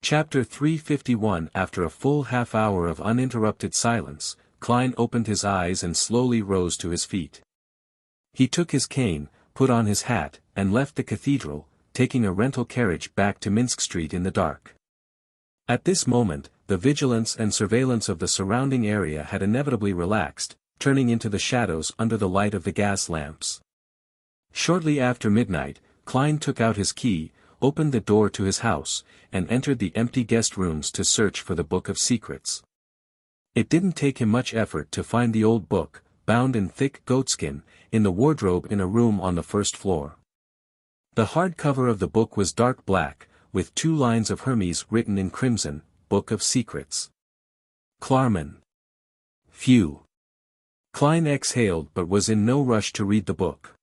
Chapter 351. After a full half-hour of uninterrupted silence, Klein opened his eyes and slowly rose to his feet. He took his cane, put on his hat, and left the cathedral, taking a rental carriage back to Minsk Street in the dark. At this moment, the vigilance and surveillance of the surrounding area had inevitably relaxed, turning into the shadows under the light of the gas lamps. Shortly after midnight, Klein took out his key, opened the door to his house, and entered the empty guest rooms to search for the Book of Secrets. It didn't take him much effort to find the old book, bound in thick goatskin, in the wardrobe in a room on the first floor. The hardcover of the book was dark black, with 2 lines of Hermes written in crimson, Book of Secrets. Klarman. Phew. Klein exhaled but was in no rush to read the book.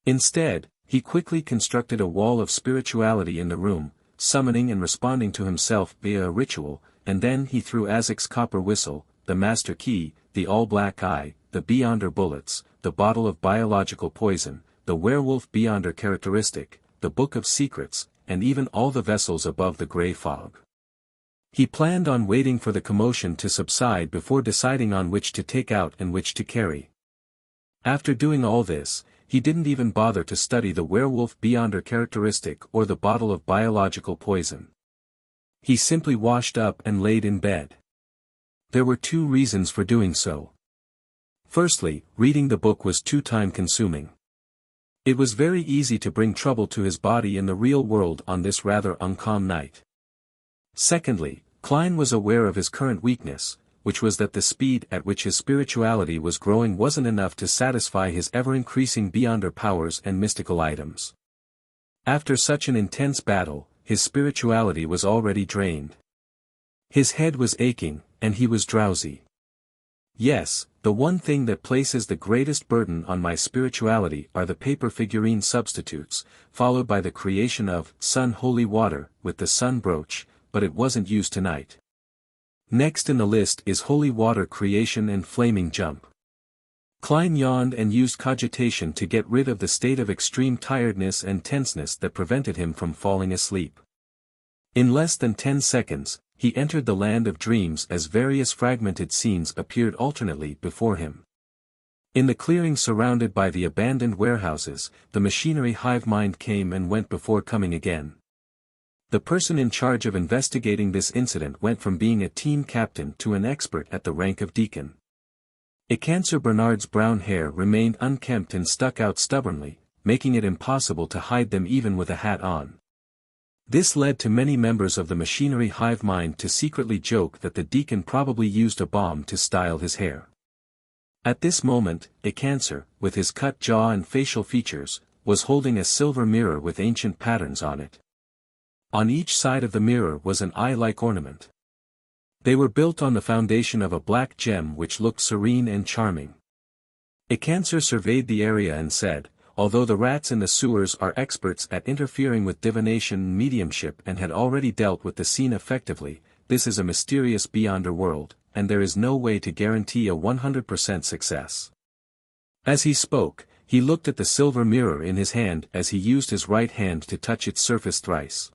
Instead, he quickly constructed a wall of spirituality in the room, summoning and responding to himself via a ritual, and then he threw Azek's copper whistle, the master key, the all-black eye, the Beyonder bullets, the bottle of biological poison, the werewolf Beyonder characteristic, the Book of Secrets, and even all the vessels above the grey fog. He planned on waiting for the commotion to subside before deciding on which to take out and which to carry. After doing all this, he didn't even bother to study the werewolf Beyonder characteristic or the bottle of biological poison. He simply washed up and laid in bed. There were 2 reasons for doing so. Firstly, reading the book was too time-consuming. It was very easy to bring trouble to his body in the real world on this rather uncalm night. Secondly, Klein was aware of his current weakness, which was that the speed at which his spirituality was growing wasn't enough to satisfy his ever-increasing Beyonder powers and mystical items. After such an intense battle, his spirituality was already drained. His head was aching, and he was drowsy. Yes, the one thing that places the greatest burden on my spirituality are the paper figurine substitutes, followed by the creation of Sun Holy Water with the sun brooch, but it wasn't used tonight. Next in the list is Holy Water Creation and Flaming Jump. Klein yawned and used cogitation to get rid of the state of extreme tiredness and tenseness that prevented him from falling asleep. In less than 10 seconds, he entered the land of dreams as various fragmented scenes appeared alternately before him. In the clearing surrounded by the abandoned warehouses, the machinery hive mind came and went before coming again. The person in charge of investigating this incident went from being a team captain to an expert at the rank of deacon. Ecancer Bernard's brown hair remained unkempt and stuck out stubbornly, making it impossible to hide them even with a hat on. This led to many members of the machinery hive mind to secretly joke that the deacon probably used a bomb to style his hair. At this moment, Ecancer, with his cut jaw and facial features, was holding a silver mirror with ancient patterns on it. On each side of the mirror was an eye-like ornament. They were built on the foundation of a black gem which looked serene and charming. Ecancer surveyed the area and said, although the rats in the sewers are experts at interfering with divination and mediumship and had already dealt with the scene effectively, this is a mysterious Beyonder world, and there is no way to guarantee a 100% success. As he spoke, he looked at the silver mirror in his hand as he used his right hand to touch its surface thrice.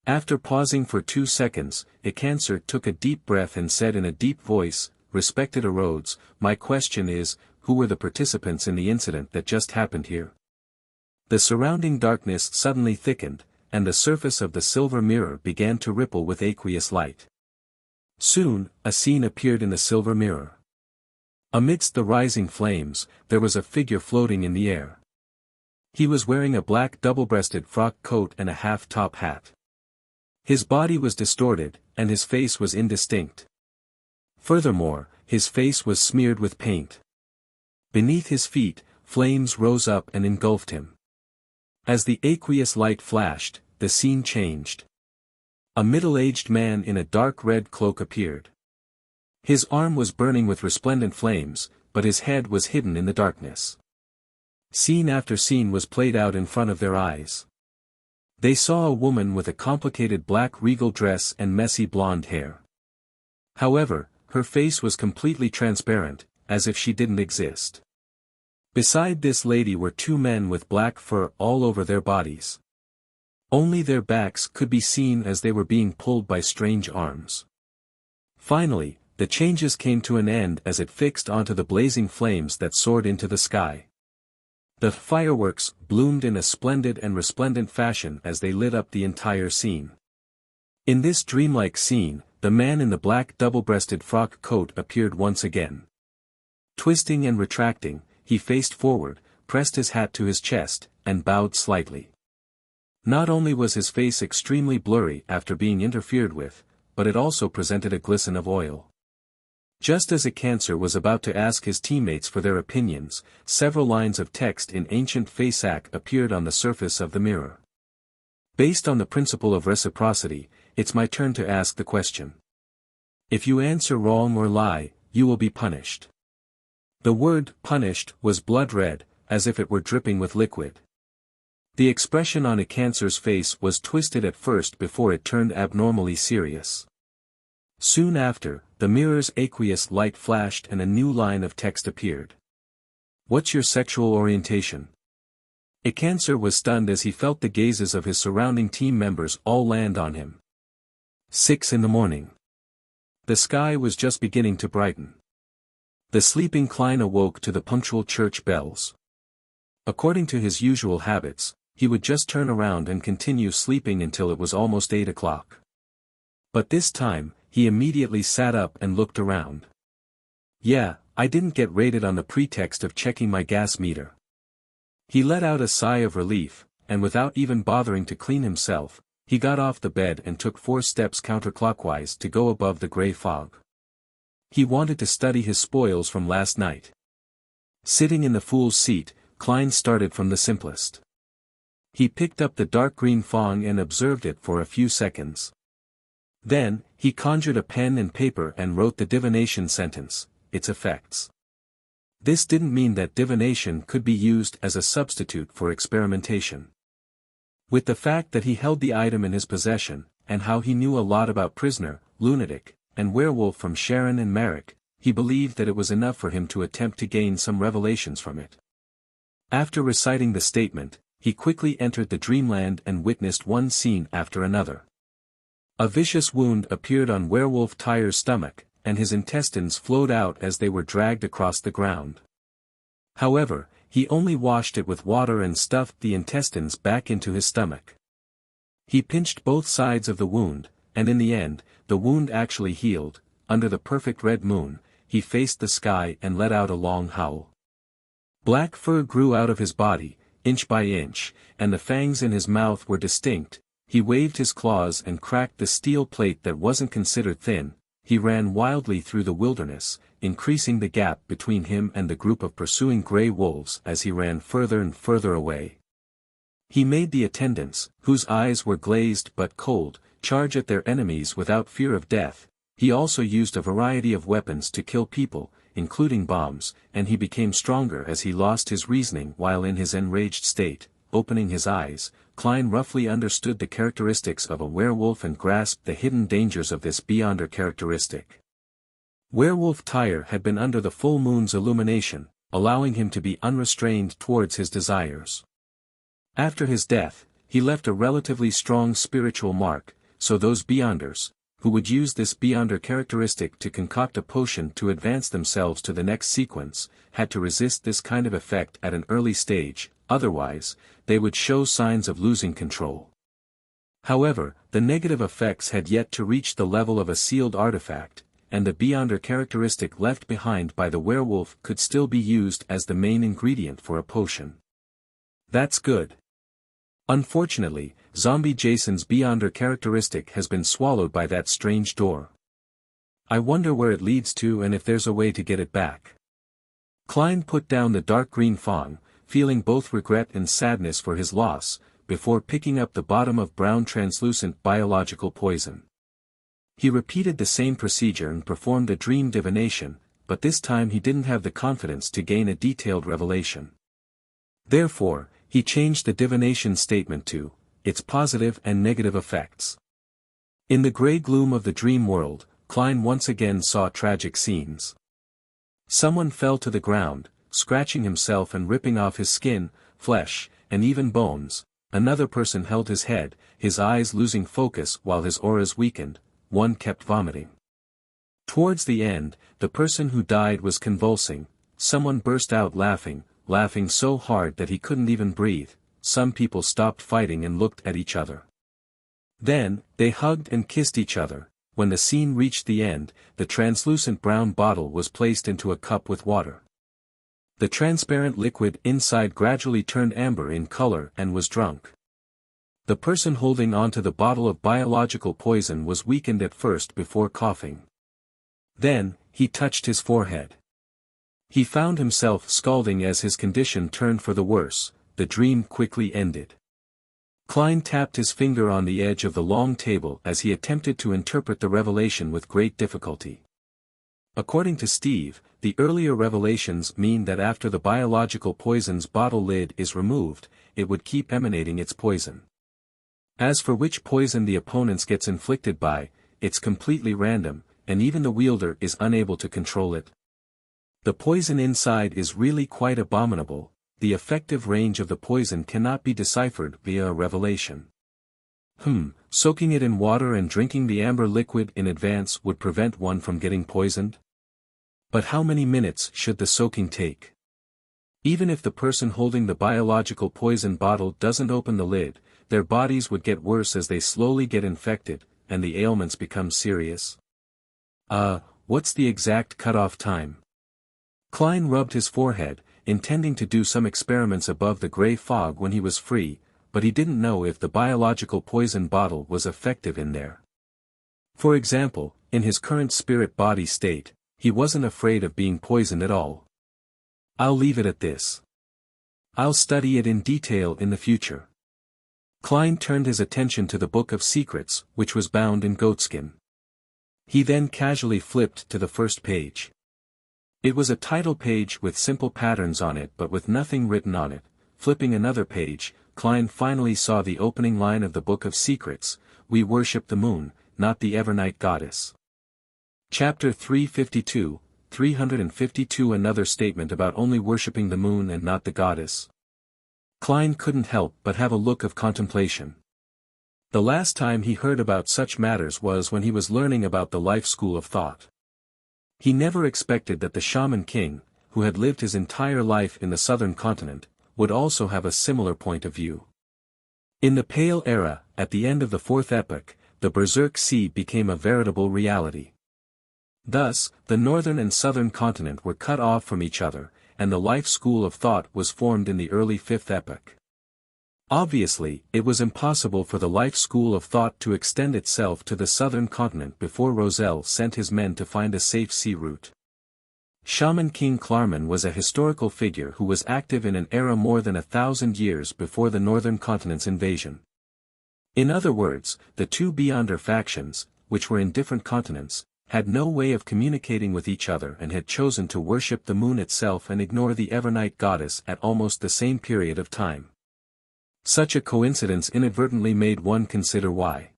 After pausing for 2 seconds, Ecancer took a deep breath and said in a deep voice, "Respected Rhodes, my question is, who were the participants in the incident that just happened here?" The surrounding darkness suddenly thickened, and the surface of the silver mirror began to ripple with aqueous light. Soon, a scene appeared in the silver mirror. Amidst the rising flames, there was a figure floating in the air. He was wearing a black double-breasted frock coat and a half-top hat. His body was distorted, and his face was indistinct. Furthermore, his face was smeared with paint. Beneath his feet, flames rose up and engulfed him. As the aqueous light flashed, the scene changed. A middle-aged man in a dark red cloak appeared. His arm was burning with resplendent flames, but his head was hidden in the darkness. Scene after scene was played out in front of their eyes. They saw a woman with a complicated black regal dress and messy blonde hair. However, her face was completely transparent, as if she didn't exist. Beside this lady were 2 men with black fur all over their bodies. Only their backs could be seen as they were being pulled by strange arms. Finally, the changes came to an end as it fixed onto the blazing flames that soared into the sky. The fireworks bloomed in a splendid and resplendent fashion as they lit up the entire scene. In this dreamlike scene, the man in the black double-breasted frock coat appeared once again. Twisting and retracting, he faced forward, pressed his hat to his chest, and bowed slightly. Not only was his face extremely blurry after being interfered with, but it also presented a glisten of oil. Just as a cancer was about to ask his teammates for their opinions, several lines of text in ancient Fasak appeared on the surface of the mirror. Based on the principle of reciprocity, it's my turn to ask the question. If you answer wrong or lie, you will be punished. The word punished was blood red, as if it were dripping with liquid. The expression on a cancer's face was twisted at first before it turned abnormally serious. Soon after, the mirror's aqueous light flashed and a new line of text appeared. What's your sexual orientation? A cancer was stunned as he felt the gazes of his surrounding team members all land on him. 6 in the morning. The sky was just beginning to brighten. The sleeping Klein awoke to the punctual church bells. According to his usual habits, he would just turn around and continue sleeping until it was almost 8 o'clock. But this time, he immediately sat up and looked around. Yeah, I didn't get raided on the pretext of checking my gas meter. He let out a sigh of relief, and without even bothering to clean himself, he got off the bed and took 4 steps counterclockwise to go above the gray fog. He wanted to study his spoils from last night. Sitting in the fool's seat, Klein started from the simplest. He picked up the dark green fong and observed it for a few seconds. Then, he conjured a pen and paper and wrote the divination sentence, its effects. This didn't mean that divination could be used as a substitute for experimentation. With the fact that he held the item in his possession, and how he knew a lot about prisoner, lunatic, and werewolf from Sharon and Merrick, he believed that it was enough for him to attempt to gain some revelations from it. After reciting the statement, he quickly entered the dreamland and witnessed one scene after another. A vicious wound appeared on Werewolf Tyre's stomach, and his intestines flowed out as they were dragged across the ground. However, he only washed it with water and stuffed the intestines back into his stomach. He pinched both sides of the wound, and in the end, the wound actually healed. Under the perfect red moon, he faced the sky and let out a long howl. Black fur grew out of his body, inch by inch, and the fangs in his mouth were distinct. He waved his claws and cracked the steel plate that wasn't considered thin. He ran wildly through the wilderness, increasing the gap between him and the group of pursuing gray wolves as he ran further and further away. He made the attendants, whose eyes were glazed but cold, charge at their enemies without fear of death. He also used a variety of weapons to kill people, including bombs, and he became stronger as he lost his reasoning while in his enraged state. Opening his eyes, Klein roughly understood the characteristics of a werewolf and grasped the hidden dangers of this beyonder characteristic. Werewolf Tyre had been under the full moon's illumination, allowing him to be unrestrained towards his desires. After his death, he left a relatively strong spiritual mark, so those beyonders, who would use this beyonder characteristic to concoct a potion to advance themselves to the next sequence, had to resist this kind of effect at an early stage, otherwise, they would show signs of losing control. However, the negative effects had yet to reach the level of a sealed artifact, and the beyonder characteristic left behind by the werewolf could still be used as the main ingredient for a potion. That's good. Unfortunately, Zombie Jason's beyonder characteristic has been swallowed by that strange door. I wonder where it leads to and if there's a way to get it back. Klein put down the dark green fong, feeling both regret and sadness for his loss, before picking up the bottom of brown translucent biological poison. He repeated the same procedure and performed a dream divination, but this time he didn't have the confidence to gain a detailed revelation. Therefore, he changed the divination statement to, its positive and negative effects. In the gray gloom of the dream world, Klein once again saw tragic scenes. Someone fell to the ground, scratching himself and ripping off his skin, flesh, and even bones. Another person held his head, his eyes losing focus while his auras weakened, one kept vomiting. Towards the end, the person who died was convulsing, someone burst out laughing so hard that he couldn't even breathe, some people stopped fighting and looked at each other. Then, they hugged and kissed each other. When the scene reached the end, the translucent brown bottle was placed into a cup with water. The transparent liquid inside gradually turned amber in color and was drunk. The person holding onto the bottle of biological poison was weakened at first before coughing. Then, he touched his forehead. He found himself scalding as his condition turned for the worse. The dream quickly ended. Klein tapped his finger on the edge of the long table as he attempted to interpret the revelation with great difficulty. According to Steve, the earlier revelations mean that after the biological poison's bottle lid is removed, it would keep emanating its poison. As for which poison the opponents gets inflicted by, it's completely random, and even the wielder is unable to control it. The poison inside is really quite abominable. The effective range of the poison cannot be deciphered via a revelation. Soaking it in water and drinking the amber liquid in advance would prevent one from getting poisoned? But how many minutes should the soaking take? Even if the person holding the biological poison bottle doesn't open the lid, their bodies would get worse as they slowly get infected, and the ailments become serious. What's the exact cutoff time? Klein rubbed his forehead, intending to do some experiments above the gray fog when he was free, but he didn't know if the biological poison bottle was effective in there. For example, in his current spirit-body state, he wasn't afraid of being poisoned at all. I'll leave it at this. I'll study it in detail in the future. Klein turned his attention to the Book of Secrets, which was bound in goatskin. He then casually flipped to the first page. It was a title page with simple patterns on it but with nothing written on it. Flipping another page, Klein finally saw the opening line of the Book of Secrets: "We worship the moon, not the Evernight goddess." Chapter 352, 352. Another statement about only worshipping the moon and not the goddess. Klein couldn't help but have a look of contemplation. The last time he heard about such matters was when he was learning about the life school of thought. He never expected that the Shaman King, who had lived his entire life in the southern continent, would also have a similar point of view. In the Pale Era, at the end of the Fourth Epoch, the Berserk Sea became a veritable reality. Thus, the northern and southern continent were cut off from each other, and the life school of thought was formed in the early Fifth Epoch. Obviously, it was impossible for the life school of thought to extend itself to the southern continent before Roselle sent his men to find a safe sea route. Shaman King Klarman was a historical figure who was active in an era more than 1,000 years before the northern continent's invasion. In other words, the two Beyonder factions, which were in different continents, had no way of communicating with each other and had chosen to worship the moon itself and ignore the Evernight goddess at almost the same period of time. Such a coincidence inadvertently made one consider why.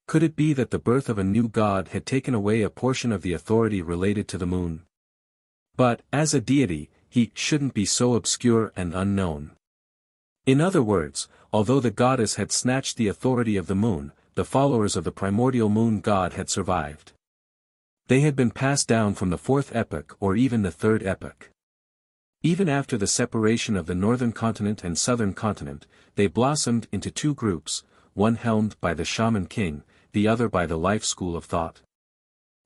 Could it be that the birth of a new god had taken away a portion of the authority related to the moon? But, as a deity, he shouldn't be so obscure and unknown. In other words, although the goddess had snatched the authority of the moon, the followers of the primordial moon god had survived. They had been passed down from the Fourth Epoch or even the Third Epoch. Even after the separation of the northern continent and southern continent, they blossomed into two groups, one helmed by the Shaman King, the other by the life school of thought.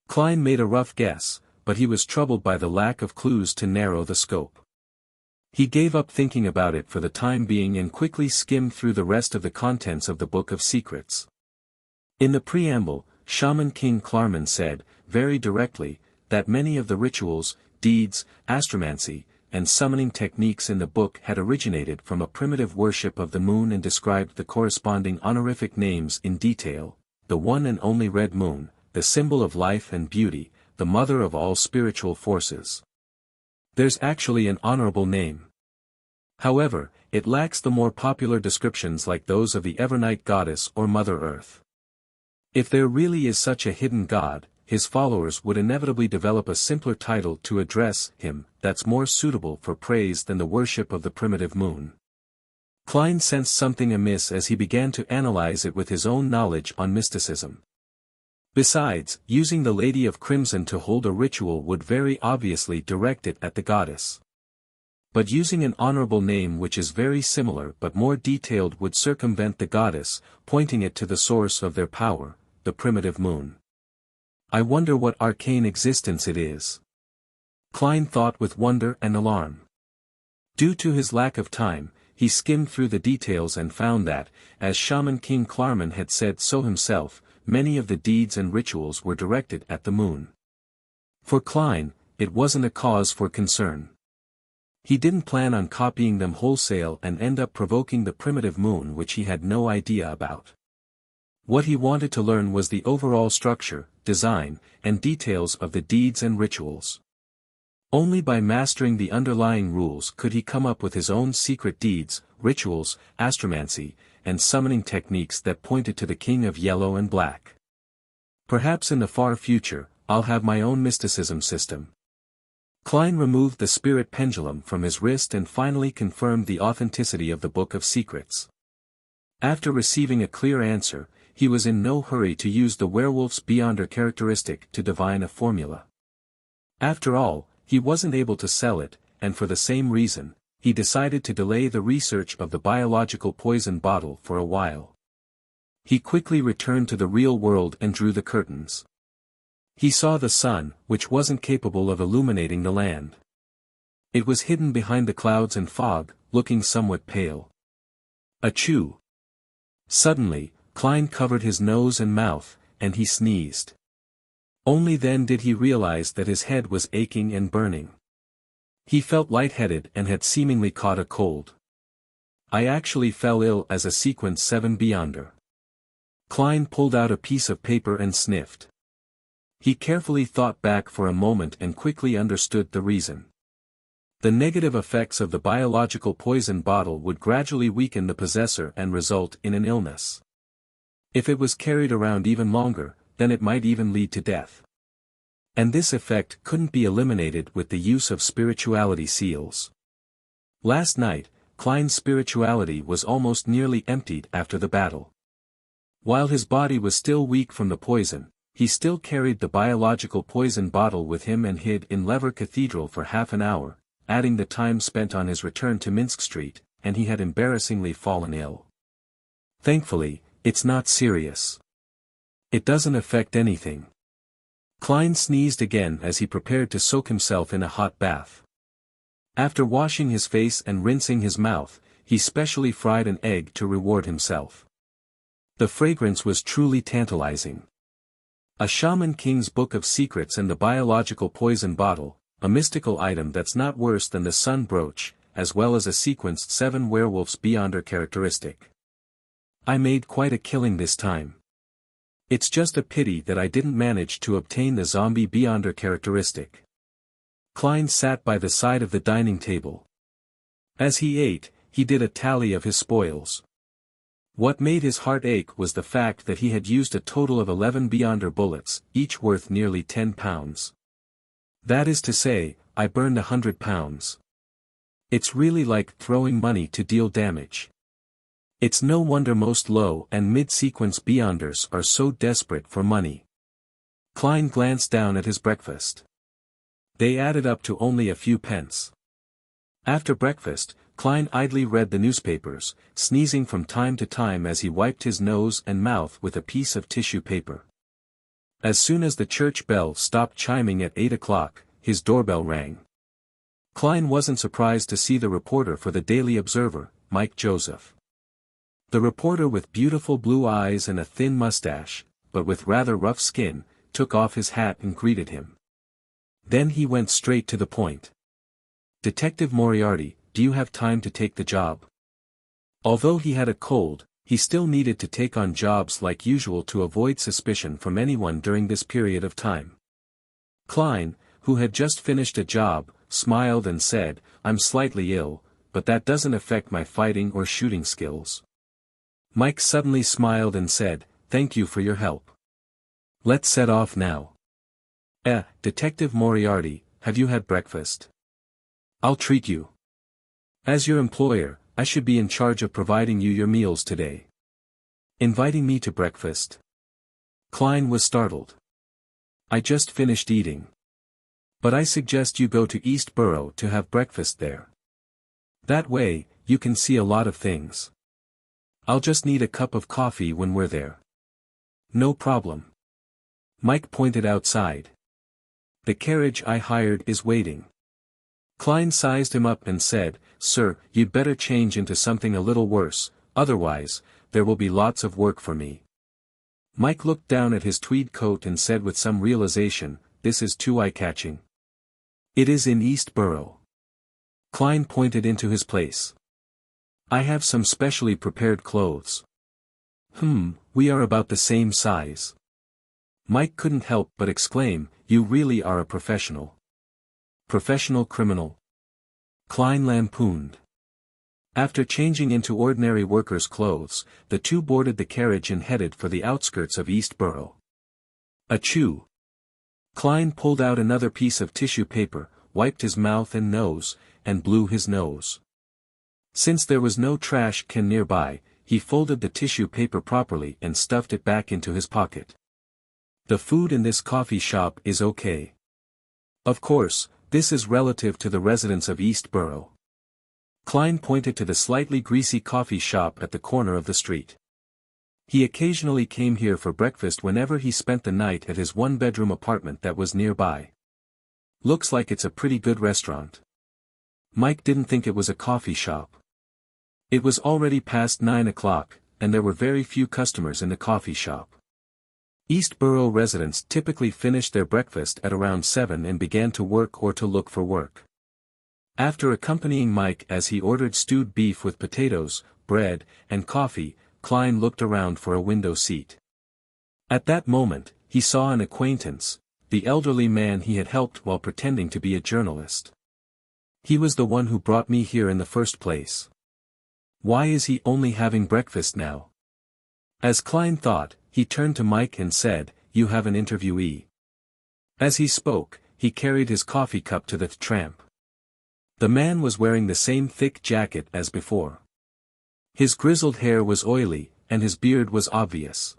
Klein made a rough guess, but he was troubled by the lack of clues to narrow the scope. He gave up thinking about it for the time being and quickly skimmed through the rest of the contents of the Book of Secrets. In the preamble, Shaman King Klarman said, very directly, that many of the rituals, deeds, astromancy, and summoning techniques in the book had originated from a primitive worship of the moon and described the corresponding honorific names in detail: the one and only red moon, the symbol of life and beauty, the mother of all spiritual forces. There's actually an honorable name. However, it lacks the more popular descriptions like those of the Evernight goddess or Mother Earth. If there really is such a hidden god, his followers would inevitably develop a simpler title to address him that's more suitable for praise than the worship of the primitive moon. Klein sensed something amiss as he began to analyze it with his own knowledge on mysticism. Besides, using the Lady of Crimson to hold a ritual would very obviously direct it at the goddess. But using an honorable name which is very similar but more detailed would circumvent the goddess, pointing it to the source of their power, the primitive moon. I wonder what arcane existence it is. Klein thought with wonder and alarm. Due to his lack of time, he skimmed through the details and found that, as Shaman King Klarman had said so himself, many of the deeds and rituals were directed at the moon. For Klein, it wasn't a cause for concern. He didn't plan on copying them wholesale and end up provoking the primitive moon which he had no idea about. What he wanted to learn was the overall structure, design, and details of the deeds and rituals. Only by mastering the underlying rules could he come up with his own secret deeds, rituals, astromancy, and summoning techniques that pointed to the King of Yellow and Black. Perhaps in the far future, I'll have my own mysticism system. Klein removed the spirit pendulum from his wrist and finally confirmed the authenticity of the Book of Secrets. After receiving a clear answer, he was in no hurry to use the werewolf's beyonder characteristic to divine a formula. After all, he wasn't able to sell it, and for the same reason, he decided to delay the research of the biological poison bottle for a while. He quickly returned to the real world and drew the curtains. He saw the sun, which wasn't capable of illuminating the land. It was hidden behind the clouds and fog, looking somewhat pale. Achoo! Suddenly, Klein covered his nose and mouth, and he sneezed. Only then did he realize that his head was aching and burning. He felt lightheaded and had seemingly caught a cold. I actually fell ill as a Sequence 7 Beyonder. Klein pulled out a piece of paper and sniffed. He carefully thought back for a moment and quickly understood the reason. The negative effects of the biological poison bottle would gradually weaken the possessor and result in an illness. If it was carried around even longer, then it might even lead to death. And this effect couldn't be eliminated with the use of spirituality seals. Last night, Klein's spirituality was almost nearly emptied after the battle. While his body was still weak from the poison, he still carried the biological poison bottle with him and hid in Lever Cathedral for half an hour, adding the time spent on his return to Minsk Street, and he had embarrassingly fallen ill. Thankfully, it's not serious. It doesn't affect anything. Klein sneezed again as he prepared to soak himself in a hot bath. After washing his face and rinsing his mouth, he specially fried an egg to reward himself. The fragrance was truly tantalizing. A Shaman King's Book of Secrets and the biological poison bottle, a mystical item that's not worse than the sun brooch, as well as a sequenced 7 werewolf's beyonder characteristic. I made quite a killing this time. It's just a pity that I didn't manage to obtain the zombie beyonder characteristic. Klein sat by the side of the dining table. As he ate, he did a tally of his spoils. What made his heart ache was the fact that he had used a total of 11 beyonder bullets, each worth nearly 10 pounds. That is to say, I burned 100 pounds. It's really like throwing money to deal damage. It's no wonder most low and mid-sequence beyonders are so desperate for money. Klein glanced down at his breakfast. They added up to only a few pence. After breakfast, Klein idly read the newspapers, sneezing from time to time as he wiped his nose and mouth with a piece of tissue paper. As soon as the church bell stopped chiming at 8 o'clock, his doorbell rang. Klein wasn't surprised to see the reporter for the Daily Observer, Mike Joseph. The reporter with beautiful blue eyes and a thin mustache, but with rather rough skin, took off his hat and greeted him. Then he went straight to the point. Detective Moriarty, do you have time to take the job? Although he had a cold, he still needed to take on jobs like usual to avoid suspicion from anyone during this period of time. Klein, who had just finished a job, smiled and said, I'm slightly ill, but that doesn't affect my fighting or shooting skills. Mike suddenly smiled and said, thank you for your help. Let's set off now. Detective Moriarty, have you had breakfast? I'll treat you. As your employer, I should be in charge of providing you your meals today. Inviting me to breakfast? Klein was startled. I just finished eating. But I suggest you go to East Borough to have breakfast there. That way, you can see a lot of things. I'll just need a cup of coffee when we're there. No problem. Mike pointed outside. The carriage I hired is waiting. Klein sized him up and said, Sir, you'd better change into something a little worse, otherwise, there will be lots of work for me. Mike looked down at his tweed coat and said with some realization, This is too eye-catching. It is in East Borough. Klein pointed into his place. I have some specially prepared clothes. We are about the same size. Mike couldn't help but exclaim, You really are a professional. Professional criminal. Klein lampooned. After changing into ordinary workers' clothes, the two boarded the carriage and headed for the outskirts of East Borough. Achoo! Klein pulled out another piece of tissue paper, wiped his mouth and nose, and blew his nose. Since there was no trash can nearby, he folded the tissue paper properly and stuffed it back into his pocket. The food in this coffee shop is okay. Of course, this is relative to the residents of East Borough. Klein pointed to the slightly greasy coffee shop at the corner of the street. He occasionally came here for breakfast whenever he spent the night at his one-bedroom apartment that was nearby. Looks like it's a pretty good restaurant. Mike didn't think it was a coffee shop. It was already past 9 o'clock, and there were very few customers in the coffee shop. East Borough residents typically finished their breakfast at around 7 and began to work or to look for work. After accompanying Mike as he ordered stewed beef with potatoes, bread, and coffee, Klein looked around for a window seat. At that moment, he saw an acquaintance, the elderly man he had helped while pretending to be a journalist. He was the one who brought me here in the first place. Why is he only having breakfast now? As Klein thought, he turned to Mike and said, You have an interviewee. As he spoke, he carried his coffee cup to the tramp. The man was wearing the same thick jacket as before. His grizzled hair was oily, and his beard was obvious.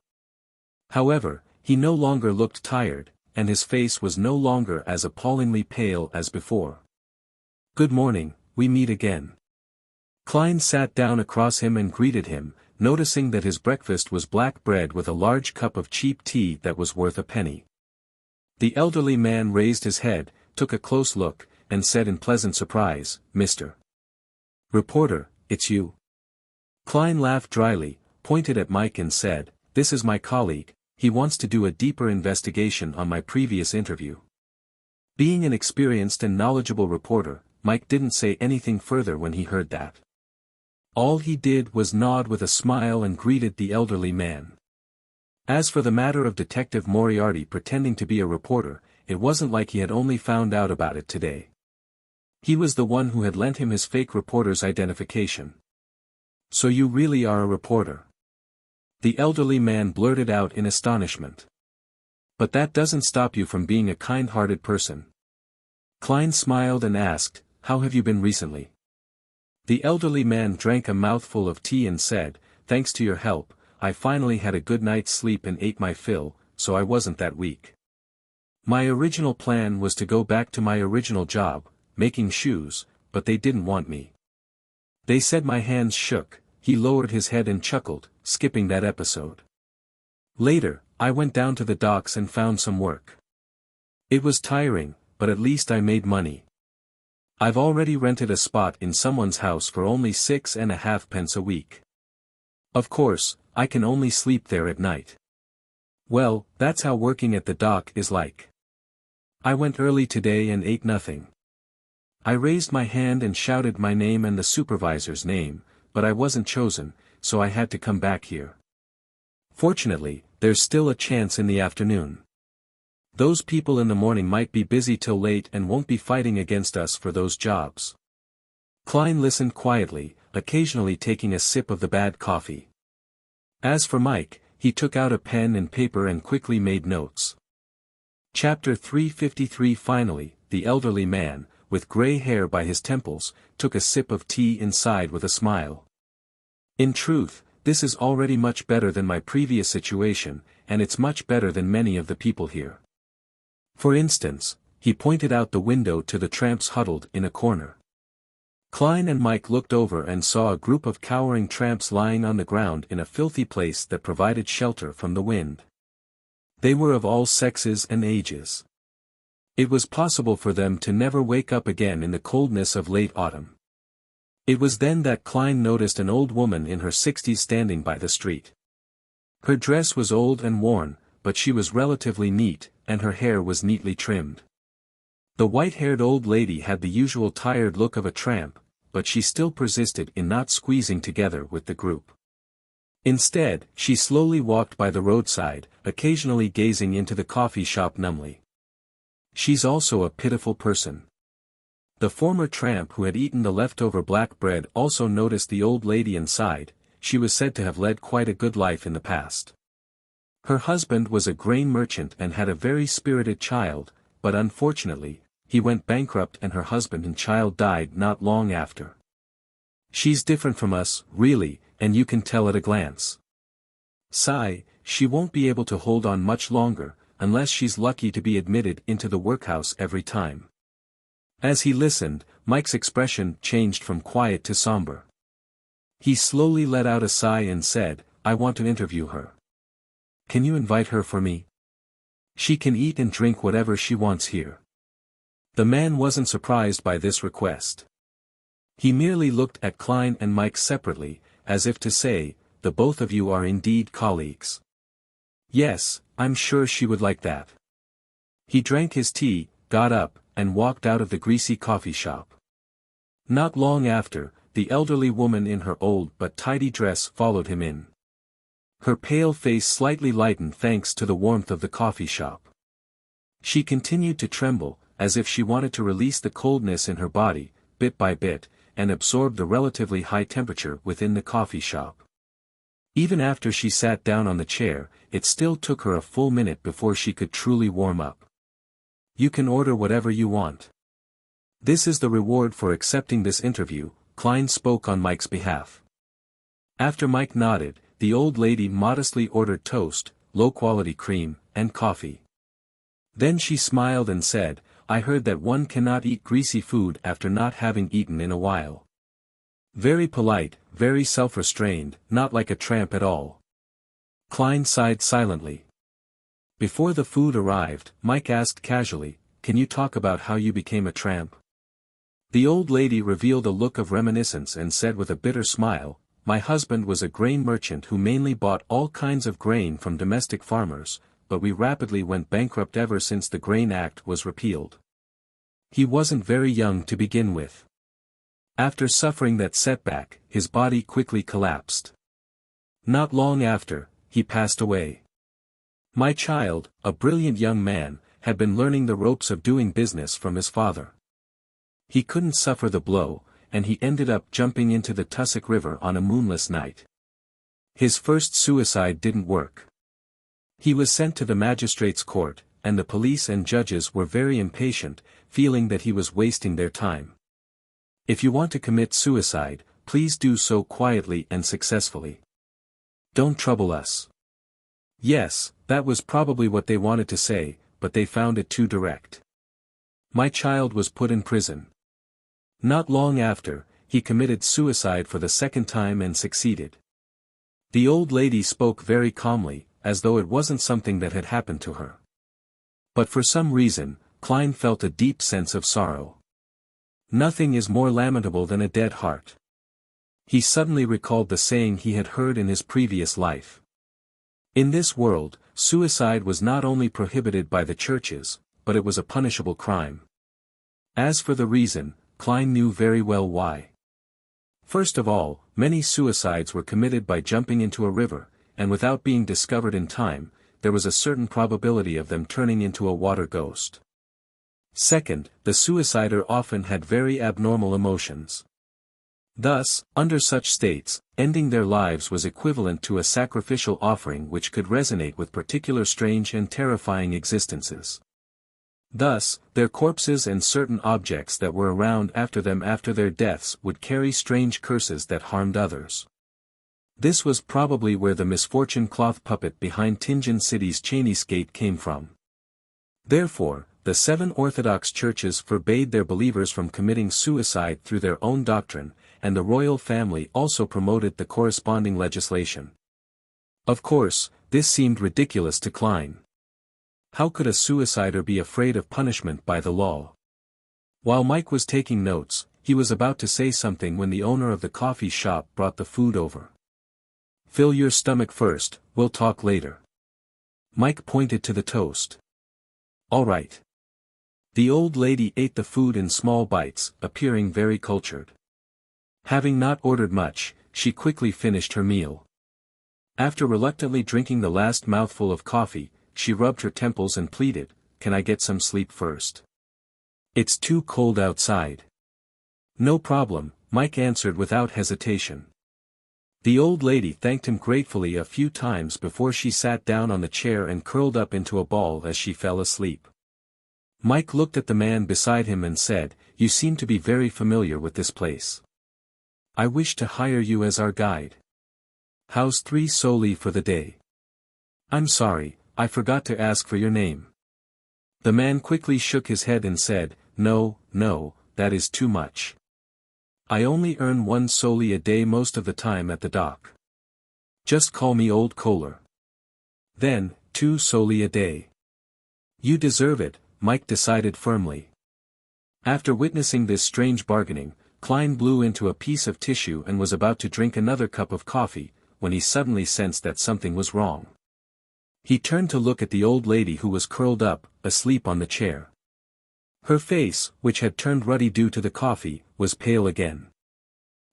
However, he no longer looked tired, and his face was no longer as appallingly pale as before. Good morning, we meet again. Klein sat down across him and greeted him, noticing that his breakfast was black bread with a large cup of cheap tea that was worth a penny. The elderly man raised his head, took a close look, and said in pleasant surprise, Mr. Reporter, it's you. Klein laughed dryly, pointed at Mike and said, This is my colleague, he wants to do a deeper investigation on my previous interview. Being an experienced and knowledgeable reporter, Mike didn't say anything further when he heard that. All he did was nod with a smile and greeted the elderly man. As for the matter of Detective Moriarty pretending to be a reporter, it wasn't like he had only found out about it today. He was the one who had lent him his fake reporter's identification. So you really are a reporter? The elderly man blurted out in astonishment. But that doesn't stop you from being a kind-hearted person. Klein smiled and asked, How have you been recently? The elderly man drank a mouthful of tea and said, Thanks to your help, I finally had a good night's sleep and ate my fill, so I wasn't that weak. My original plan was to go back to my original job, making shoes, but they didn't want me. They said my hands shook. He lowered his head and chuckled, skipping that episode. Later, I went down to the docks and found some work. It was tiring, but at least I made money. I've already rented a spot in someone's house for only 6.5 pence a week. Of course, I can only sleep there at night. Well, that's how working at the dock is like. I went early today and ate nothing. I raised my hand and shouted my name and the supervisor's name, but I wasn't chosen, so I had to come back here. Fortunately, there's still a chance in the afternoon. Those people in the morning might be busy till late and won't be fighting against us for those jobs. Klein listened quietly, occasionally taking a sip of the bad coffee. As for Mike, he took out a pen and paper and quickly made notes. Chapter 353 Finally, the elderly man, with grey hair by his temples, took a sip of tea inside with a smile. In truth, this is already much better than my previous situation, and it's much better than many of the people here. For instance, he pointed out the window to the tramps huddled in a corner. Klein and Mike looked over and saw a group of cowering tramps lying on the ground in a filthy place that provided shelter from the wind. They were of all sexes and ages. It was possible for them to never wake up again in the coldness of late autumn. It was then that Klein noticed an old woman in her 60s standing by the street. Her dress was old and worn, but she was relatively neat, and her hair was neatly trimmed. The white-haired old lady had the usual tired look of a tramp, but she still persisted in not squeezing together with the group. Instead, she slowly walked by the roadside, occasionally gazing into the coffee shop numbly. She's also a pitiful person. The former tramp who had eaten the leftover black bread also noticed the old lady and sighed. She was said to have led quite a good life in the past. Her husband was a grain merchant and had a very spirited child, but unfortunately, he went bankrupt and her husband and child died not long after. She's different from us, really, and you can tell at a glance. Sigh, she won't be able to hold on much longer, unless she's lucky to be admitted into the workhouse every time. As he listened, Mike's expression changed from quiet to somber. He slowly let out a sigh and said, "I want to interview her. Can you invite her for me? She can eat and drink whatever she wants here." The man wasn't surprised by this request. He merely looked at Klein and Mike separately, as if to say, "The both of you are indeed colleagues. Yes, I'm sure she would like that." He drank his tea, got up, and walked out of the greasy coffee shop. Not long after, the elderly woman in her old but tidy dress followed him in. Her pale face slightly lightened thanks to the warmth of the coffee shop. She continued to tremble, as if she wanted to release the coldness in her body, bit by bit, and absorb the relatively high temperature within the coffee shop. Even after she sat down on the chair, it still took her a full minute before she could truly warm up. "You can order whatever you want. This is the reward for accepting this interview," Klein spoke on Mike's behalf. After Mike nodded, the old lady modestly ordered toast, low-quality cream, and coffee. Then she smiled and said, "I heard that one cannot eat greasy food after not having eaten in a while." Very polite, very self-restrained, not like a tramp at all. Klein sighed silently. Before the food arrived, Mike asked casually, "Can you talk about how you became a tramp?" The old lady revealed a look of reminiscence and said with a bitter smile, "My husband was a grain merchant who mainly bought all kinds of grain from domestic farmers, but we rapidly went bankrupt ever since the Grain Act was repealed. He wasn't very young to begin with. After suffering that setback, his body quickly collapsed. Not long after, he passed away. My child, a brilliant young man, had been learning the ropes of doing business from his father. He couldn't suffer the blow, and he ended up jumping into the Tussock River on a moonless night. His first suicide didn't work. He was sent to the magistrate's court, and the police and judges were very impatient, feeling that he was wasting their time. If you want to commit suicide, please do so quietly and successfully. Don't trouble us. Yes, that was probably what they wanted to say, but they found it too direct. My child was put in prison. Not long after, he committed suicide for the second time and succeeded. The old lady spoke very calmly, as though it wasn't something that had happened to her. But for some reason, Klein felt a deep sense of sorrow. Nothing is more lamentable than a dead heart. He suddenly recalled the saying he had heard in his previous life. In this world, suicide was not only prohibited by the churches, but it was a punishable crime. As for the reason, Klein knew very well why. First of all, many suicides were committed by jumping into a river, and without being discovered in time, there was a certain probability of them turning into a water ghost. Second, the suicider often had very abnormal emotions. Thus, under such states, ending their lives was equivalent to a sacrificial offering which could resonate with particular strange and terrifying existences. Thus, their corpses and certain objects that were around after them after their deaths would carry strange curses that harmed others. This was probably where the misfortune cloth puppet behind Tianjin City's Chinese gate came from. Therefore, the 7 Orthodox churches forbade their believers from committing suicide through their own doctrine, and the royal family also promoted the corresponding legislation. Of course, this seemed ridiculous to Klein. How could a suicider be afraid of punishment by the law? While Mike was taking notes, he was about to say something when the owner of the coffee shop brought the food over. "Fill your stomach first, we'll talk later." Mike pointed to the toast. "All right." The old lady ate the food in small bites, appearing very cultured. Having not ordered much, she quickly finished her meal. After reluctantly drinking the last mouthful of coffee, she rubbed her temples and pleaded, "Can I get some sleep first? It's too cold outside." "No problem," Mike answered without hesitation. The old lady thanked him gratefully a few times before she sat down on the chair and curled up into a ball as she fell asleep. Mike looked at the man beside him and said, "You seem to be very familiar with this place. I wish to hire you as our guide. How's 3 soli for the day?" "I'm sorry, I forgot to ask for your name." The man quickly shook his head and said, No, that is too much. I only earn 1 soli a day most of the time at the dock. Just call me Old Kohler." "Then, 2 soli a day." "You deserve it," Mike decided firmly. After witnessing this strange bargaining, Klein blew into a piece of tissue and was about to drink another cup of coffee, when he suddenly sensed that something was wrong. He turned to look at the old lady who was curled up, asleep on the chair. Her face, which had turned ruddy due to the coffee, was pale again.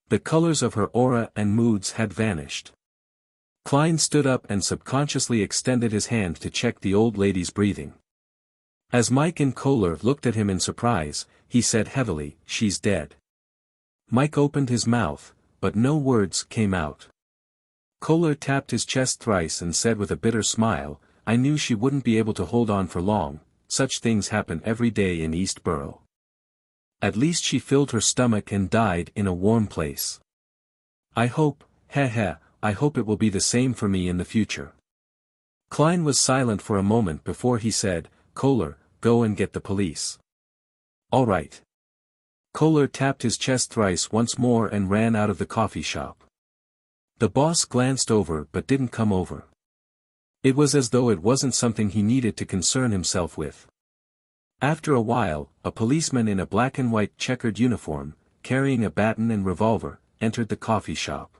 The colors of her aura and moods had vanished. Klein stood up and subconsciously extended his hand to check the old lady's breathing. As Mike and Kohler looked at him in surprise, he said heavily, "She's dead." Mike opened his mouth, but no words came out. Kohler tapped his chest thrice and said with a bitter smile, "I knew she wouldn't be able to hold on for long. Such things happen every day in East Borough. At least she filled her stomach and died in a warm place. I hope it will be the same for me in the future." Klein was silent for a moment before he said, "Kohler, go and get the police." "All right." Kohler tapped his chest thrice once more and ran out of the coffee shop. The boss glanced over but didn't come over. It was as though it wasn't something he needed to concern himself with. After a while, a policeman in a black and white checkered uniform, carrying a baton and revolver, entered the coffee shop.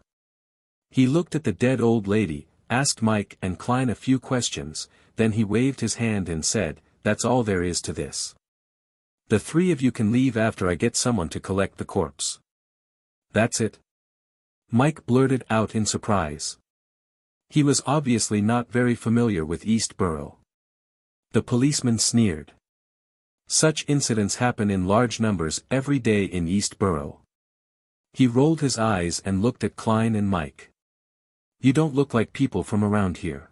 He looked at the dead old lady, asked Mike and Klein a few questions, then he waved his hand and said, "That's all there is to this. The 3 of you can leave after I get someone to collect the corpse." "That's it?" Mike blurted out in surprise. He was obviously not very familiar with East Borough. The policeman sneered. Such incidents happen in large numbers every day in East Borough. He rolled his eyes and looked at Klein and Mike. "You don't look like people from around here.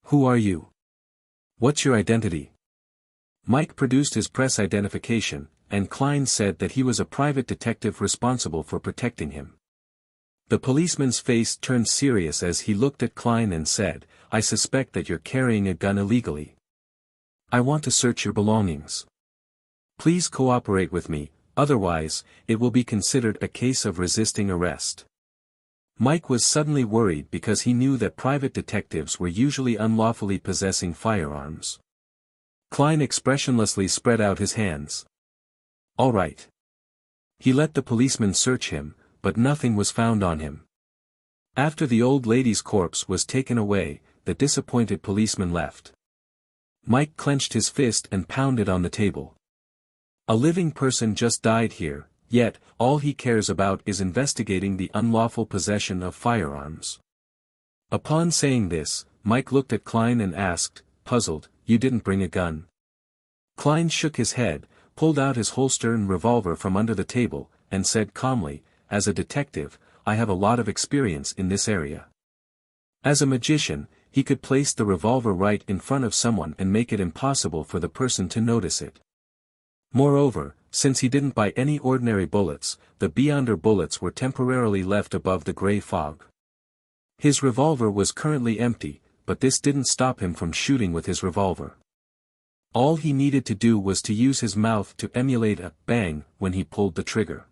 Who are you? What's your identity?" Mike produced his press identification, and Klein said that he was a private detective responsible for protecting him. The policeman's face turned serious as he looked at Klein and said, "I suspect that you're carrying a gun illegally. I want to search your belongings. Please cooperate with me, otherwise, it will be considered a case of resisting arrest." Mike was suddenly worried because he knew that private detectives were usually unlawfully possessing firearms. Klein expressionlessly spread out his hands. "All right." He let the policeman search him, but nothing was found on him. After the old lady's corpse was taken away, the disappointed policeman left. Mike clenched his fist and pounded on the table. A living person just died here, yet, all he cares about is investigating the unlawful possession of firearms. Upon saying this, Mike looked at Klein and asked, puzzled, "You didn't bring a gun?" Klein shook his head, pulled out his holster and revolver from under the table, and said calmly, "As a detective, I have a lot of experience in this area. As a magician, he could place the revolver right in front of someone and make it impossible for the person to notice it. Moreover, since he didn't buy any ordinary bullets, the Beyonder bullets were temporarily left above the gray fog. His revolver was currently empty, but this didn't stop him from shooting with his revolver. All he needed to do was to use his mouth to emulate a bang when he pulled the trigger.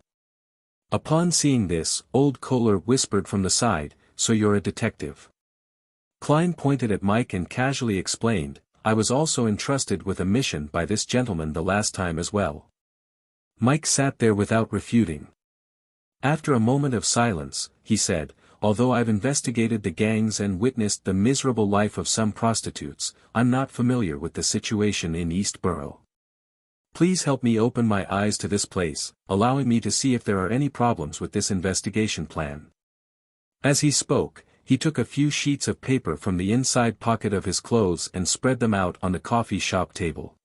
Upon seeing this, old Kohler whispered from the side, "So you're a detective." Klein pointed at Mike and casually explained, "I was also entrusted with a mission by this gentleman the last time as well." Mike sat there without refuting. After a moment of silence, he said, "Although I've investigated the gangs and witnessed the miserable life of some prostitutes, I'm not familiar with the situation in East Borough. Please help me open my eyes to this place, allowing me to see if there are any problems with this investigation plan." As he spoke, he took a few sheets of paper from the inside pocket of his clothes and spread them out on the coffee shop table.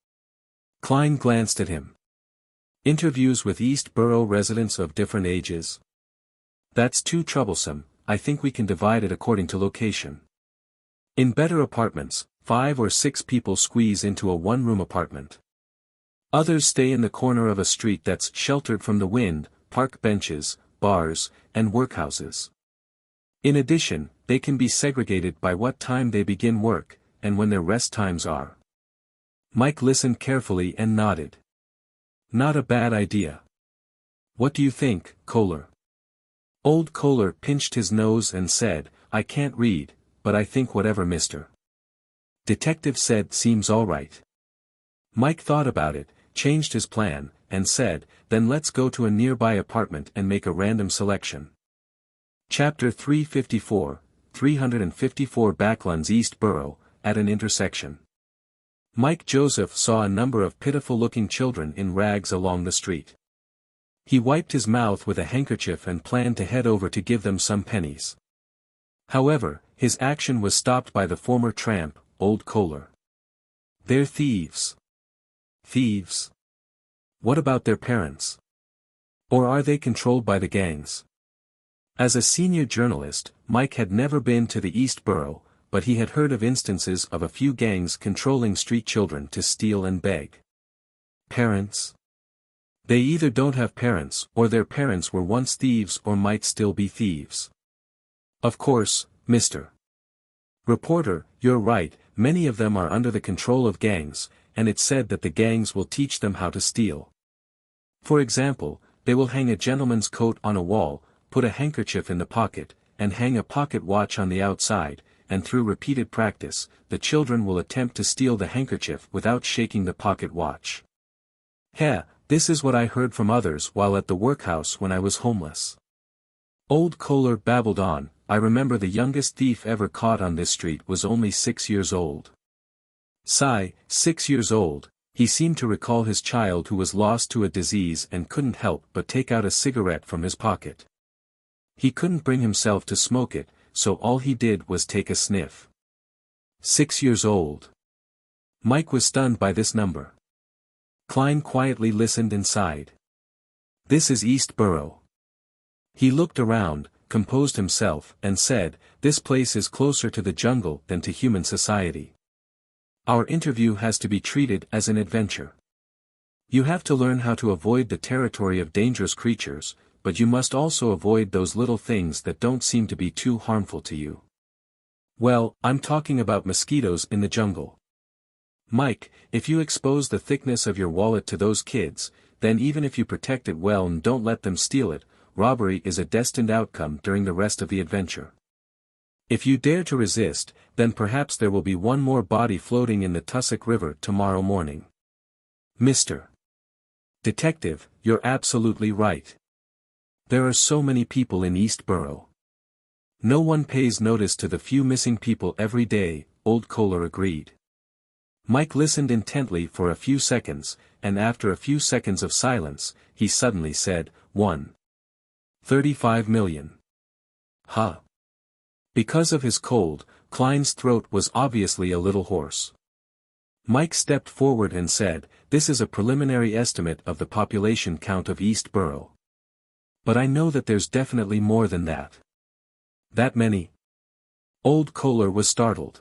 Klein glanced at him. "Interviews with East Borough residents of different ages? That's too troublesome. I think we can divide it according to location. In better apartments, 5 or 6 people squeeze into a one-room apartment. Others stay in the corner of a street that's sheltered from the wind, park benches, bars, and workhouses. In addition, they can be segregated by what time they begin work, and when their rest times are." Mike listened carefully and nodded. "Not a bad idea. What do you think, Kohler?" Old Kohler pinched his nose and said, "I can't read, but I think whatever Mr. Detective said seems all right." Mike thought about it, changed his plan, and said, "Then let's go to a nearby apartment and make a random selection." Chapter 354, 354 Backlands East Borough, at an intersection. Mike Joseph saw a number of pitiful-looking children in rags along the street. He wiped his mouth with a handkerchief and planned to head over to give them some pennies. However, his action was stopped by the former tramp, old Kohler. "They're thieves." "Thieves? What about their parents? Or are they controlled by the gangs?" As a senior journalist, Mike had never been to the East Borough, but he had heard of instances of a few gangs controlling street children to steal and beg. Parents? They either don't have parents or their parents were once thieves or might still be thieves. "Of course, Mr. Reporter, you're right, many of them are under the control of gangs, and it's said that the gangs will teach them how to steal. For example, they will hang a gentleman's coat on a wall, put a handkerchief in the pocket, and hang a pocket watch on the outside, and through repeated practice, the children will attempt to steal the handkerchief without shaking the pocket watch. Heh. This is what I heard from others while at the workhouse when I was homeless." Old Kohler babbled on, "I remember the youngest thief ever caught on this street was only 6 years old." Sigh, 6 years old, he seemed to recall his child who was lost to a disease and couldn't help but take out a cigarette from his pocket. He couldn't bring himself to smoke it, so all he did was take a sniff. 6 years old. Mike was stunned by this number. Klein quietly listened and sighed. "This is East Borough." He looked around, composed himself, and said, "This place is closer to the jungle than to human society. Our interview has to be treated as an adventure. You have to learn how to avoid the territory of dangerous creatures, but you must also avoid those little things that don't seem to be too harmful to you. Well, I'm talking about mosquitoes in the jungle. Mike, if you expose the thickness of your wallet to those kids, then even if you protect it well and don't let them steal it, robbery is a destined outcome during the rest of the adventure. If you dare to resist, then perhaps there will be one more body floating in the Tussock River tomorrow morning." "Mr. Detective, you're absolutely right. There are so many people in East Borough. No one pays notice to the few missing people every day," old Kohler agreed. Mike listened intently for a few seconds, and after a few seconds of silence, he suddenly said, 35 million. Huh. Because of his cold, Klein's throat was obviously a little hoarse. Mike stepped forward and said, "This is a preliminary estimate of the population count of East Borough. But I know that there's definitely more than that." "That many?" Old Kohler was startled.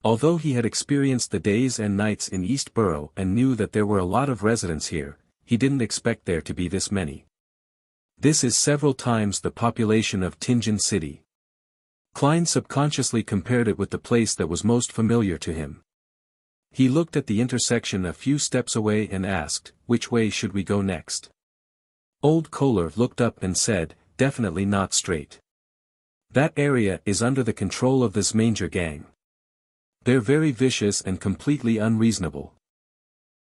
Although he had experienced the days and nights in East Borough and knew that there were a lot of residents here, he didn't expect there to be this many. This is several times the population of Tianjin City. Klein subconsciously compared it with the place that was most familiar to him. He looked at the intersection a few steps away and asked, "Which way should we go next?" Old Kohler looked up and said, "Definitely not straight. That area is under the control of this Manger gang. They're very vicious and completely unreasonable.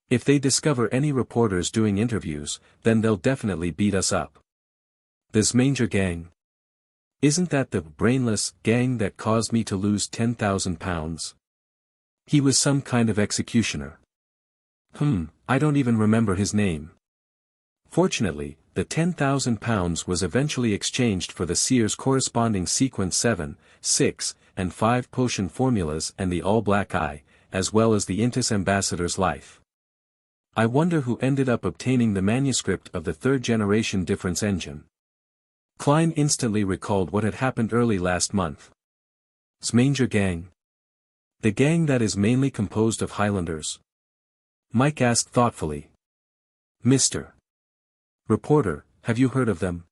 If they discover any reporters doing interviews, then they'll definitely beat us up." This Manger gang? Isn't that the brainless gang that caused me to lose £10,000? He was some kind of executioner. I don't even remember his name. Fortunately, the £10,000 was eventually exchanged for the Sears corresponding sequence 7, 6, and 5 potion formulas and the all-black eye, as well as the Intis ambassador's life. I wonder who ended up obtaining the manuscript of the third-generation difference engine. Klein instantly recalled what had happened early last month. Smanger gang? The gang that is mainly composed of Highlanders? Mike asked thoughtfully. Mr. Reporter, have you heard of them?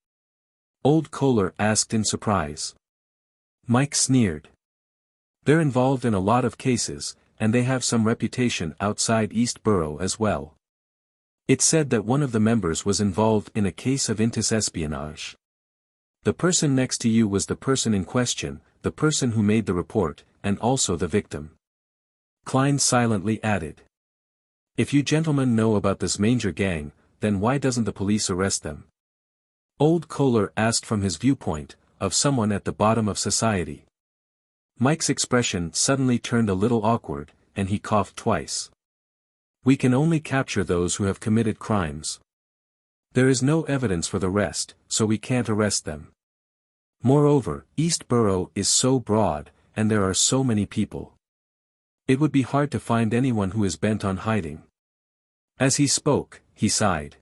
Old Kohler asked in surprise. Mike sneered. They're involved in a lot of cases, and they have some reputation outside East Borough as well. It's said that one of the members was involved in a case of Intis espionage. The person next to you was the person in question, the person who made the report, and also the victim. Klein silently added. If you gentlemen know about this Manger gang, then why doesn't the police arrest them? Old Kohler asked from his viewpoint, of someone at the bottom of society. Mike's expression suddenly turned a little awkward, and he coughed twice. We can only capture those who have committed crimes. There is no evidence for the rest, so we can't arrest them. Moreover, East Borough is so broad, and there are so many people. It would be hard to find anyone who is bent on hiding. As he spoke, he sighed.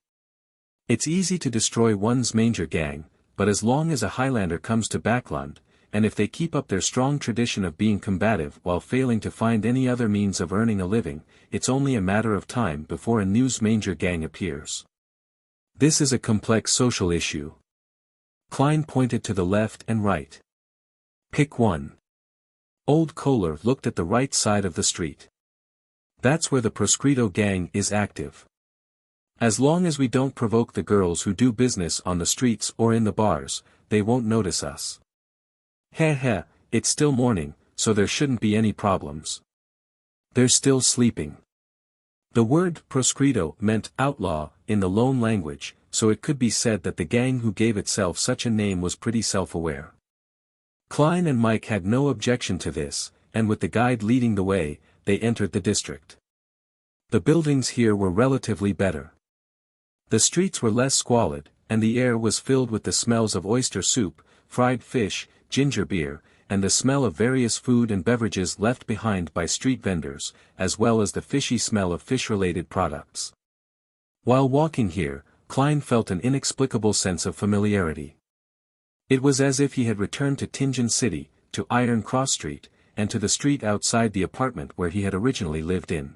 It's easy to destroy one's Manger gang, but as long as a Highlander comes to Backland, and if they keep up their strong tradition of being combative while failing to find any other means of earning a living, it's only a matter of time before a new Manger gang appears. This is a complex social issue. Klein pointed to the left and right. Pick one. Old Kohler looked at the right side of the street. That's where the Proscrito gang is active. As long as we don't provoke the girls who do business on the streets or in the bars, they won't notice us. Heh, it's still morning, so there shouldn't be any problems. They're still sleeping. The word proscrito meant outlaw in the Lone language, so it could be said that the gang who gave itself such a name was pretty self-aware. Klein and Mike had no objection to this, and with the guide leading the way, they entered the district. The buildings here were relatively better. The streets were less squalid, and the air was filled with the smells of oyster soup, fried fish, ginger beer, and the smell of various food and beverages left behind by street vendors, as well as the fishy smell of fish-related products. While walking here, Klein felt an inexplicable sense of familiarity. It was as if he had returned to Tianjin City, to Iron Cross Street, and to the street outside the apartment where he had originally lived in.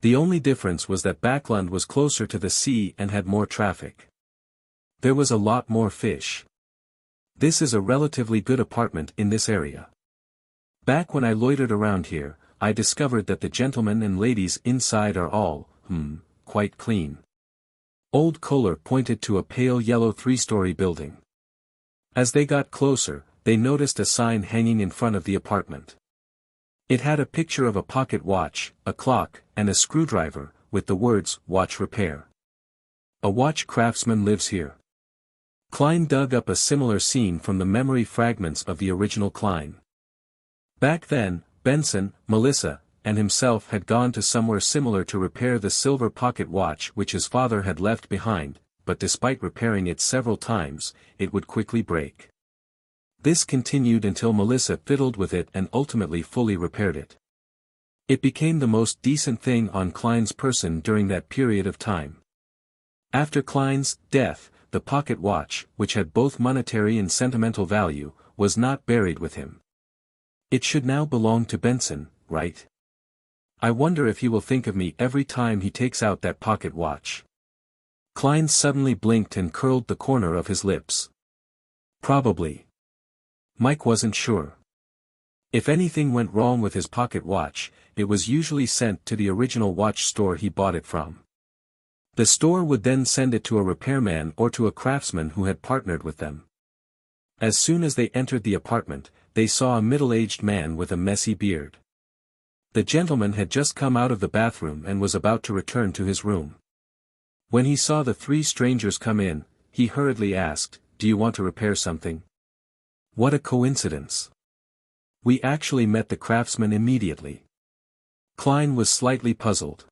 The only difference was that Backland was closer to the sea and had more traffic. There was a lot more fish. This is a relatively good apartment in this area. Back when I loitered around here, I discovered that the gentlemen and ladies inside are all, quite clean. Old Kohler pointed to a pale yellow 3-story building. As they got closer, they noticed a sign hanging in front of the apartment. It had a picture of a pocket watch, a clock, and a screwdriver, with the words, "Watch Repair." A watch craftsman lives here. Klein dug up a similar scene from the memory fragments of the original Klein. Back then, Benson, Melissa, and himself had gone to somewhere similar to repair the silver pocket watch which his father had left behind, but despite repairing it several times, it would quickly break. This continued until Melissa fiddled with it and ultimately fully repaired it. It became the most decent thing on Klein's person during that period of time. After Klein's death, the pocket watch, which had both monetary and sentimental value, was not buried with him. It should now belong to Benson, right? I wonder if he will think of me every time he takes out that pocket watch. Klein suddenly blinked and curled the corner of his lips. Probably. Mike wasn't sure. If anything went wrong with his pocket watch, it was usually sent to the original watch store he bought it from. The store would then send it to a repairman or to a craftsman who had partnered with them. As soon as they entered the apartment, they saw a middle-aged man with a messy beard. The gentleman had just come out of the bathroom and was about to return to his room. When he saw the three strangers come in, he hurriedly asked, "Do you want to repair something?" What a coincidence. We actually met the craftsman immediately. Klein was slightly puzzled.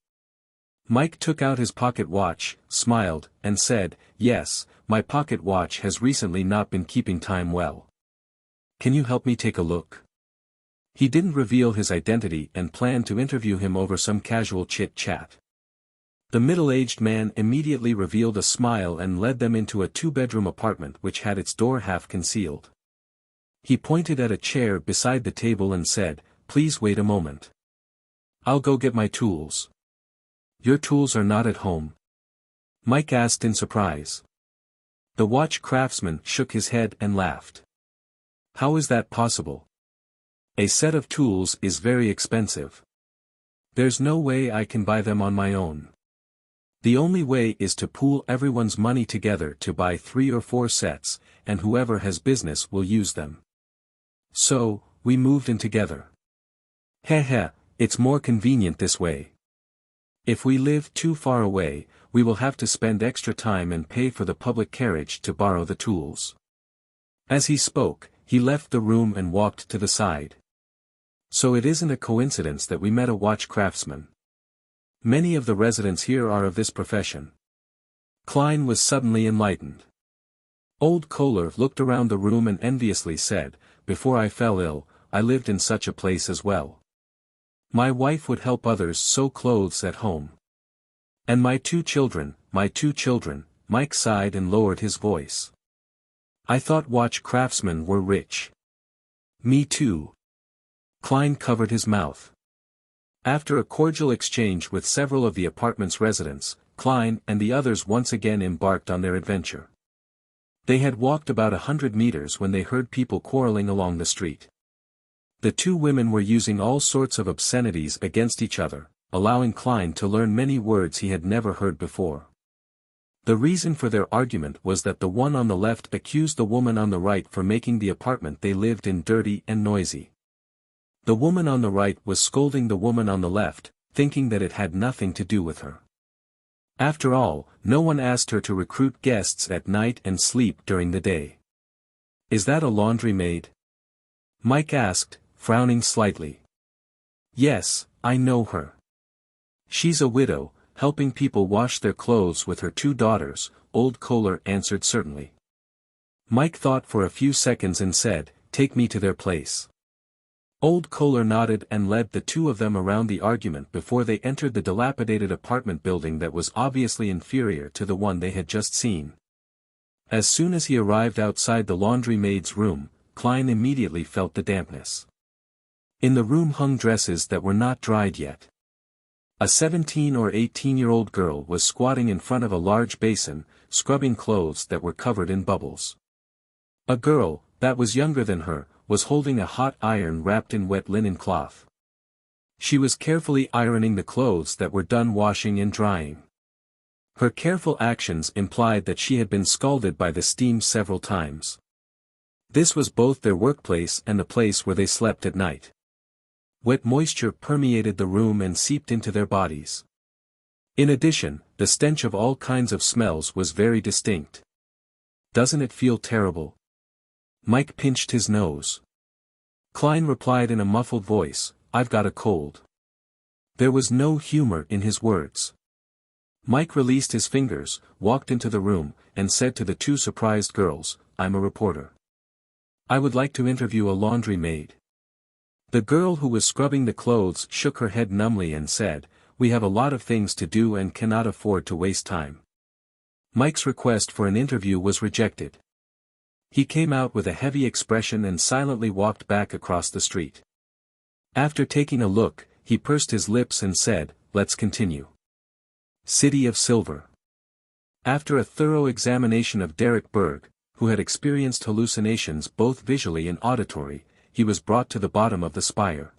Mike took out his pocket watch, smiled, and said, "Yes, my pocket watch has recently not been keeping time well. Can you help me take a look?" He didn't reveal his identity and planned to interview him over some casual chit-chat. The middle-aged man immediately revealed a smile and led them into a two-bedroom apartment which had its door half concealed. He pointed at a chair beside the table and said, "Please wait a moment. I'll go get my tools." "Your tools are not at home?" Mike asked in surprise. The watch craftsman shook his head and laughed. "How is that possible? A set of tools is very expensive. There's no way I can buy them on my own. The only way is to pool everyone's money together to buy 3 or 4 sets, and whoever has business will use them. So, we moved in together. Heh, it's more convenient this way. If we live too far away, we will have to spend extra time and pay for the public carriage to borrow the tools." As he spoke, he left the room and walked to the side. So it isn't a coincidence that we met a watch craftsman. Many of the residents here are of this profession. Klein was suddenly enlightened. Old Kohler looked around the room and enviously said, "Before I fell ill, I lived in such a place as well. My wife would help others sew clothes at home. And my two children, Mike sighed and lowered his voice. I thought watch craftsmen were rich." "Me too." Klein covered his mouth. After a cordial exchange with several of the apartment's residents, Klein and the others once again embarked on their adventure. They had walked about 100 meters when they heard people quarreling along the street. The two women were using all sorts of obscenities against each other, allowing Klein to learn many words he had never heard before. The reason for their argument was that the one on the left accused the woman on the right for making the apartment they lived in dirty and noisy. The woman on the right was scolding the woman on the left, thinking that it had nothing to do with her. After all, no one asked her to recruit guests at night and sleep during the day. "Is that a laundry maid?" Mike asked, frowning slightly. "Yes, I know her. She's a widow, helping people wash their clothes with her 2 daughters, Old Kohler answered certainly. Mike thought for a few seconds and said, "Take me to their place." Old Kohler nodded and led the two of them around the argument before they entered the dilapidated apartment building that was obviously inferior to the one they had just seen. As soon as he arrived outside the laundry maid's room, Klein immediately felt the dampness. In the room hung dresses that were not dried yet. A 17 or 18-year-old girl was squatting in front of a large basin, scrubbing clothes that were covered in bubbles. A girl, that was younger than her, was holding a hot iron wrapped in wet linen cloth. She was carefully ironing the clothes that were done washing and drying. Her careful actions implied that she had been scalded by the steam several times. This was both their workplace and the place where they slept at night. Wet moisture permeated the room and seeped into their bodies. In addition, the stench of all kinds of smells was very distinct. "Doesn't it feel terrible?" Mike pinched his nose. Klein replied in a muffled voice, "I've got a cold." There was no humor in his words. Mike released his fingers, walked into the room, and said to the two surprised girls, "I'm a reporter. I would like to interview a laundry maid." The girl who was scrubbing the clothes shook her head numbly and said, "We have a lot of things to do and cannot afford to waste time." Mike's request for an interview was rejected. He came out with a heavy expression and silently walked back across the street. After taking a look, he pursed his lips and said, "Let's continue." City of Silver. After a thorough examination of Derek Berg, who had experienced hallucinations both visually and auditory, he was brought to the bottom of the spire.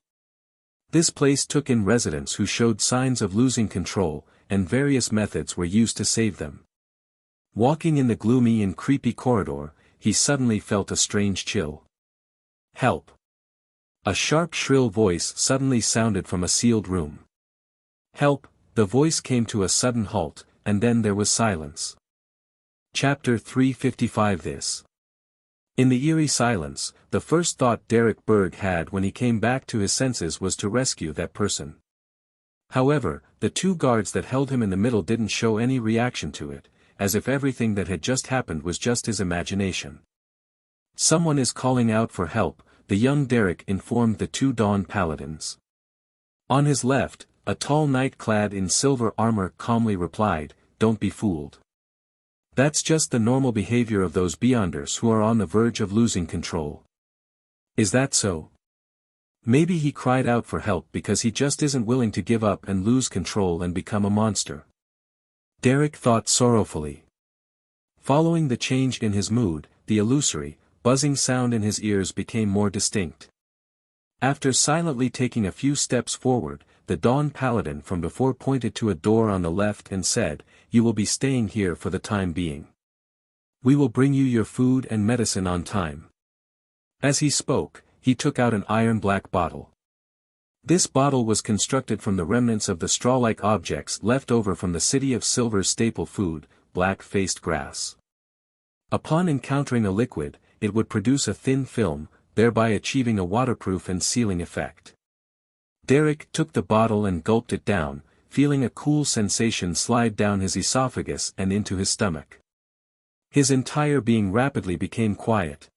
This place took in residents who showed signs of losing control, and various methods were used to save them. Walking in the gloomy and creepy corridor, he suddenly felt a strange chill. "Help!" A sharp shrill voice suddenly sounded from a sealed room. "Help!" The voice came to a sudden halt, and then there was silence. Chapter 355. This. In the eerie silence, the first thought Derek Berg had when he came back to his senses was to rescue that person. However, the two guards that held him in the middle didn't show any reaction to it, as if everything that had just happened was just his imagination. "Someone is calling out for help," the young Derek informed the two Dawn Paladins. On his left, a tall knight clad in silver armor calmly replied, "Don't be fooled. That's just the normal behavior of those Beyonders who are on the verge of losing control." "Is that so? Maybe he cried out for help because he just isn't willing to give up and lose control and become a monster." Derek thought sorrowfully. Following the change in his mood, the illusory, buzzing sound in his ears became more distinct. After silently taking a few steps forward, the Dawn Paladin from before pointed to a door on the left and said, "You will be staying here for the time being. We will bring you your food and medicine on time." As he spoke, he took out an iron-black bottle. This bottle was constructed from the remnants of the straw-like objects left over from the City of Silver's staple food, black-faced grass. Upon encountering a liquid, it would produce a thin film, thereby achieving a waterproof and sealing effect. Derek took the bottle and gulped it down, feeling a cool sensation slide down his esophagus and into his stomach. His entire being rapidly became quiet.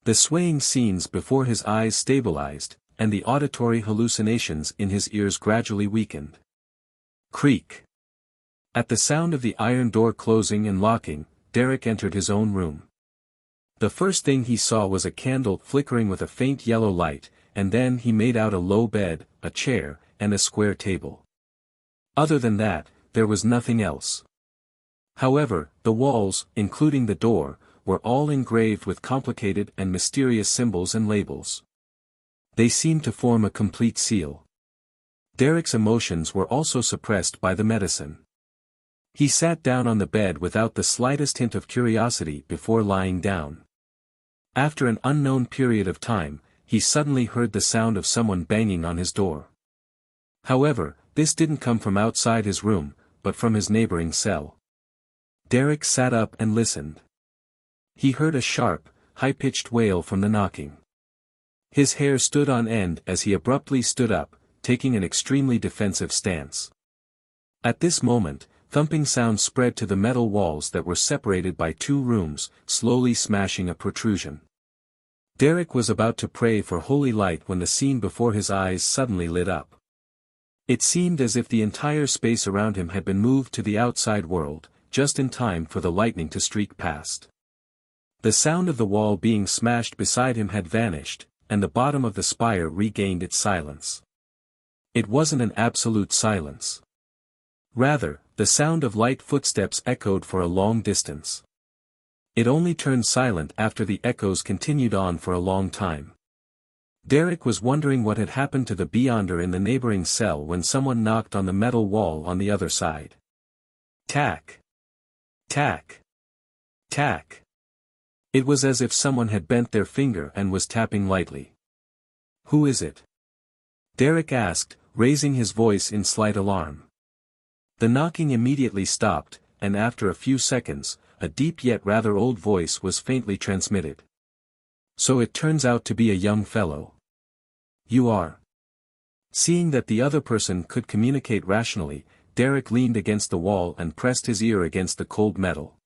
The swaying scenes before his eyes stabilized, and the auditory hallucinations in his ears gradually weakened. Creak. At the sound of the iron door closing and locking, Derek entered his own room. The first thing he saw was a candle flickering with a faint yellow light, and then he made out a low bed, a chair, and a square table. Other than that, there was nothing else. However, the walls, including the door, were all engraved with complicated and mysterious symbols and labels. They seemed to form a complete seal. Derek's emotions were also suppressed by the medicine. He sat down on the bed without the slightest hint of curiosity before lying down. After an unknown period of time, he suddenly heard the sound of someone banging on his door. However, this didn't come from outside his room, but from his neighboring cell. Derek sat up and listened. He heard a sharp, high-pitched wail from the knocking. His hair stood on end as he abruptly stood up, taking an extremely defensive stance. At this moment, thumping sounds spread to the metal walls that were separated by two rooms, slowly smashing a protrusion. Derek was about to pray for holy light when the scene before his eyes suddenly lit up. It seemed as if the entire space around him had been moved to the outside world, just in time for the lightning to streak past. The sound of the wall being smashed beside him had vanished, and the bottom of the spire regained its silence. It wasn't an absolute silence. Rather, the sound of light footsteps echoed for a long distance. It only turned silent after the echoes continued on for a long time. Derek was wondering what had happened to the Beyonder in the neighboring cell when someone knocked on the metal wall on the other side. Tack. Tack. Tack. It was as if someone had bent their finger and was tapping lightly. "Who is it?" Derek asked, raising his voice in slight alarm. The knocking immediately stopped, and after a few seconds, a deep yet rather old voice was faintly transmitted. "So it turns out to be a young fellow. You are." Seeing that the other person could communicate rationally, Derek leaned against the wall and pressed his ear against the cold metal.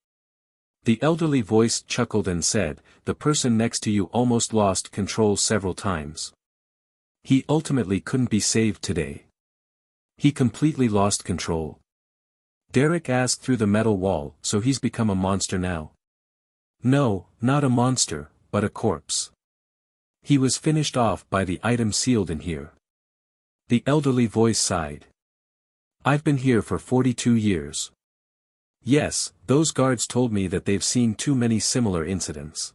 The elderly voice chuckled and said, "The person next to you almost lost control several times. He ultimately couldn't be saved today." "He completely lost control?" Derek asked through the metal wall. "So he's become a monster now?" "No, not a monster, but a corpse. He was finished off by the item sealed in here. The elderly voice sighed. I've been here for 42 years. Yes, those guards told me that they've seen too many similar incidents.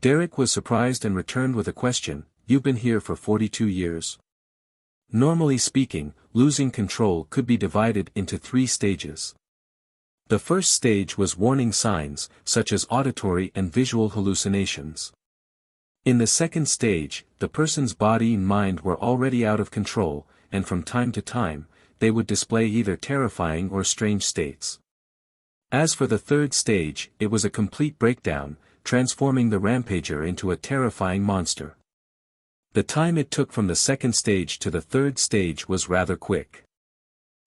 Derek was surprised and returned with a question, you've been here for 42 years? Normally speaking, losing control could be divided into 3 stages. The first stage was warning signs, such as auditory and visual hallucinations. In the second stage, the person's body and mind were already out of control, and from time to time, they would display either terrifying or strange states. As for the third stage, it was a complete breakdown, transforming the rampager into a terrifying monster. The time it took from the second stage to the third stage was rather quick.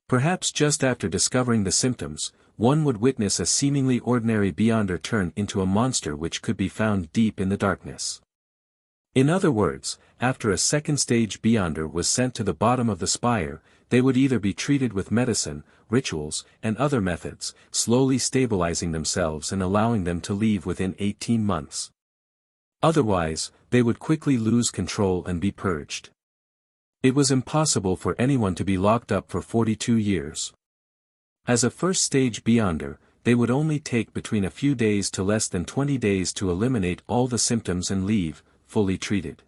Perhaps just after discovering the symptoms, one would witness a seemingly ordinary beyonder turn into a monster which could be found deep in the darkness. In other words, after a second stage beyonder was sent to the bottom of the spire, they would either be treated with medicine, rituals, and other methods, slowly stabilizing themselves and allowing them to leave within 18 months. Otherwise, they would quickly lose control and be purged. It was impossible for anyone to be locked up for 42 years. As a first-stage beyonder, they would only take between a few days to less than 20 days to eliminate all the symptoms and leave, fully treated.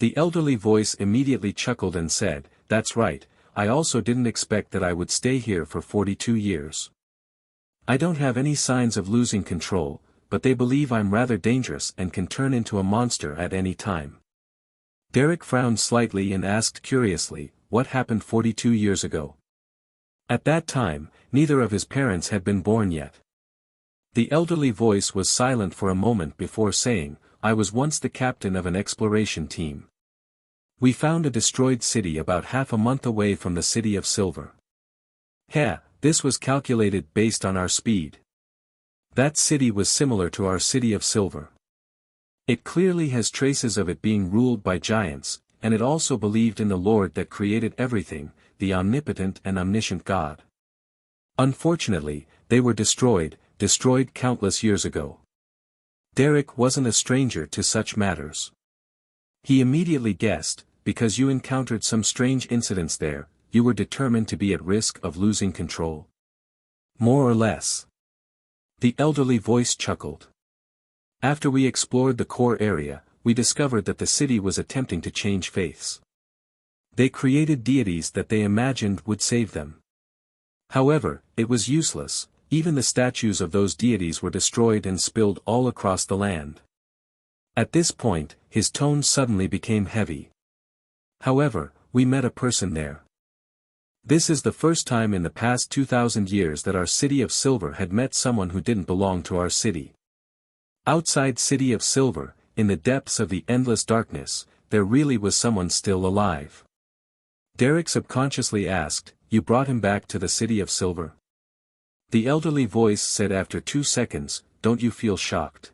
The elderly voice immediately chuckled and said, "That's right, I also didn't expect that I would stay here for 42 years. I don't have any signs of losing control, but they believe I'm rather dangerous and can turn into a monster at any time." Derek frowned slightly and asked curiously, what happened 42 years ago? At that time, neither of his parents had been born yet. The elderly voice was silent for a moment before saying, I was once the captain of an exploration team. We found a destroyed city about half a month away from the City of Silver. This was calculated based on our speed. That city was similar to our City of Silver. It clearly has traces of it being ruled by giants, and it also believed in the Lord that created everything, the omnipotent and omniscient God. Unfortunately, they were destroyed countless years ago. Derek wasn't a stranger to such matters. He immediately guessed, because you encountered some strange incidents there, you were determined to be at risk of losing control. More or less. The elderly voice chuckled. After we explored the core area, we discovered that the city was attempting to change faiths. They created deities that they imagined would save them. However, it was useless, even the statues of those deities were destroyed and spilled all across the land. At this point, his tone suddenly became heavy. However, we met a person there. This is the first time in the past 2,000 years that our City of Silver had met someone who didn't belong to our city. Outside City of Silver, in the depths of the endless darkness, there really was someone still alive. Derek subconsciously asked, "You brought him back to the City of Silver?" The elderly voice said after 2 seconds, "Don't you feel shocked?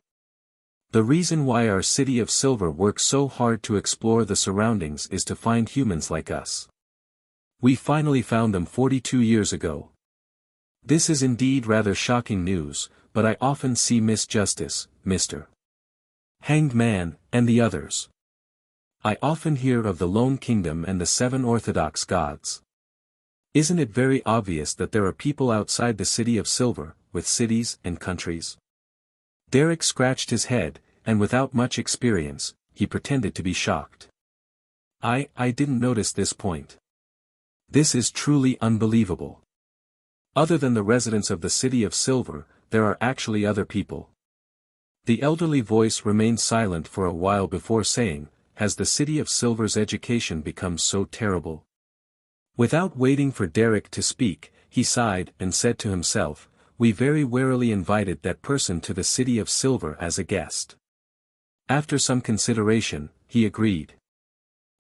The reason why our City of Silver works so hard to explore the surroundings is to find humans like us. We finally found them 42 years ago. This is indeed rather shocking news, but I often see Miss Justice, Mr. Hanged Man, and the others. I often hear of the Lone Kingdom and the 7 Orthodox gods. Isn't it very obvious that there are people outside the City of Silver, with cities and countries?" Derek scratched his head, and without much experience, he pretended to be shocked. I didn't notice this point. This is truly unbelievable. Other than the residents of the City of Silver, there are actually other people. The elderly voice remained silent for a while before saying, "Has the City of Silver's education become so terrible?" Without waiting for Derek to speak, he sighed and said to himself, "We very warily invited that person to the City of Silver as a guest." After some consideration, he agreed.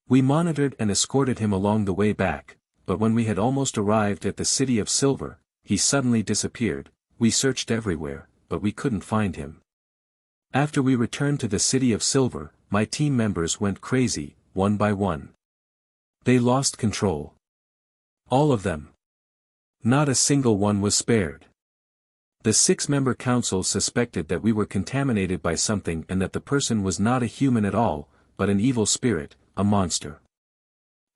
We monitored and escorted him along the way back, but when we had almost arrived at the City of Silver, he suddenly disappeared. We searched everywhere, but we couldn't find him. After we returned to the City of Silver, my team members went crazy, one by one. They lost control. All of them. Not a single one was spared. The 6-member council suspected that we were contaminated by something and that the person was not a human at all, but an evil spirit, a monster.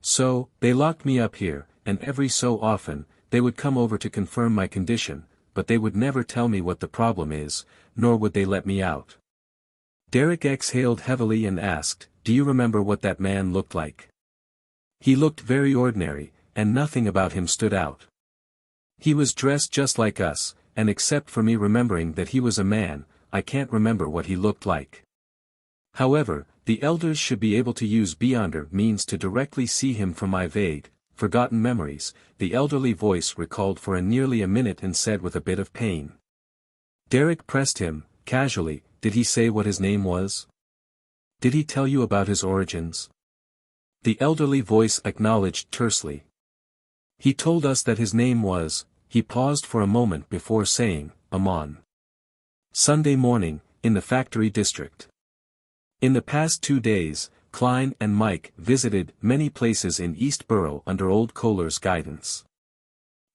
So, they locked me up here, and every so often, they would come over to confirm my condition, but they would never tell me what the problem is, nor would they let me out. Derek exhaled heavily and asked, "Do you remember what that man looked like?" He looked very ordinary, and nothing about him stood out. He was dressed just like us, and except for me remembering that he was a man, I can't remember what he looked like. However, the elders should be able to use beyonder means to directly see him from my vague, forgotten memories, the elderly voice recalled for nearly a minute and said with a bit of pain. Derek pressed him, casually, "Did he say what his name was? Did he tell you about his origins?" The elderly voice acknowledged tersely. "He told us that his name was," he paused for a moment before saying, "Amon. Sunday morning, in the factory district." In the past 2 days, Klein and Mike visited many places in East Borough under Old Kohler's guidance.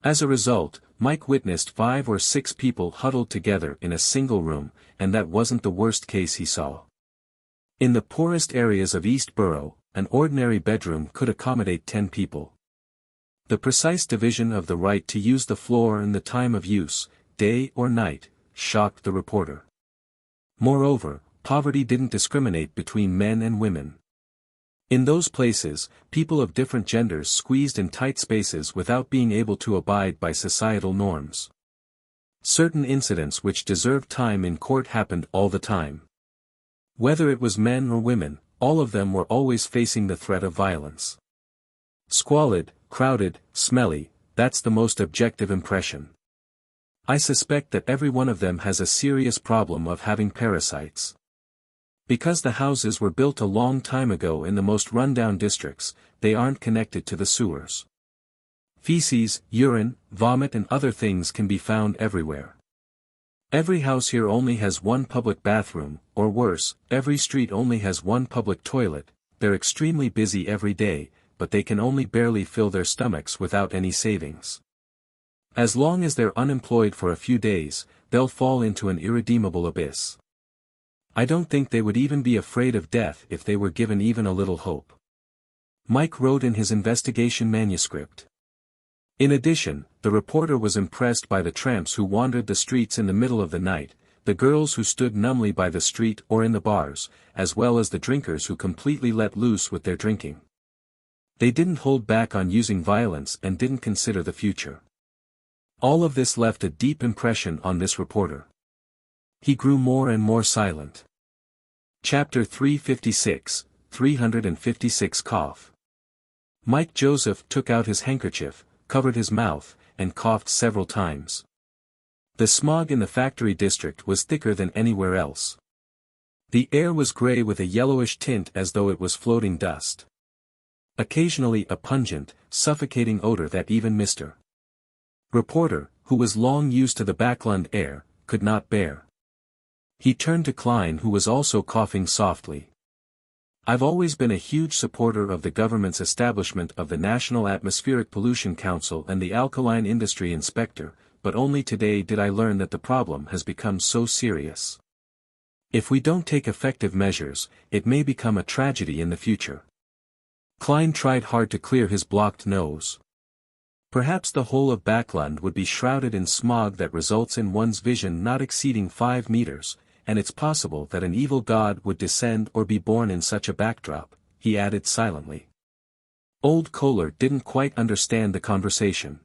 As a result, Mike witnessed 5 or 6 people huddled together in a single room, and that wasn't the worst case he saw. In the poorest areas of East Borough, an ordinary bedroom could accommodate 10 people. The precise division of the right to use the floor and the time of use, day or night, shocked the reporter. Moreover, poverty didn't discriminate between men and women. In those places, people of different genders squeezed in tight spaces without being able to abide by societal norms. Certain incidents which deserved time in court happened all the time. Whether it was men or women, all of them were always facing the threat of violence. Squalid, crowded, smelly, that's the most objective impression. I suspect that every one of them has a serious problem of having parasites. Because the houses were built a long time ago in the most rundown districts, they aren't connected to the sewers. Feces, urine, vomit and other things can be found everywhere. Every house here only has one public bathroom, or worse, every street only has one public toilet. They're extremely busy every day, but they can only barely fill their stomachs without any savings. As long as they're unemployed for a few days, they'll fall into an irredeemable abyss. I don't think they would even be afraid of death if they were given even a little hope. Mike wrote in his investigation manuscript. In addition, the reporter was impressed by the tramps who wandered the streets in the middle of the night, the girls who stood numbly by the street or in the bars, as well as the drinkers who completely let loose with their drinking. They didn't hold back on using violence and didn't consider the future. All of this left a deep impression on this reporter. He grew more and more silent. Chapter 356, 356 Cough. Mike Joseph took out his handkerchief, covered his mouth, and coughed several times. The smog in the factory district was thicker than anywhere else. The air was gray with a yellowish tint as though it was floating dust. Occasionally a pungent, suffocating odor that even Mr. Reporter, who was long used to the Backlund air, could not bear. He turned to Klein who was also coughing softly. "I've always been a huge supporter of the government's establishment of the National Atmospheric Pollution Council and the Alkaline Industry Inspector, but only today did I learn that the problem has become so serious. If we don't take effective measures, it may become a tragedy in the future." Klein tried hard to clear his blocked nose. Perhaps the whole of Backlund would be shrouded in smog that results in one's vision not exceeding 5 meters, and it's possible that an evil god would descend or be born in such a backdrop, he added silently. Old Kohler didn't quite understand the conversation.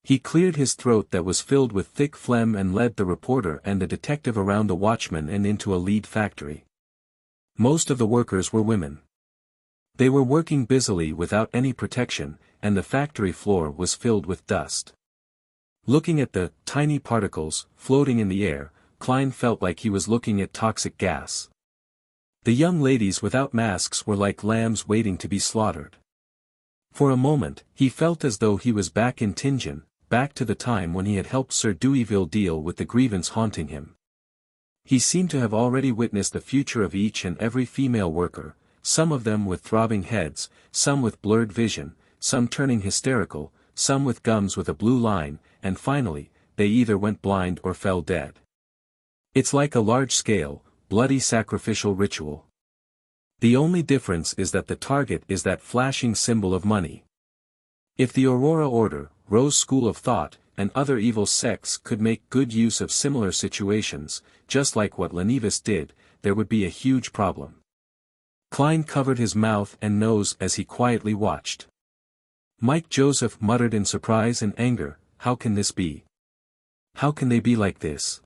He cleared his throat that was filled with thick phlegm and led the reporter and the detective around the watchman and into a lead factory. Most of the workers were women. They were working busily without any protection, and the factory floor was filled with dust. Looking at the tiny particles floating in the air, Klein felt like he was looking at toxic gas. The young ladies without masks were like lambs waiting to be slaughtered. For a moment, he felt as though he was back in Tingen, back to the time when he had helped Sir Deweyville deal with the grievance haunting him. He seemed to have already witnessed the future of each and every female worker, some of them with throbbing heads, some with blurred vision, some turning hysterical, some with gums with a blue line, and finally, they either went blind or fell dead. It's like a large-scale, bloody sacrificial ritual. The only difference is that the target is that flashing symbol of money. If the Aurora Order, Rose School of Thought, and other evil sects could make good use of similar situations, just like what Lenivis did, there would be a huge problem. Klein covered his mouth and nose as he quietly watched. Mike Joseph muttered in surprise and anger, "How can this be? How can they be like this?"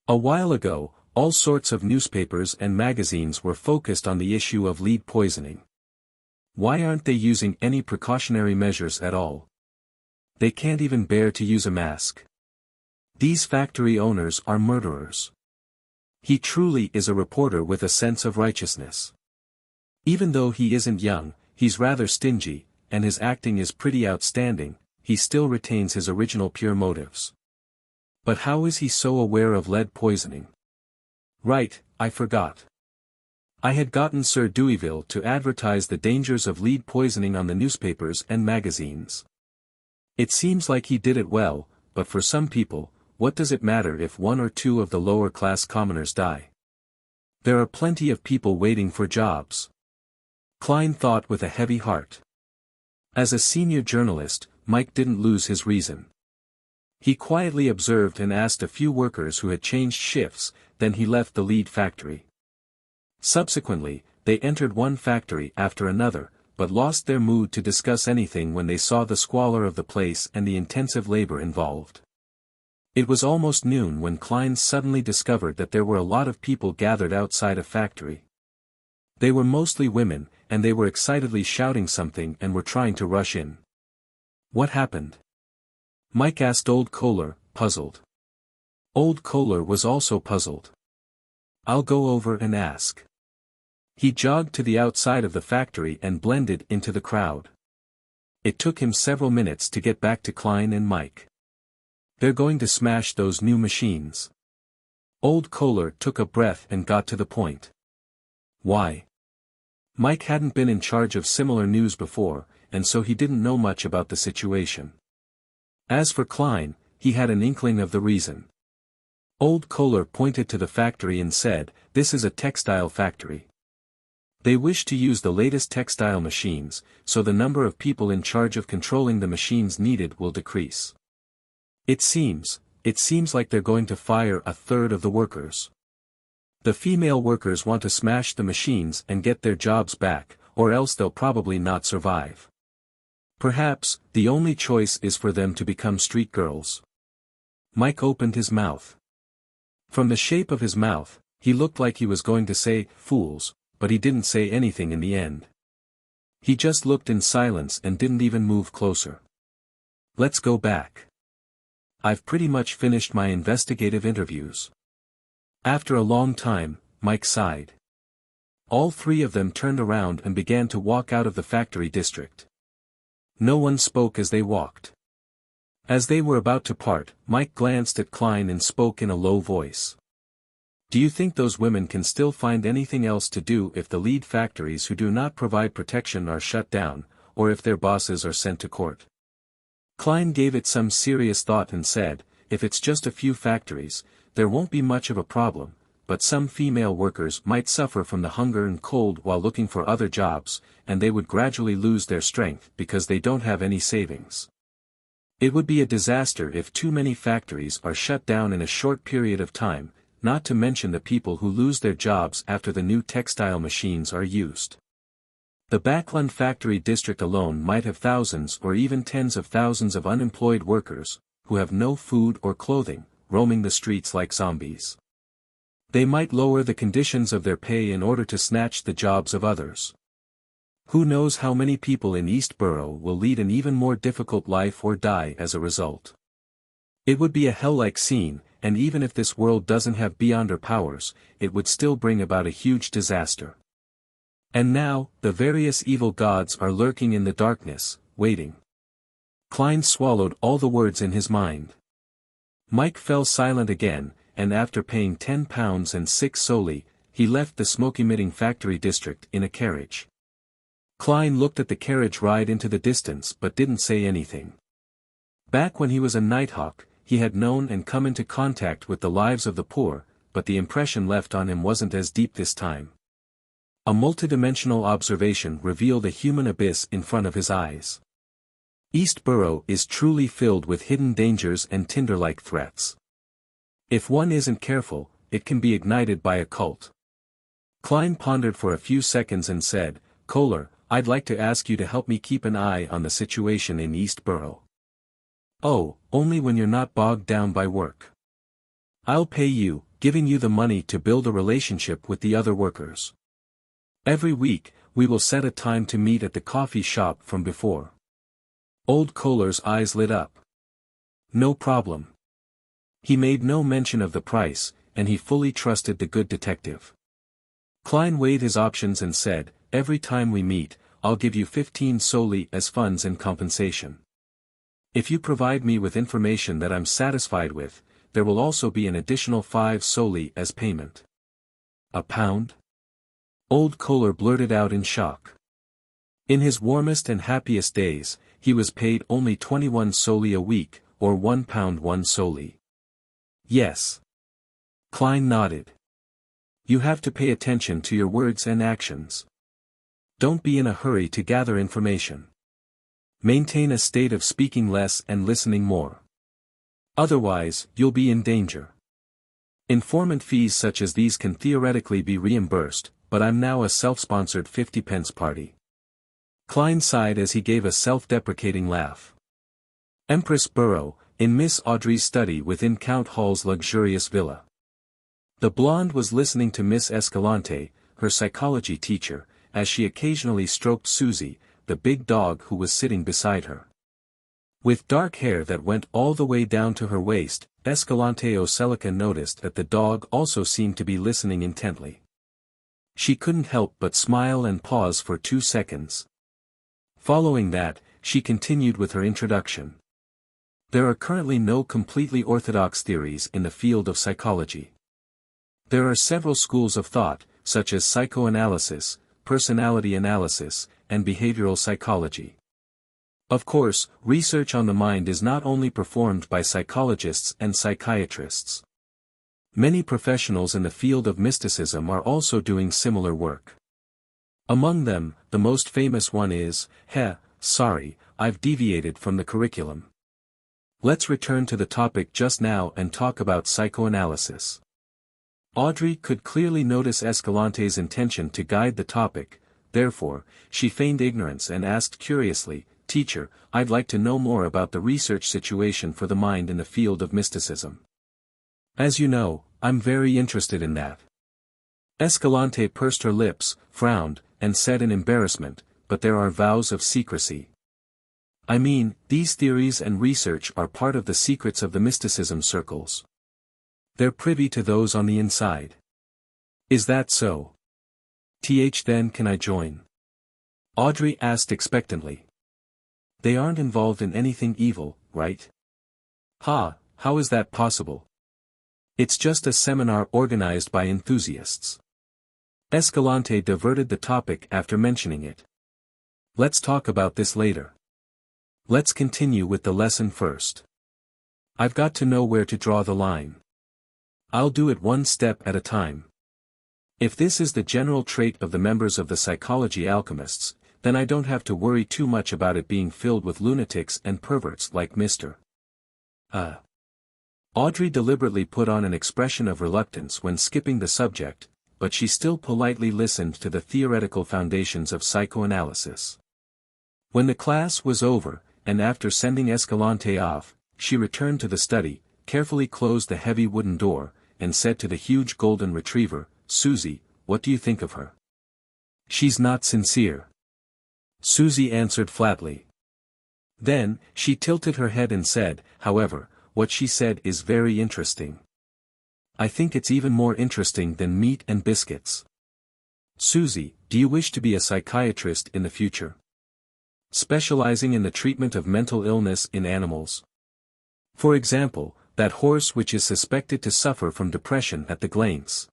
A while ago, all sorts of newspapers and magazines were focused on the issue of lead poisoning. Why aren't they using any precautionary measures at all? They can't even bear to use a mask. These factory owners are murderers. He truly is a reporter with a sense of righteousness. Even though he isn't young, he's rather stingy, and his acting is pretty outstanding, he still retains his original pure motives. But how is he so aware of lead poisoning? Right, I forgot. I had gotten Sir Deweyville to advertise the dangers of lead poisoning on the newspapers and magazines. It seems like he did it well, but for some people, what does it matter if one or two of the lower-class commoners die? There are plenty of people waiting for jobs. Klein thought with a heavy heart. As a senior journalist, Mike didn't lose his reason. He quietly observed and asked a few workers who had changed shifts, then he left the lead factory. Subsequently, they entered one factory after another, but lost their mood to discuss anything when they saw the squalor of the place and the intensive labor involved. It was almost noon when Klein suddenly discovered that there were a lot of people gathered outside a factory. They were mostly women, and they were excitedly shouting something and were trying to rush in. What happened? Mike asked Old Kohler, puzzled. Old Kohler was also puzzled. I'll go over and ask. He jogged to the outside of the factory and blended into the crowd. It took him several minutes to get back to Klein and Mike. They're going to smash those new machines. Old Kohler took a breath and got to the point. Why? Mike hadn't been in charge of similar news before, and so he didn't know much about the situation. As for Klein, he had an inkling of the reason. Old Kohler pointed to the factory and said, "This is a textile factory. They wish to use the latest textile machines, so the number of people in charge of controlling the machines needed will decrease. It seems like they're going to fire a third of the workers. The female workers want to smash the machines and get their jobs back, or else they'll probably not survive. Perhaps, the only choice is for them to become street girls." Mike opened his mouth. From the shape of his mouth, he looked like he was going to say, "Fools," but he didn't say anything in the end. He just looked in silence and didn't even move closer. "Let's go back. I've pretty much finished my investigative interviews." After a long time, Mike sighed. All three of them turned around and began to walk out of the factory district. No one spoke as they walked. As they were about to part, Mike glanced at Klein and spoke in a low voice. "Do you think those women can still find anything else to do if the lead factories who do not provide protection are shut down, or if their bosses are sent to court?" Klein gave it some serious thought and said, "If it's just a few factories, there won't be much of a problem, but some female workers might suffer from the hunger and cold while looking for other jobs, and they would gradually lose their strength because they don't have any savings. It would be a disaster if too many factories are shut down in a short period of time, not to mention the people who lose their jobs after the new textile machines are used. The Backlund factory district alone might have thousands or even tens of thousands of unemployed workers, who have no food or clothing, roaming the streets like zombies. They might lower the conditions of their pay in order to snatch the jobs of others. Who knows how many people in East Borough will lead an even more difficult life or die as a result. It would be a hell-like scene, and even if this world doesn't have Beyonder powers, it would still bring about a huge disaster. And now, the various evil gods are lurking in the darkness, waiting." Klein swallowed all the words in his mind. Mike fell silent again, and after paying £10 and 6 soldi, he left the smoke-emitting factory district in a carriage. Klein looked at the carriage ride into the distance but didn't say anything. Back when he was a Nighthawk, he had known and come into contact with the lives of the poor, but the impression left on him wasn't as deep this time. A multidimensional observation revealed a human abyss in front of his eyes. East Borough is truly filled with hidden dangers and tinder-like threats. If one isn't careful, it can be ignited by a cult. Klein pondered for a few seconds and said, "Kohler, I'd like to ask you to help me keep an eye on the situation in East Borough." "Oh, only when you're not bogged down by work. I'll pay you, giving you the money to build a relationship with the other workers. Every week, we will set a time to meet at the coffee shop from before." Old Kohler's eyes lit up. No problem. He made no mention of the price, and he fully trusted the good detective. Klein weighed his options and said, "Every time we meet, I'll give you 15 solely as funds and compensation. If you provide me with information that I'm satisfied with, there will also be an additional 5 solely as payment." "A pound?" Old Kohler blurted out in shock. In his warmest and happiest days, he was paid only 21 solely a week, or £1 1 solely. "Yes." Klein nodded. "You have to pay attention to your words and actions. Don't be in a hurry to gather information. Maintain a state of speaking less and listening more. Otherwise, you'll be in danger. Informant fees such as these can theoretically be reimbursed, but I'm now a self-sponsored 50p party." Klein sighed as he gave a self-deprecating laugh. Empress Borough, in Miss Audrey's study within Count Hall's luxurious villa. The blonde was listening to Miss Escalante, her psychology teacher, as she occasionally stroked Susie, the big dog who was sitting beside her. With dark hair that went all the way down to her waist, Escalante Ocelica noticed that the dog also seemed to be listening intently. She couldn't help but smile and pause for 2 seconds. Following that, she continued with her introduction. There are currently no completely orthodox theories in the field of psychology. There are several schools of thought, such as psychoanalysis, personality analysis, and behavioral psychology. Of course, research on the mind is not only performed by psychologists and psychiatrists. Many professionals in the field of mysticism are also doing similar work. Among them, the most famous one is, sorry, I've deviated from the curriculum. Let's return to the topic just now and talk about psychoanalysis. Audrey could clearly notice Escalante's intention to guide the topic, therefore, she feigned ignorance and asked curiously, "Teacher, I'd like to know more about the research situation for the mind in the field of mysticism. As you know, I'm very interested in that." Escalante pursed her lips, frowned, and said in embarrassment, "But there are vows of secrecy. I mean, these theories and research are part of the secrets of the mysticism circles. They're privy to those on the inside." "Is that so? Then can I join?" Audrey asked expectantly. "They aren't involved in anything evil, right?" "How is that possible? It's just a seminar organized by enthusiasts." Escalante diverted the topic after mentioning it. "Let's talk about this later. Let's continue with the lesson first. I've got to know where to draw the line. I'll do it one step at a time. If this is the general trait of the members of the psychology alchemists, then I don't have to worry too much about it being filled with lunatics and perverts like Mr. Audrey deliberately put on an expression of reluctance when skipping the subject, but she still politely listened to the theoretical foundations of psychoanalysis. When the class was over, and after sending Escalante off, she returned to the study, carefully closed the heavy wooden door, and said to the huge golden retriever, "Susie, what do you think of her?" "She's not sincere," Susie answered flatly. Then, she tilted her head and said, "However, what she said is very interesting. I think it's even more interesting than meat and biscuits. Susie, do you wish to be a psychiatrist in the future? Specializing in the treatment of mental illness in animals? For example, that horse which is suspected to suffer from depression at the Glains."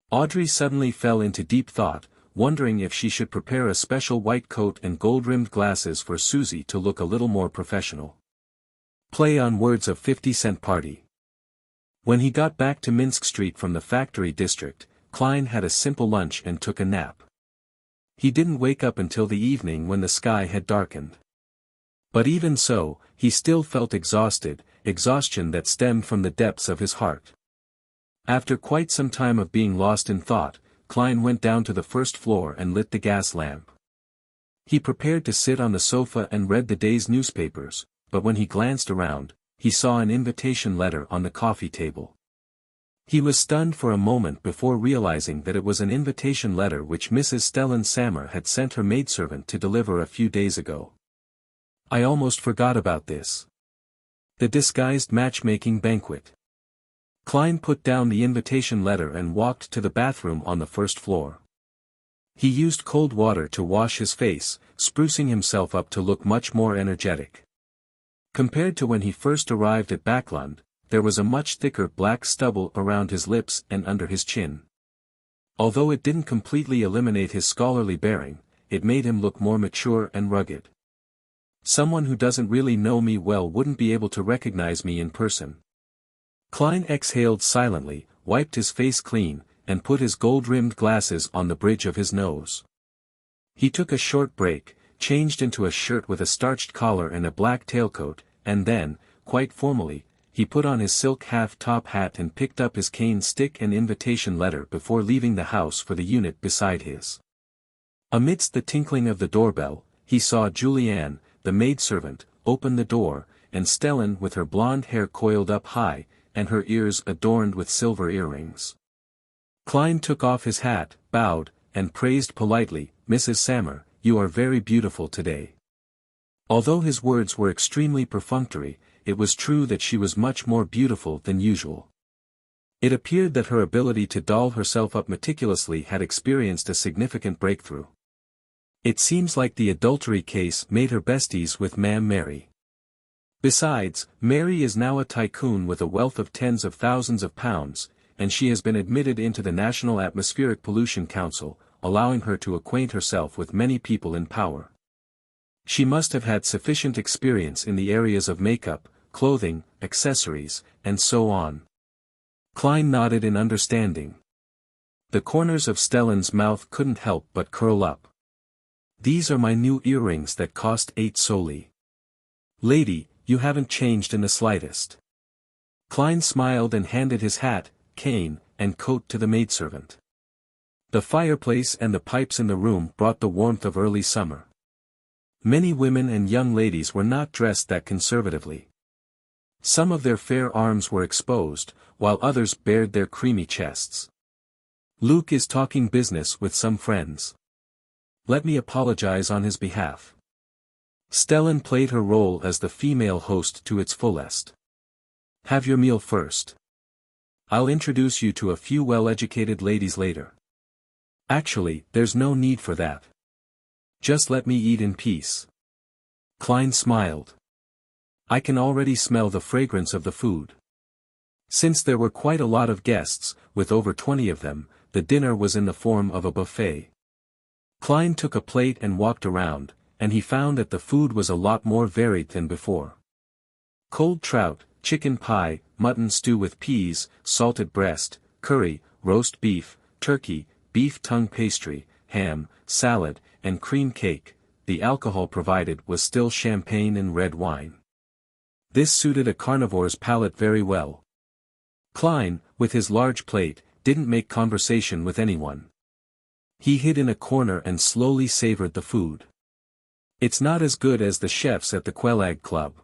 Audrey suddenly fell into deep thought, wondering if she should prepare a special white coat and gold-rimmed glasses for Susie to look a little more professional. Play on words of 50-cent party. When he got back to Minsk Street from the factory district, Klein had a simple lunch and took a nap. He didn't wake up until the evening when the sky had darkened. But even so, he still felt exhausted, exhaustion that stemmed from the depths of his heart. After quite some time of being lost in thought, Klein went down to the first floor and lit the gas lamp. He prepared to sit on the sofa and read the day's newspapers, but when he glanced around, he saw an invitation letter on the coffee table. He was stunned for a moment before realizing that it was an invitation letter which Mrs. Stellan Sammer had sent her maidservant to deliver a few days ago. I almost forgot about this. The disguised matchmaking banquet. Klein put down the invitation letter and walked to the bathroom on the first floor. He used cold water to wash his face, sprucing himself up to look much more energetic. Compared to when he first arrived at Backlund, there was a much thicker black stubble around his lips and under his chin. Although it didn't completely eliminate his scholarly bearing, it made him look more mature and rugged. Someone who doesn't really know me well wouldn't be able to recognize me in person. Klein exhaled silently, wiped his face clean, and put his gold-rimmed glasses on the bridge of his nose. He took a short break, changed into a shirt with a starched collar and a black tailcoat, and then, quite formally, he put on his silk half-top hat and picked up his cane stick and invitation letter before leaving the house for the unit beside his. Amidst the tinkling of the doorbell, he saw Julianne, the maidservant, open the door, and Stellan with her blonde hair coiled up high, and her ears adorned with silver earrings. Klein took off his hat, bowed, and praised politely, "Mrs. Sammer, you are very beautiful today." Although his words were extremely perfunctory, it was true that she was much more beautiful than usual. It appeared that her ability to doll herself up meticulously had experienced a significant breakthrough. It seems like the adultery case made her besties with Ma'am Mary. Besides, Mary is now a tycoon with a wealth of tens of thousands of pounds, and she has been admitted into the National Atmospheric Pollution Council, allowing her to acquaint herself with many people in power. She must have had sufficient experience in the areas of makeup, clothing, accessories, and so on. Klein nodded in understanding. The corners of Stellan's mouth couldn't help but curl up. "These are my new earrings that cost 8 soldi. Lady, you haven't changed in the slightest." Klein smiled and handed his hat, cane, and coat to the maidservant. The fireplace and the pipes in the room brought the warmth of early summer. Many women and young ladies were not dressed that conservatively. Some of their fair arms were exposed, while others bared their creamy chests. "Luke is talking business with some friends. Let me apologize on his behalf." Stellan played her role as the female host to its fullest. "Have your meal first. I'll introduce you to a few well-educated ladies later." "Actually, there's no need for that. Just let me eat in peace." Klein smiled. "I can already smell the fragrance of the food." Since there were quite a lot of guests, with over 20 of them, the dinner was in the form of a buffet. Klein took a plate and walked around, and he found that the food was a lot more varied than before. Cold trout, chicken pie, mutton stew with peas, salted breast, curry, roast beef, turkey, beef tongue pastry, ham, salad, and cream cake. The alcohol provided was still champagne and red wine. This suited a carnivore's palate very well. Klein, with his large plate, didn't make conversation with anyone. He hid in a corner and slowly savored the food. It's not as good as the chefs at the Quelag Club.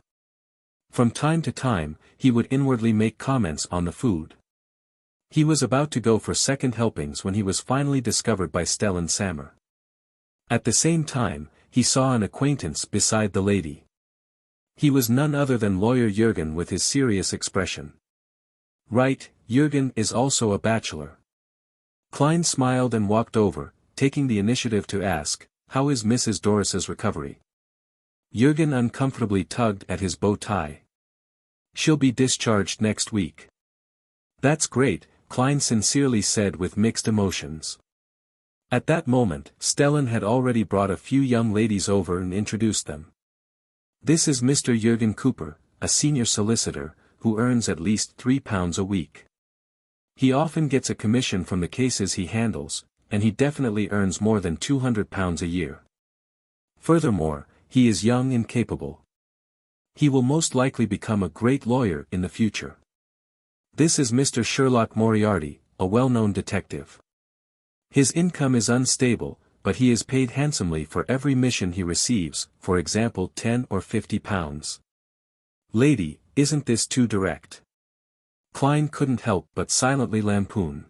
From time to time, he would inwardly make comments on the food. He was about to go for second helpings when he was finally discovered by Stellan Sammer. At the same time, he saw an acquaintance beside the lady. He was none other than lawyer Jürgen with his serious expression. "Right, Jürgen is also a bachelor." Klein smiled and walked over, taking the initiative to ask, "How is Mrs. Doris's recovery?" Jürgen uncomfortably tugged at his bow tie. "She'll be discharged next week." "That's great," Klein sincerely said with mixed emotions. At that moment, Stellan had already brought a few young ladies over and introduced them. "This is Mr. Jürgen Cooper, a senior solicitor, who earns at least £3 a week. He often gets a commission from the cases he handles, and he definitely earns more than £200 a year. Furthermore, he is young and capable. He will most likely become a great lawyer in the future. This is Mr. Sherlock Moriarty, a well-known detective. His income is unstable, but he is paid handsomely for every mission he receives, for example £10 or £50. Lady, isn't this too direct? Klein couldn't help but silently lampoon.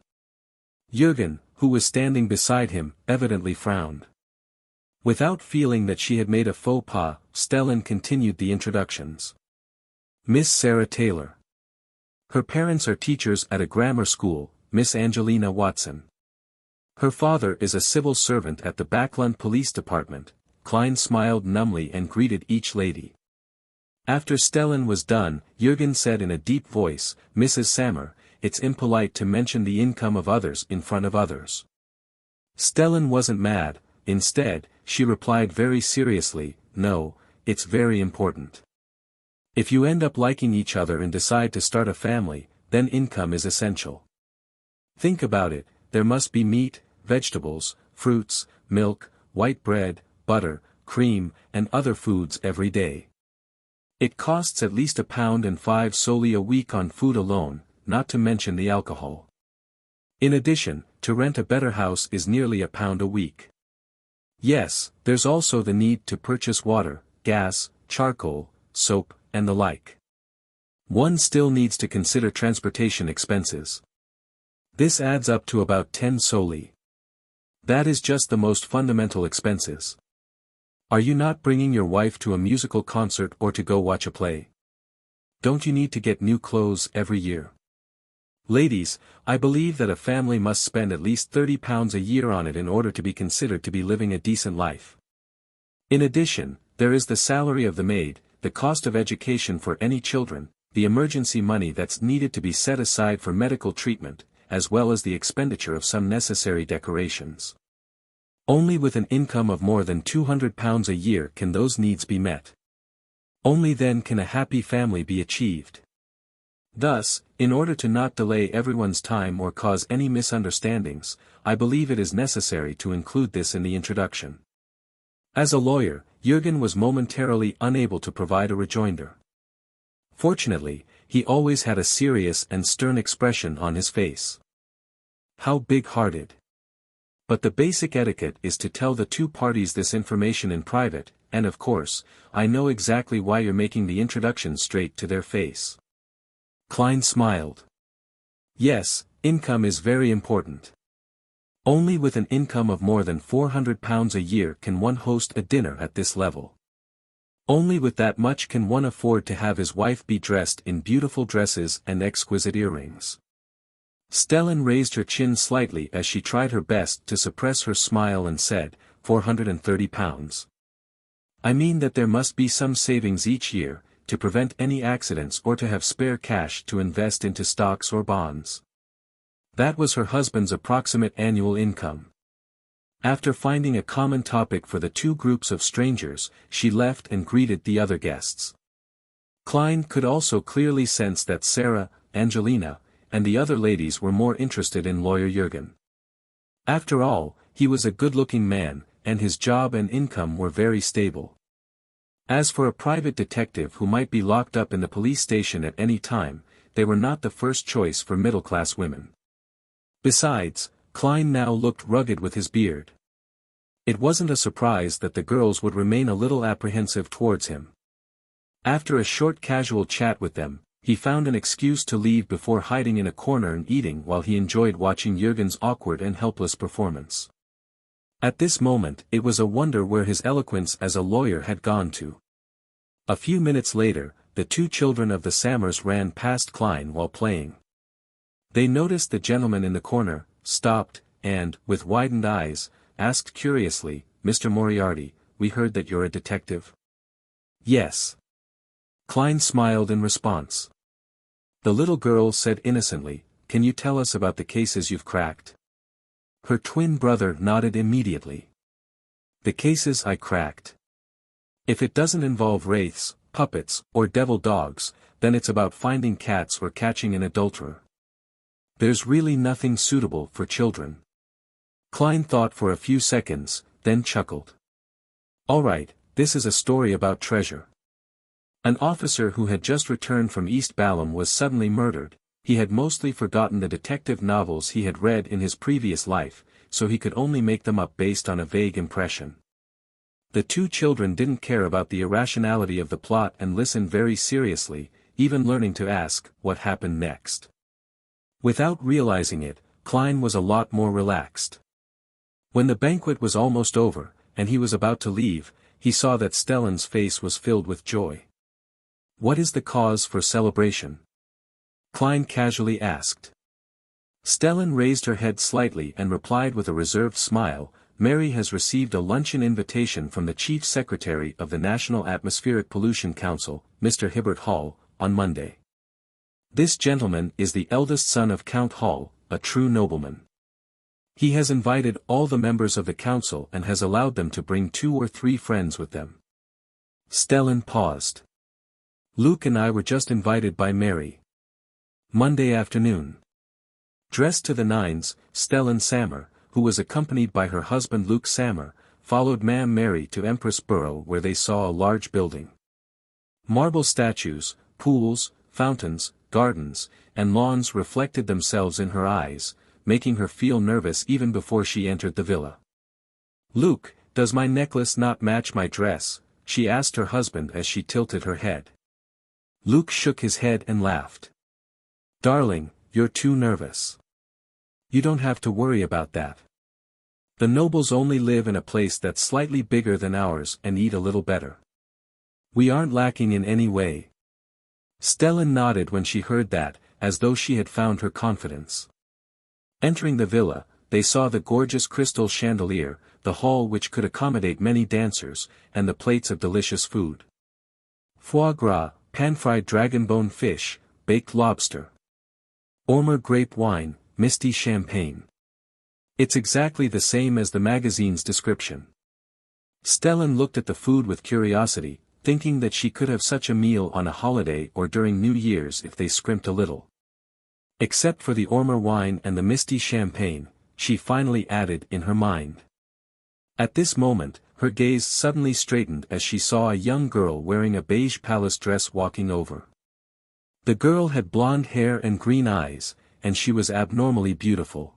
Jürgen, who was standing beside him, evidently frowned. Without feeling that she had made a faux pas, Stellan continued the introductions. Miss Sarah Taylor. Her parents are teachers at a grammar school, Miss Angelina Watson. Her father is a civil servant at the Backlund Police Department. Klein smiled numbly and greeted each lady. After Stellan was done, Jürgen said in a deep voice, Mrs. Sammer, it's impolite to mention the income of others in front of others. Stellan wasn't mad, instead, she replied very seriously, no, it's very important. If you end up liking each other and decide to start a family, then income is essential. Think about it, there must be meat, vegetables, fruits, milk, white bread, butter, cream, and other foods every day. It costs at least £1.05 solely a week on food alone, not to mention the alcohol. In addition, to rent a better house is nearly £1 a week. Yes, there's also the need to purchase water, gas, charcoal, soap, and the like. One still needs to consider transportation expenses. This adds up to about 10 solely. That is just the most fundamental expenses. Are you not bringing your wife to a musical concert or to go watch a play? Don't you need to get new clothes every year? Ladies, I believe that a family must spend at least £30 a year on it in order to be considered to be living a decent life. In addition, there is the salary of the maid, the cost of education for any children, the emergency money that's needed to be set aside for medical treatment, as well as the expenditure of some necessary decorations. Only with an income of more than £200 a year can those needs be met. Only then can a happy family be achieved. Thus, in order to not delay everyone's time or cause any misunderstandings, I believe it is necessary to include this in the introduction. As a lawyer, Jürgen was momentarily unable to provide a rejoinder. Fortunately, he always had a serious and stern expression on his face. How big-hearted. But the basic etiquette is to tell the two parties this information in private, and of course, I know exactly why you're making the introduction straight to their face. Klein smiled. Yes, income is very important. Only with an income of more than £400 a year can one host a dinner at this level. Only with that much can one afford to have his wife be dressed in beautiful dresses and exquisite earrings. Stellan raised her chin slightly as she tried her best to suppress her smile and said, £430. I mean that there must be some savings each year, to prevent any accidents or to have spare cash to invest into stocks or bonds. That was her husband's approximate annual income. After finding a common topic for the two groups of strangers, she left and greeted the other guests. Klein could also clearly sense that Sarah, Angelina, and the other ladies were more interested in lawyer Jürgen. After all, he was a good-looking man, and his job and income were very stable. As for a private detective who might be locked up in the police station at any time, they were not the first choice for middle-class women. Besides, Klein now looked rugged with his beard. It wasn't a surprise that the girls would remain a little apprehensive towards him. After a short casual chat with them, he found an excuse to leave before hiding in a corner and eating while he enjoyed watching Jürgen's awkward and helpless performance. At this moment it was a wonder where his eloquence as a lawyer had gone to. A few minutes later, the two children of the Sammers ran past Klein while playing. They noticed the gentleman in the corner, stopped, and, with widened eyes, asked curiously, Mr. Moriarty, we heard that you're a detective? Yes. Klein smiled in response. The little girl said innocently, can you tell us about the cases you've cracked? Her twin brother nodded immediately. The cases I cracked. If it doesn't involve wraiths, puppets, or devil dogs, then it's about finding cats or catching an adulterer. There's really nothing suitable for children. Klein thought for a few seconds, then chuckled. All right, this is a story about treasure. An officer who had just returned from East Balham was suddenly murdered. He had mostly forgotten the detective novels he had read in his previous life, so he could only make them up based on a vague impression. The two children didn't care about the irrationality of the plot and listened very seriously, even learning to ask, what happened next? Without realizing it, Klein was a lot more relaxed. When the banquet was almost over, and he was about to leave, he saw that Stellan's face was filled with joy. What is the cause for celebration? Klein casually asked. Stellan raised her head slightly and replied with a reserved smile, Mary has received a luncheon invitation from the Chief Secretary of the National Atmospheric Pollution Council, Mr. Hibbert Hall, on Monday. This gentleman is the eldest son of Count Hall, a true nobleman. He has invited all the members of the council and has allowed them to bring 2 or 3 friends with them. Stellan paused. Luke and I were just invited by Mary. Monday afternoon. Dressed to the nines, Stellan Sammer, who was accompanied by her husband Luke Sammer, followed Ma'am Mary to Empress Borough where they saw a large building. Marble statues, pools, fountains, gardens, and lawns reflected themselves in her eyes, making her feel nervous even before she entered the villa. Luke, does my necklace not match my dress? She asked her husband as she tilted her head. Luke shook his head and laughed. Darling, you're too nervous. You don't have to worry about that. The nobles only live in a place that's slightly bigger than ours and eat a little better. We aren't lacking in any way. Stellan nodded when she heard that, as though she had found her confidence. Entering the villa, they saw the gorgeous crystal chandelier, the hall which could accommodate many dancers, and the plates of delicious food. Foie gras, pan-fried dragon-bone fish, baked lobster. Ormer grape wine, misty champagne. It's exactly the same as the magazine's description. Stellan looked at the food with curiosity, thinking that she could have such a meal on a holiday or during New Year's if they scrimped a little. Except for the Ormer wine and the misty champagne, she finally added in her mind. At this moment, her gaze suddenly straightened as she saw a young girl wearing a beige palace dress walking over. The girl had blonde hair and green eyes, and she was abnormally beautiful.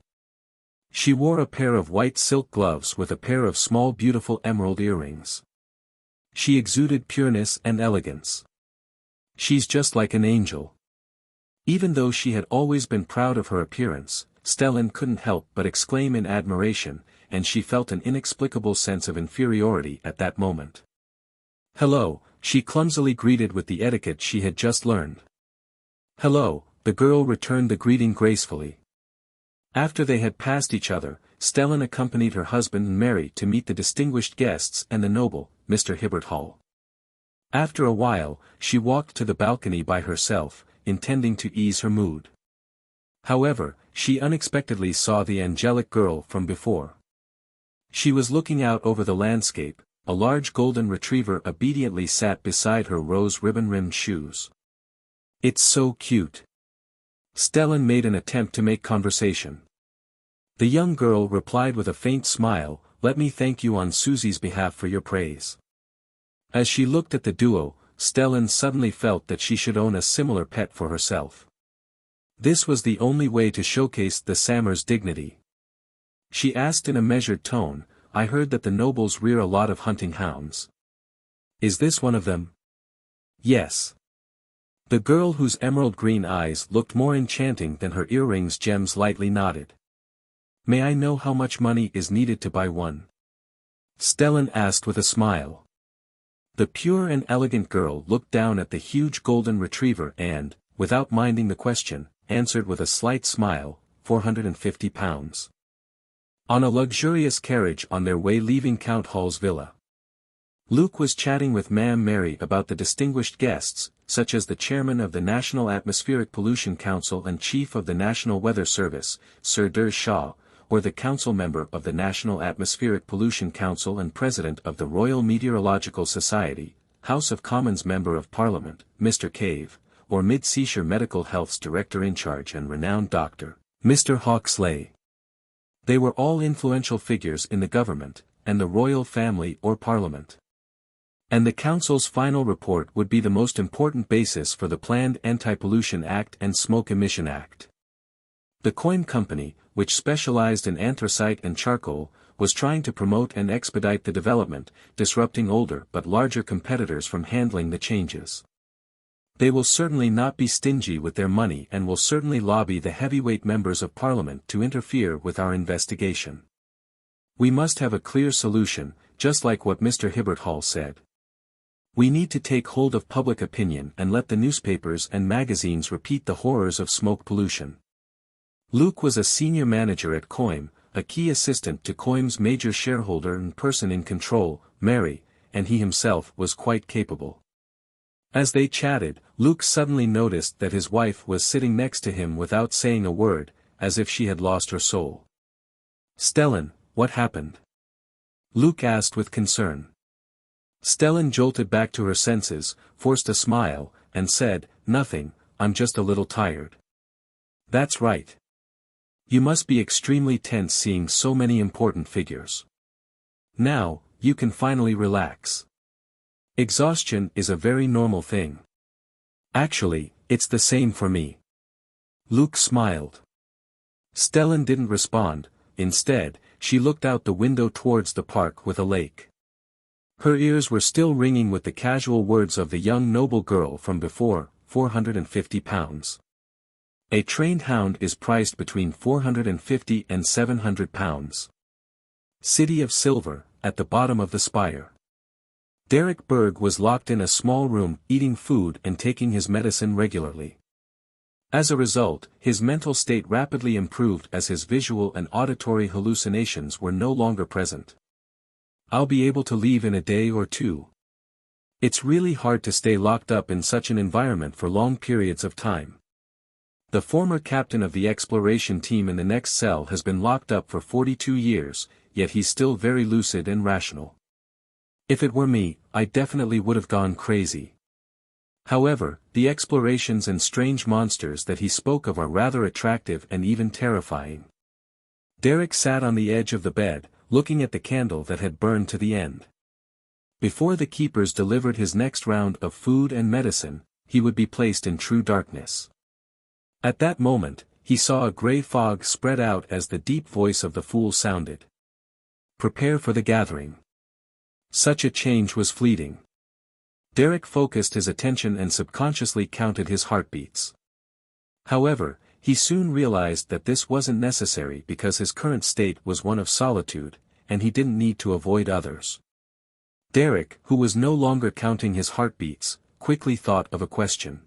She wore a pair of white silk gloves with a pair of small beautiful emerald earrings. She exuded pureness and elegance. She's just like an angel. Even though she had always been proud of her appearance, Stellan couldn't help but exclaim in admiration, and she felt an inexplicable sense of inferiority at that moment. Hello, she clumsily greeted with the etiquette she had just learned. Hello, the girl returned the greeting gracefully. After they had passed each other, Stellan accompanied her husband and Mary to meet the distinguished guests and the noble, Mr. Hibbert Hall. After a while, she walked to the balcony by herself, intending to ease her mood. However, she unexpectedly saw the angelic girl from before. She was looking out over the landscape, a large golden retriever obediently sat beside her rose ribbon-rimmed shoes. It's so cute. Stellan made an attempt to make conversation. The young girl replied with a faint smile, let me thank you on Susie's behalf for your praise. As she looked at the duo, Stellan suddenly felt that she should own a similar pet for herself. This was the only way to showcase the Sammers' dignity. She asked in a measured tone, I heard that the nobles rear a lot of hunting hounds. Is this one of them? Yes. The girl whose emerald green eyes looked more enchanting than her earrings gems lightly nodded. May I know how much money is needed to buy one? Stellan asked with a smile. The pure and elegant girl looked down at the huge golden retriever and, without minding the question, answered with a slight smile, £450. On a luxurious carriage on their way leaving Count Hall's villa. Luke was chatting with Ma'am Mary about the distinguished guests, such as the chairman of the National Atmospheric Pollution Council and chief of the National Weather Service, Sir Der Shaw, or the council member of the National Atmospheric Pollution Council and president of the Royal Meteorological Society, House of Commons Member of Parliament, Mr. Cave, or Mid-Seashire Medical Health's Director in Charge and renowned doctor, Mr. Hawksley. They were all influential figures in the government, and the royal family or parliament. And the council's final report would be the most important basis for the planned Anti-Pollution Act and Smoke Emission Act. The Coim Company, which specialized in anthracite and charcoal, was trying to promote and expedite the development, disrupting older but larger competitors from handling the changes. They will certainly not be stingy with their money and will certainly lobby the heavyweight members of Parliament to interfere with our investigation. We must have a clear solution, just like what Mr. Hibbert Hall said. We need to take hold of public opinion and let the newspapers and magazines repeat the horrors of smoke pollution. Luke was a senior manager at Coim, a key assistant to Coim's major shareholder and person in control, Mary, and he himself was quite capable. As they chatted, Luke suddenly noticed that his wife was sitting next to him without saying a word, as if she had lost her soul. "Stellan, what happened?" Luke asked with concern. Stellan jolted back to her senses, forced a smile, and said, "Nothing, I'm just a little tired." "That's right. You must be extremely tense seeing so many important figures. Now, you can finally relax. Exhaustion is a very normal thing. Actually, it's the same for me." Luke smiled. Stellan didn't respond. Instead, she looked out the window towards the park with a lake. Her ears were still ringing with the casual words of the young noble girl from before, £450. A trained hound is priced between £450 and £700. City of Silver, at the bottom of the spire. Derek Berg was locked in a small room, eating food and taking his medicine regularly. As a result, his mental state rapidly improved as his visual and auditory hallucinations were no longer present. "I'll be able to leave in a day or two. It's really hard to stay locked up in such an environment for long periods of time. The former captain of the exploration team in the next cell has been locked up for 42 years, yet he's still very lucid and rational. If it were me, I definitely would have gone crazy." However, the explorations and strange monsters that he spoke of are rather attractive and even terrifying. Derek sat on the edge of the bed, looking at the candle that had burned to the end. Before the keepers delivered his next round of food and medicine, he would be placed in true darkness. At that moment, he saw a grey fog spread out as the deep voice of the fool sounded. "Prepare for the gathering." Such a change was fleeting. Derek focused his attention and subconsciously counted his heartbeats. However, he soon realized that this wasn't necessary because his current state was one of solitude, and he didn't need to avoid others. Derek, who was no longer counting his heartbeats, quickly thought of a question.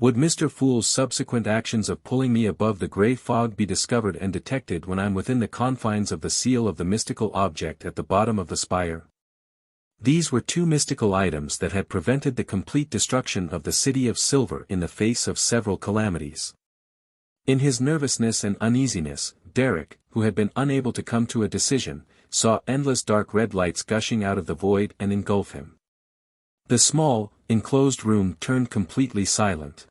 Would Mr. Fool's subsequent actions of pulling me above the grey fog be discovered and detected when I'm within the confines of the seal of the mystical object at the bottom of the spire? These were two mystical items that had prevented the complete destruction of the City of Silver in the face of several calamities. In his nervousness and uneasiness, Derek, who had been unable to come to a decision, saw endless dark red lights gushing out of the void and engulf him. The small, enclosed room turned completely silent.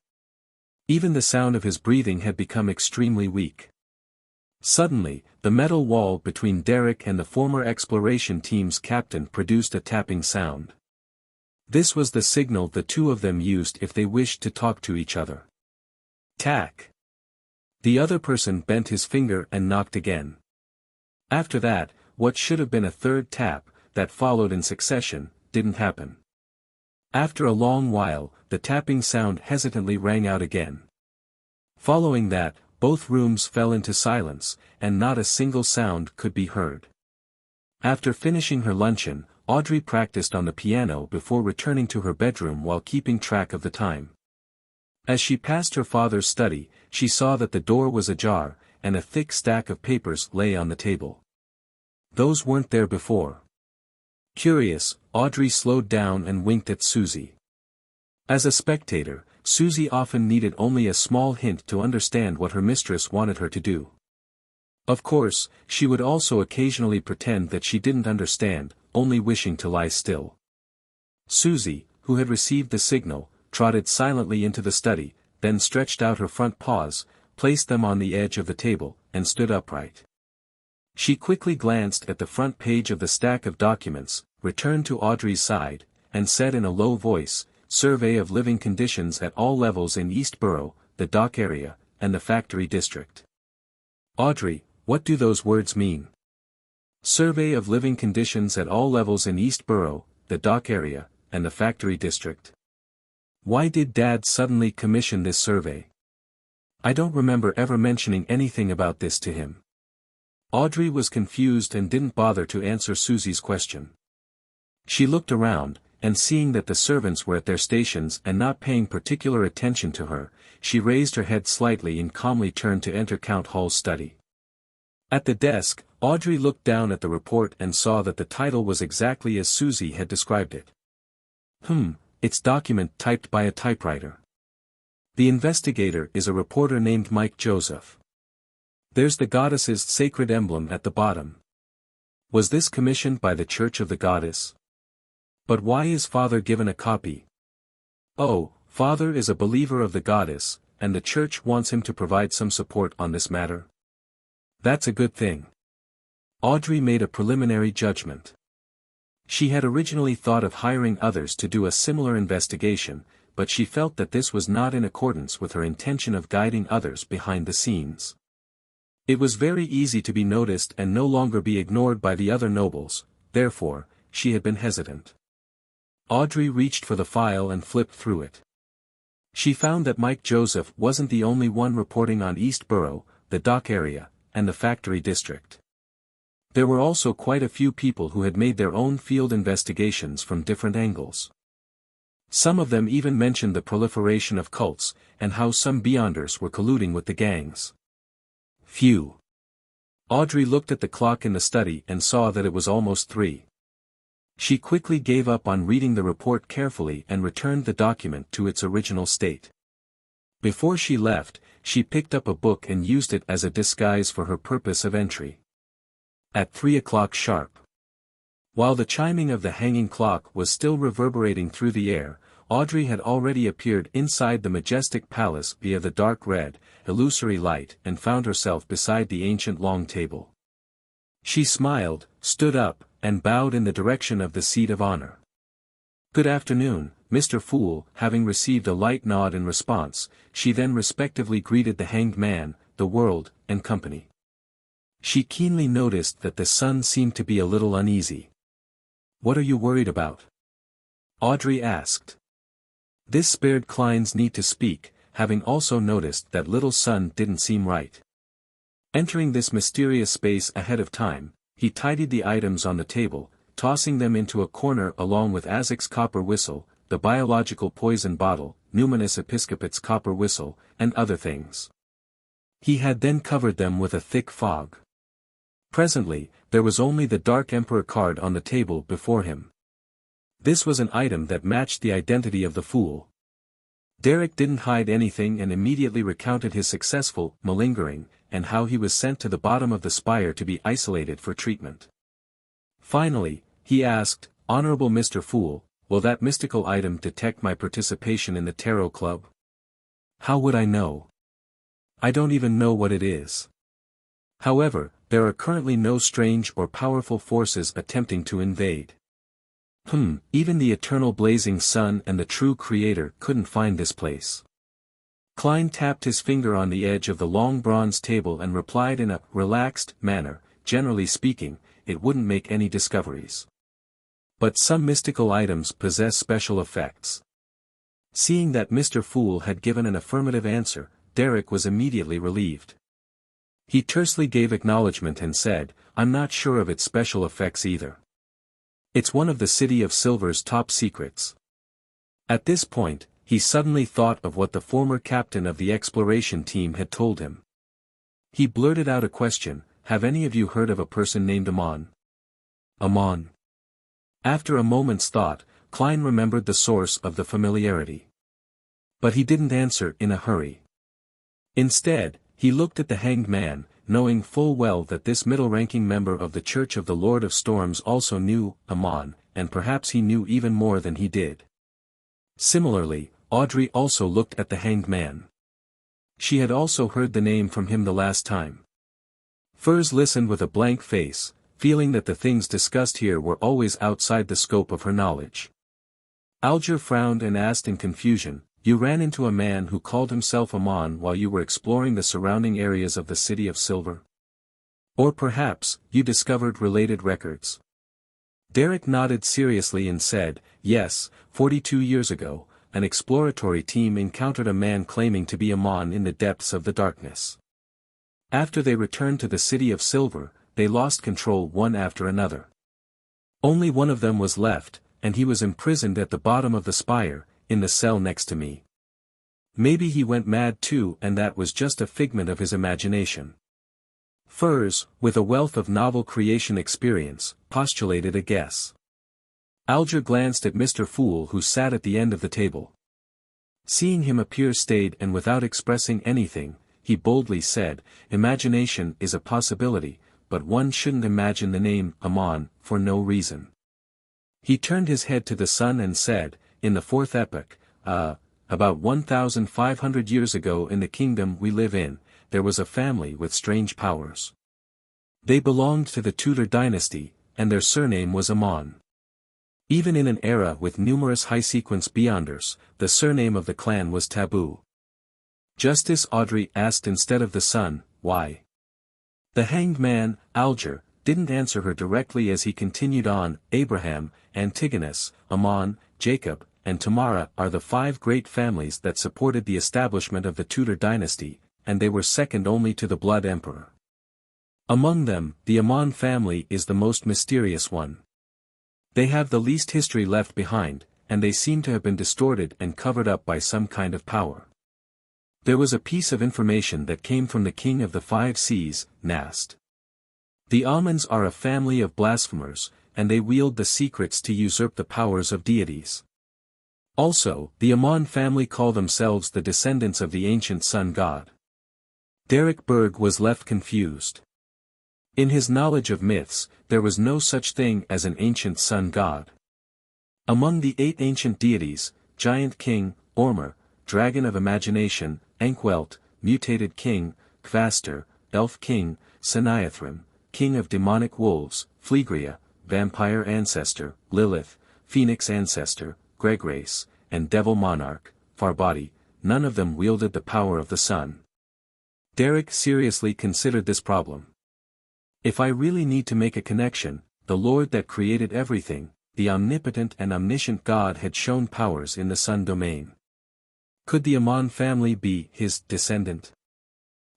Even the sound of his breathing had become extremely weak. Suddenly, the metal wall between Derek and the former exploration team's captain produced a tapping sound. This was the signal the two of them used if they wished to talk to each other. Tack. The other person bent his finger and knocked again. After that, what should have been a third tap, that followed in succession, didn't happen. After a long while, the tapping sound hesitantly rang out again. Following that, both rooms fell into silence, and not a single sound could be heard. After finishing her luncheon, Audrey practiced on the piano before returning to her bedroom while keeping track of the time. As she passed her father's study, she saw that the door was ajar, and a thick stack of papers lay on the table. Those weren't there before. Curious, Audrey slowed down and winked at Susie. As a spectator, Susie often needed only a small hint to understand what her mistress wanted her to do. Of course, she would also occasionally pretend that she didn't understand, only wishing to lie still. Susie, who had received the signal, trotted silently into the study, then stretched out her front paws, placed them on the edge of the table, and stood upright. She quickly glanced at the front page of the stack of documents, returned to Audrey's side, and said in a low voice, "Survey of living conditions at all levels in East Borough, the dock area, and the factory district." "Audrey, what do those words mean?" "Survey of living conditions at all levels in East Borough, the dock area, and the factory district. Why did Dad suddenly commission this survey? I don't remember ever mentioning anything about this to him." Audrey was confused and didn't bother to answer Susie's question. She looked around, and seeing that the servants were at their stations and not paying particular attention to her, she raised her head slightly and calmly turned to enter Count Hall's study. At the desk, Audrey looked down at the report and saw that the title was exactly as Susie had described it. It's document typed by a typewriter. The investigator is a reporter named Mike Joseph. There's the goddess's sacred emblem at the bottom. Was this commissioned by the Church of the Goddess? But why is Father given a copy? Oh, Father is a believer of the Goddess, and the Church wants him to provide some support on this matter. That's a good thing. Audrey made a preliminary judgment. She had originally thought of hiring others to do a similar investigation, but she felt that this was not in accordance with her intention of guiding others behind the scenes. It was very easy to be noticed and no longer be ignored by the other nobles, therefore, she had been hesitant. Audrey reached for the file and flipped through it. She found that Mike Joseph wasn't the only one reporting on East Borough, the dock area, and the factory district. There were also quite a few people who had made their own field investigations from different angles. Some of them even mentioned the proliferation of cults, and how some Beyonders were colluding with the gangs. Phew. Audrey looked at the clock in the study and saw that it was almost 3. She quickly gave up on reading the report carefully and returned the document to its original state. Before she left, she picked up a book and used it as a disguise for her purpose of entry. At 3 o'clock sharp. While the chiming of the hanging clock was still reverberating through the air, Audrey had already appeared inside the majestic palace via the dark red, illusory light and found herself beside the ancient long table. She smiled, stood up, and bowed in the direction of the seat of honor. "Good afternoon, Mr. Fool." Having received a light nod in response, she then respectively greeted the hanged man, the world, and company. She keenly noticed that the son seemed to be a little uneasy. "What are you worried about?" Audrey asked. This spared Klein's need to speak, having also noticed that little son didn't seem right. Entering this mysterious space ahead of time, he tidied the items on the table, tossing them into a corner along with Azek's copper whistle, the biological poison bottle, Numinous Episcopat's copper whistle, and other things. He had then covered them with a thick fog. Presently, there was only the Dark Emperor card on the table before him. This was an item that matched the identity of the fool. Derek didn't hide anything and immediately recounted his successful malingering, and how he was sent to the bottom of the spire to be isolated for treatment. Finally, he asked, "Honorable Mr. Fool, will that mystical item detect my participation in the Tarot Club?" "How would I know? I don't even know what it is. However, there are currently no strange or powerful forces attempting to invade." Even the eternal blazing sun and the true creator couldn't find this place. Klein tapped his finger on the edge of the long bronze table and replied in a relaxed manner, "Generally speaking, it wouldn't make any discoveries. But some mystical items possess special effects." Seeing that Mr. Fool had given an affirmative answer, Derek was immediately relieved. He tersely gave acknowledgement and said, "I'm not sure of its special effects either. It's one of the City of Silver's top secrets." At this point, he suddenly thought of what the former captain of the exploration team had told him. He blurted out a question, "Have any of you heard of a person named Amon?" Amon. After a moment's thought, Klein remembered the source of the familiarity. But he didn't answer in a hurry. Instead, he looked at the hanged man, knowing full well that this middle-ranking member of the Church of the Lord of Storms also knew Amon, and perhaps he knew even more than he did. Similarly, Audrey also looked at the hanged man. She had also heard the name from him the last time. Furs listened with a blank face, feeling that the things discussed here were always outside the scope of her knowledge. Alger frowned and asked in confusion, "You ran into a man who called himself Amon while you were exploring the surrounding areas of the City of Silver? Or perhaps, you discovered related records?" Derek nodded seriously and said, "Yes, 42 years ago, an exploratory team encountered a man claiming to be Amon in the depths of the darkness. After they returned to the City of Silver, they lost control one after another. Only one of them was left, and he was imprisoned at the bottom of the spire, in the cell next to me. Maybe he went mad too, and that was just a figment of his imagination." Furs, with a wealth of novel creation experience, postulated a guess. Alger glanced at Mr. Fool who sat at the end of the table. Seeing him appear staid and without expressing anything, he boldly said, "Imagination is a possibility, but one shouldn't imagine the name Amon for no reason." He turned his head to the sun and said, "In the fourth epoch, about 1,500 years ago in the kingdom we live in, there was a family with strange powers. They belonged to the Tudor dynasty, and their surname was Amon. Even in an era with numerous high-sequence beyonders, the surname of the clan was taboo." Justice Audrey asked instead of the sun, "Why?" The hanged man, Alger, didn't answer her directly as he continued on, "Abraham, Antigonus, Amon, Jacob, and Tamara are the 5 great families that supported the establishment of the Tudor dynasty, and they were second only to the Blood Emperor. Among them, the Amon family is the most mysterious one. They have the least history left behind, and they seem to have been distorted and covered up by some kind of power. There was a piece of information that came from the king of the 5 seas, Nast. The Amons are a family of blasphemers, and they wield the secrets to usurp the powers of deities. Also, the Amon family call themselves the descendants of the ancient sun god." Derek Berg was left confused. In his knowledge of myths, there was no such thing as an ancient sun god. Among the 8 ancient deities, Giant King, Ormer, Dragon of Imagination, Ankwelt, Mutated King, Kvaster, Elf King, Seniathrim, King of Demonic Wolves, Phlegria, Vampire Ancestor, Lilith, Phoenix Ancestor, Gregrace, and Devil Monarch, Farbody, none of them wielded the power of the sun. Derek seriously considered this problem. If I really need to make a connection, the Lord that created everything, the omnipotent and omniscient God had shown powers in the sun domain. Could the Amon family be his descendant?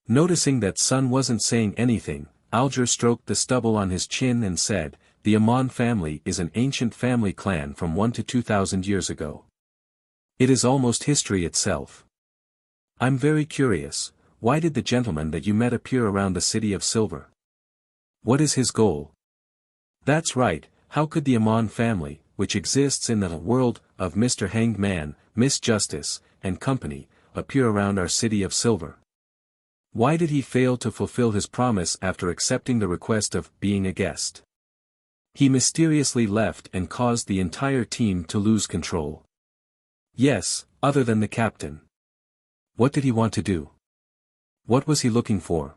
Noticing that Sun wasn't saying anything, Alger stroked the stubble on his chin and said, "The Amon family is an ancient family clan from 1 to 2,000 years ago. It is almost history itself. I'm very curious, why did the gentleman that you met appear around the City of Silver? What is his goal?" "That's right, how could the Amon family, which exists in the world of Mr. Hanged Man, Miss Justice, and company, appear around our City of Silver? Why did he fail to fulfill his promise after accepting the request of being a guest? He mysteriously left and caused the entire team to lose control." "Yes, other than the captain. What did he want to do? What was he looking for?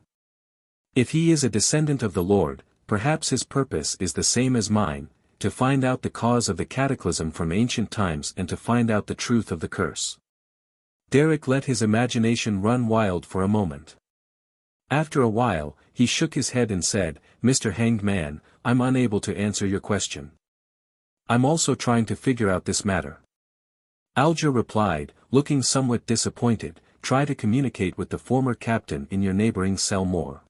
If he is a descendant of the Lord, perhaps his purpose is the same as mine, to find out the cause of the cataclysm from ancient times and to find out the truth of the curse." Derek let his imagination run wild for a moment. After a while, he shook his head and said, "Mr. Hanged Man, I'm unable to answer your question. I'm also trying to figure out this matter." Alger replied, looking somewhat disappointed, "Try to communicate with the former captain in your neighboring cell more.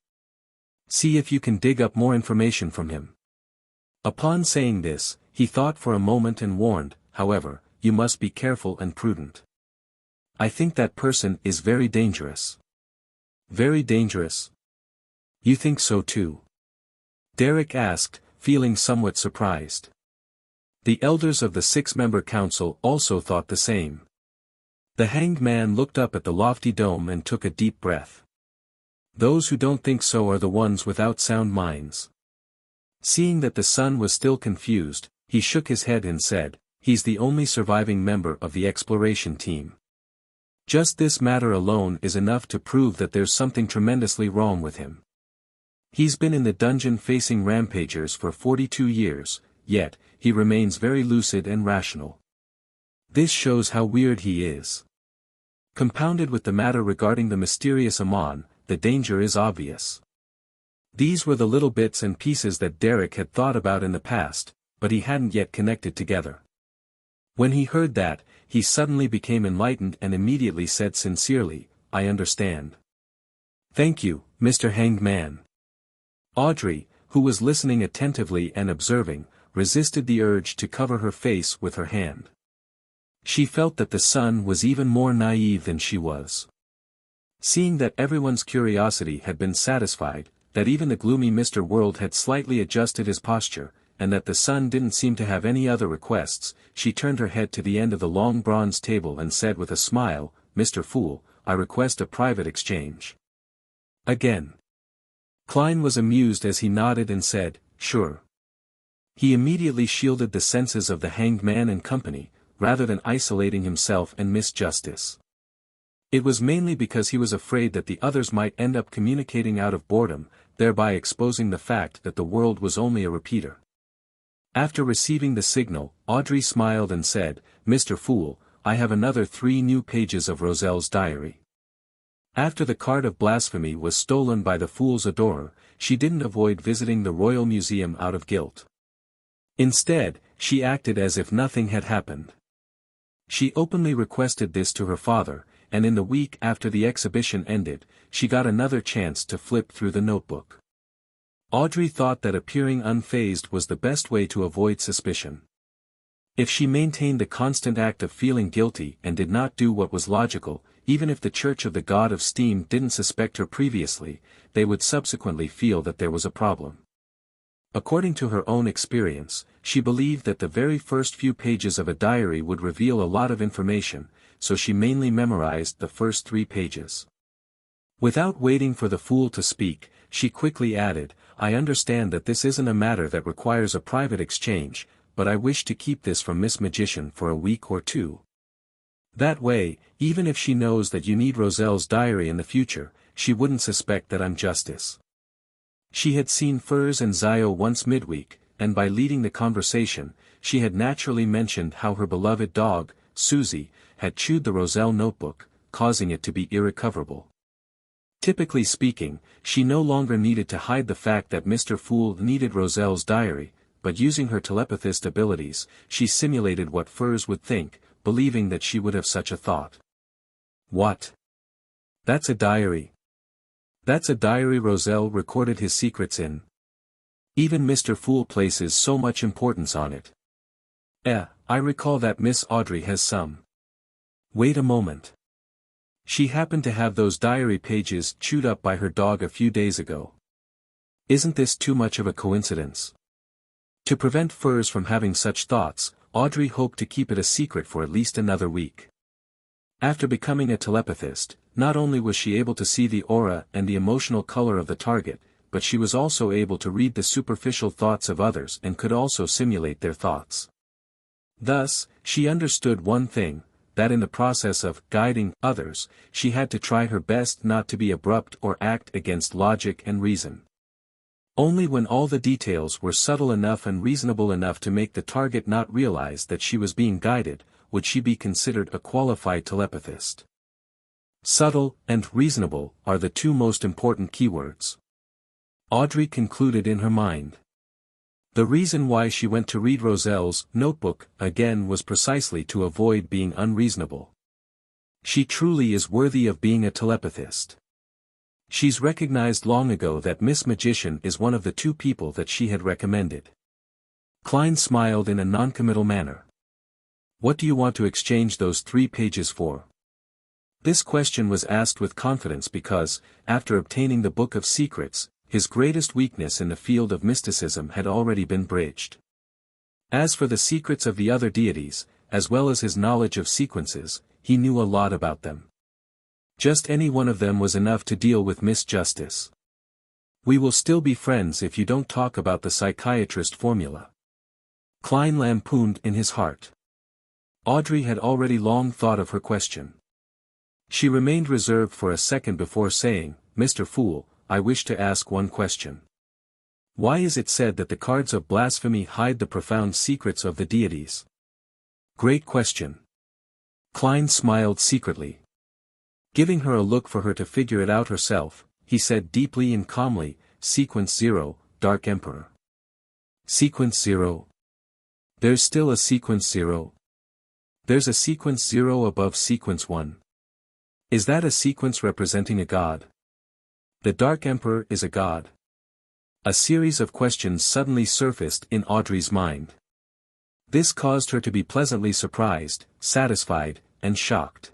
See if you can dig up more information from him." Upon saying this, he thought for a moment and warned, "However, you must be careful and prudent. I think that person is very dangerous." "Very dangerous? You think so too?" Derek asked, feeling somewhat surprised. The elders of the 6-member council also thought the same. The hanged man looked up at the lofty dome and took a deep breath. "Those who don't think so are the ones without sound minds." Seeing that the sun was still confused, He shook his head and said, "He's the only surviving member of the exploration team. Just this matter alone is enough to prove that there's something tremendously wrong with him. He's been in the dungeon facing rampagers for 42 years, yet, he remains very lucid and rational. This shows how weird he is. Compounded with the matter regarding the mysterious Amon, the danger is obvious." These were the little bits and pieces that Derek had thought about in the past, but he hadn't yet connected together. When he heard that, he suddenly became enlightened and immediately said sincerely, "I understand. Thank you, Mr. Hanged Man." Audrey, who was listening attentively and observing, resisted the urge to cover her face with her hand. She felt that the son was even more naive than she was. Seeing that everyone's curiosity had been satisfied, that even the gloomy Mr. World had slightly adjusted his posture, and that the son didn't seem to have any other requests, she turned her head to the end of the long bronze table and said with a smile, "Mr. Fool, I request a private exchange." Again. Klein was amused as he nodded and said, "Sure." He immediately shielded the senses of the Hanged Man and company, rather than isolating himself and Miss Justice. It was mainly because he was afraid that the others might end up communicating out of boredom, thereby exposing the fact that the world was only a repeater. After receiving the signal, Audrey smiled and said, "Mr. Fool, I have another 3 new pages of Roselle's diary." After the card of blasphemy was stolen by the fool's adorer, she didn't avoid visiting the Royal Museum out of guilt. Instead, she acted as if nothing had happened. She openly requested this to her father, and in the week after the exhibition ended, she got another chance to flip through the notebook. Audrey thought that appearing unfazed was the best way to avoid suspicion. If she maintained the constant act of feeling guilty and did not do what was logical, even if the Church of the God of Steam didn't suspect her previously, they would subsequently feel that there was a problem. According to her own experience, she believed that the very first few pages of a diary would reveal a lot of information, so she mainly memorized the first 3 pages. Without waiting for the fool to speak, she quickly added, "I understand that this isn't a matter that requires a private exchange, but I wish to keep this from Miss Magician for a week or 2. That way, even if she knows that you need Roselle's diary in the future, she wouldn't suspect that I'm Justice." She had seen Furs and Zio once midweek, and by leading the conversation, she had naturally mentioned how her beloved dog, Susie, had chewed the Roselle notebook, causing it to be irrecoverable. Typically speaking, she no longer needed to hide the fact that Mr. Fool needed Roselle's diary, but using her telepathist abilities, she simulated what Furs would think, believing that she would have such a thought. "What? That's a diary. That's a diary Roselle recorded his secrets in. Even Mr. Fool places so much importance on it. I recall that Miss Audrey has some." Wait a moment. She happened to have those diary pages chewed up by her dog a few days ago. Isn't this too much of a coincidence? To prevent Furs from having such thoughts, Audrey hoped to keep it a secret for at least another week. After becoming a telepathist, not only was she able to see the aura and the emotional color of the target, but she was also able to read the superficial thoughts of others and could also simulate their thoughts. Thus, she understood one thing, that in the process of guiding others, she had to try her best not to be abrupt or act against logic and reason. Only when all the details were subtle enough and reasonable enough to make the target not realize that she was being guided, would she be considered a qualified telepathist. Subtle and reasonable are the 2 most important keywords. Audrey concluded in her mind. The reason why she went to read Roselle's notebook again was precisely to avoid being unreasonable. She truly is worthy of being a telepathist. She's recognized long ago that Miss Magician is one of the 2 people that she had recommended. Klein smiled in a noncommittal manner. "What do you want to exchange those 3 pages for?" This question was asked with confidence because, after obtaining the Book of Secrets, his greatest weakness in the field of mysticism had already been bridged. As for the secrets of the other deities, as well as his knowledge of sequences, he knew a lot about them. Just any one of them was enough to deal with Miss Justice. "We will still be friends if you don't talk about the psychiatrist formula." Klein lampooned in his heart. Audrey had already long thought of her question. She remained reserved for a second before saying, "Mr. Fool, I wish to ask one question. Why is it said that the cards of blasphemy hide the profound secrets of the deities?" "Great question." Klein smiled secretly. Giving her a look for her to figure it out herself, he said deeply and calmly, "Sequence 0, Dark Emperor." "Sequence 0? There's still a Sequence 0? There's a Sequence 0 above Sequence 1. Is that a sequence representing a god? The Dark Emperor is a god?" A series of questions suddenly surfaced in Audrey's mind. This caused her to be pleasantly surprised, satisfied, and shocked.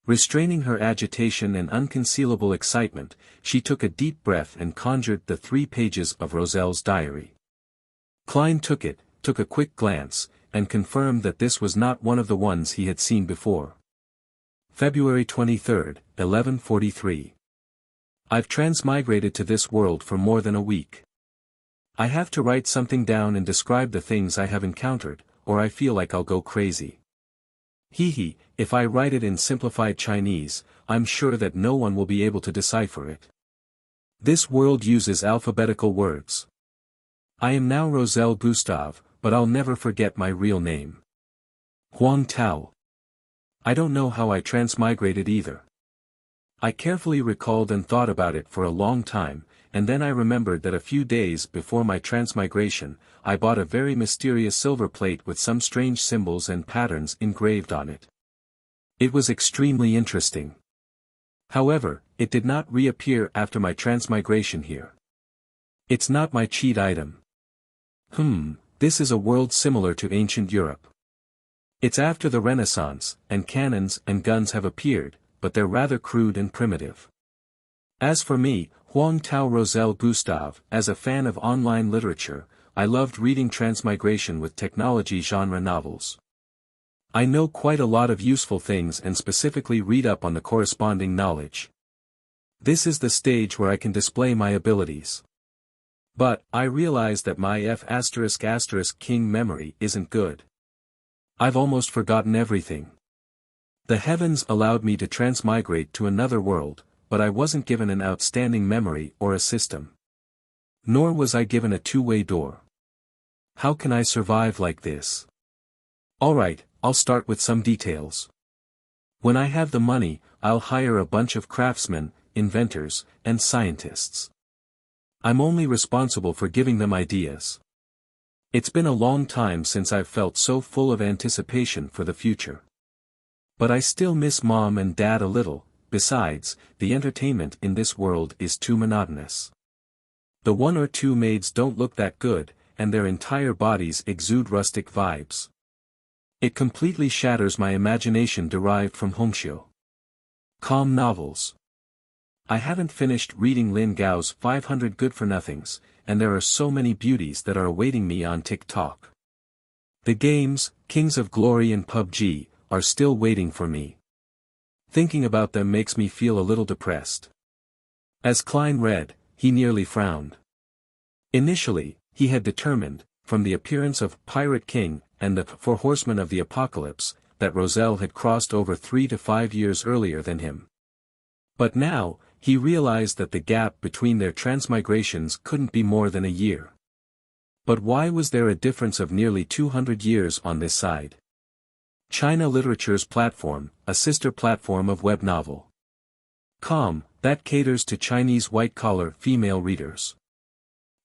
Restraining her agitation and unconcealable excitement, she took a deep breath and conjured the 3 pages of Roselle's diary. Klein took it, took a quick glance, and confirmed that this was not one of the ones he had seen before. February 23, 1143. I've transmigrated to this world for more than a week. I have to write something down and describe the things I have encountered, or I feel like I'll go crazy. If I write it in simplified Chinese, I'm sure that no one will be able to decipher it. This world uses alphabetical words. I am now Roselle Gustave, but I'll never forget my real name. Huang Tao. I don't know how I transmigrated either. I carefully recalled and thought about it for a long time, and then I remembered that a few days before my transmigration, I bought a very mysterious silver plate with some strange symbols and patterns engraved on it. It was extremely interesting. However, it did not reappear after my transmigration here. It's not my cheat item. This is a world similar to ancient Europe. It's after the Renaissance, and cannons and guns have appeared, but they're rather crude and primitive. As for me, Huang Tao Roselle Gustave, as a fan of online literature, I loved reading transmigration with technology genre novels. I know quite a lot of useful things and specifically read up on the corresponding knowledge. This is the stage where I can display my abilities. But, I realize that my F***king memory isn't good. I've almost forgotten everything. The heavens allowed me to transmigrate to another world, but I wasn't given an outstanding memory or a system. Nor was I given a two-way door. How can I survive like this? Alright, I'll start with some details. When I have the money, I'll hire a bunch of craftsmen, inventors, and scientists. I'm only responsible for giving them ideas. It's been a long time since I've felt so full of anticipation for the future. But I still miss Mom and Dad a little. Besides, the entertainment in this world is too monotonous. The 1 or 2 maids don't look that good, and their entire bodies exude rustic vibes. It completely shatters my imagination derived from Hongxiu. Calm novels. I haven't finished reading Lin Gao's 500 Good-for-Nothings, and there are so many beauties that are awaiting me on TikTok. The games, Kings of Glory and PUBG, are still waiting for me. Thinking about them makes me feel a little depressed. As Klein read, he nearly frowned. Initially, he had determined, from the appearance of Pirate King and the 4 Horsemen of the Apocalypse, that Roselle had crossed over 3 to 5 years earlier than him. But now, he realized that the gap between their transmigrations couldn't be more than a year. But why was there a difference of nearly 200 years on this side? China Literature's platform, a sister platform of web novel. Com, that caters to Chinese white-collar female readers.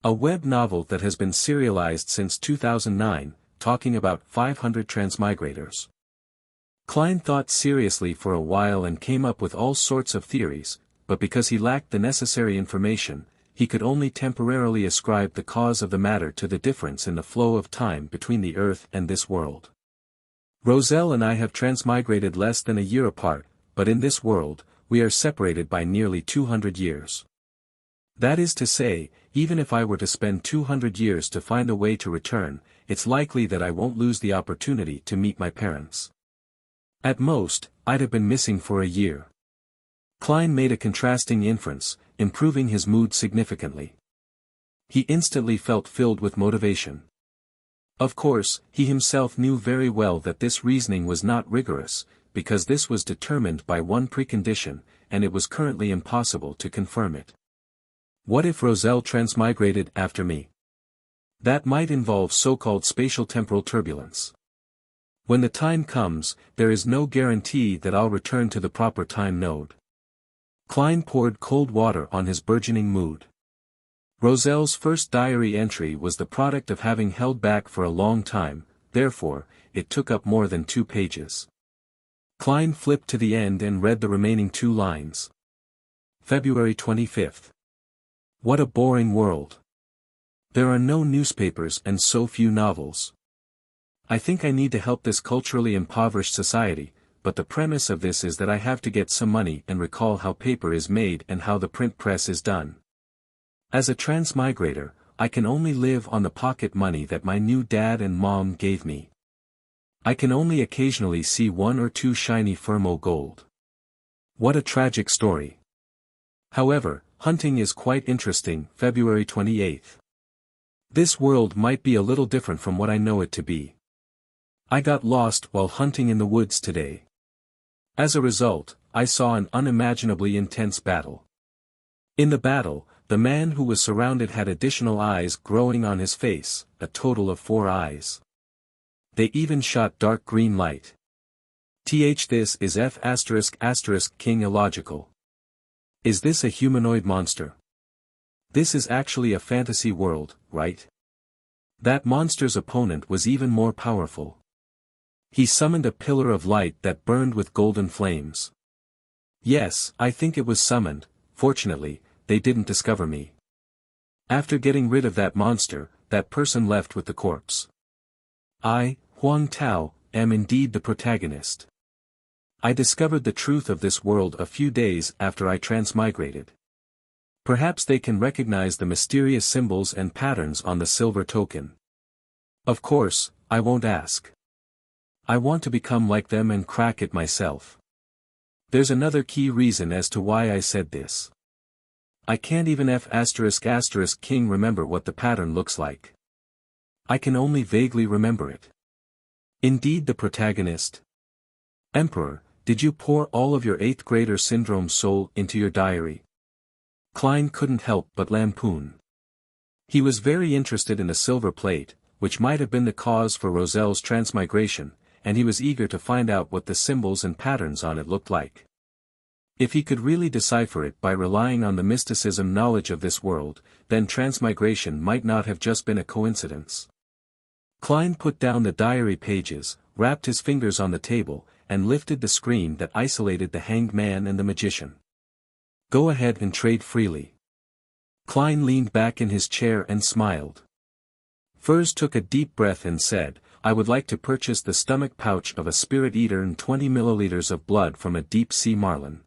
A web novel that has been serialized since 2009, talking about 500 transmigrators. Klein thought seriously for a while and came up with all sorts of theories, but because he lacked the necessary information, he could only temporarily ascribe the cause of the matter to the difference in the flow of time between the Earth and this world. Roselle and I have transmigrated less than a year apart, but in this world, we are separated by nearly 200 years. That is to say, even if I were to spend 200 years to find a way to return, it's likely that I won't lose the opportunity to meet my parents. At most, I'd have been missing for a year. Klein made a contrasting inference, improving his mood significantly. He instantly felt filled with motivation. Of course, he himself knew very well that this reasoning was not rigorous, because this was determined by one precondition, and it was currently impossible to confirm it. What if Roselle transmigrated after me? That might involve so-called spatial-temporal turbulence. When the time comes, there is no guarantee that I'll return to the proper time node. Klein poured cold water on his burgeoning mood. Roselle's first diary entry was the product of having held back for a long time, therefore, it took up more than 2 pages. Klein flipped to the end and read the remaining 2 lines. February 25th. What a boring world. There are no newspapers and so few novels. I think I need to help this culturally impoverished society, but the premise of this is that I have to get some money and recall how paper is made and how the print press is done. As a transmigrator, I can only live on the pocket money that my new dad and mom gave me. I can only occasionally see 1 or 2 shiny Fermo gold. What a tragic story. However, hunting is quite interesting. February 28th. This world might be a little different from what I know it to be. I got lost while hunting in the woods today. As a result, I saw an unimaginably intense battle. In the battle, the man who was surrounded had additional eyes growing on his face, a total of 4 eyes. They even shot dark green light. This is King illogical. Is this a humanoid monster? This is actually a fantasy world, right? That monster's opponent was even more powerful. He summoned a pillar of light that burned with golden flames. Yes, I think it was summoned. Fortunately, they didn't discover me. After getting rid of that monster, that person left with the corpse. I, Huang Tao, am indeed the protagonist. I discovered the truth of this world a few days after I transmigrated. Perhaps they can recognize the mysterious symbols and patterns on the silver token. Of course, I won't ask. I want to become like them and crack it myself. There's another key reason as to why I said this. I can't even King remember what the pattern looks like. I can only vaguely remember it. Indeed the protagonist. Emperor, did you pour all of your 8th grader syndrome soul into your diary? Klein couldn't help but lampoon. He was very interested in the silver plate, which might have been the cause for Roselle's transmigration, and he was eager to find out what the symbols and patterns on it looked like. If he could really decipher it by relying on the mysticism knowledge of this world, then transmigration might not have just been a coincidence. Klein put down the diary pages, wrapped his fingers on the table, and lifted the screen that isolated the hanged man and the magician. Go ahead and trade freely. Klein leaned back in his chair and smiled. Furs took a deep breath and said, I would like to purchase the stomach pouch of a spirit eater and 20 milliliters of blood from a deep-sea marlin.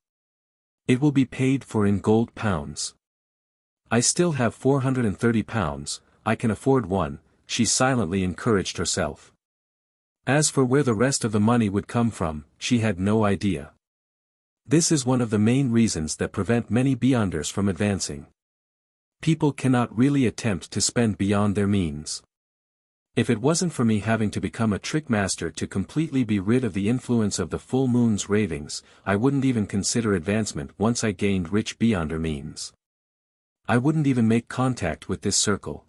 It will be paid for in gold pounds. I still have 430 pounds, I can afford one, she silently encouraged herself. As for where the rest of the money would come from, she had no idea. This is one of the main reasons that prevent many beyonders from advancing. People cannot really attempt to spend beyond their means. If it wasn't for me having to become a trickmaster to completely be rid of the influence of the full moon's ravings, I wouldn't even consider advancement once I gained rich beyonder means. I wouldn't even make contact with this circle.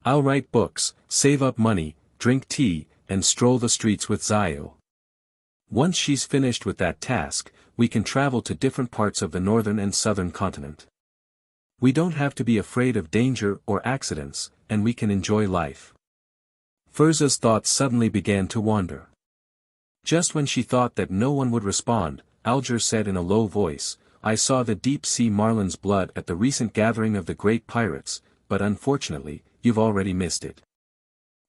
I'll write books, save up money, drink tea, and stroll the streets with Zio. Once she's finished with that task, we can travel to different parts of the northern and southern continent. We don't have to be afraid of danger or accidents, and we can enjoy life. Furza's thoughts suddenly began to wander. Just when she thought that no one would respond, Alger said in a low voice, I saw the deep-sea marlin's blood at the recent gathering of the great pirates, but unfortunately, you've already missed it.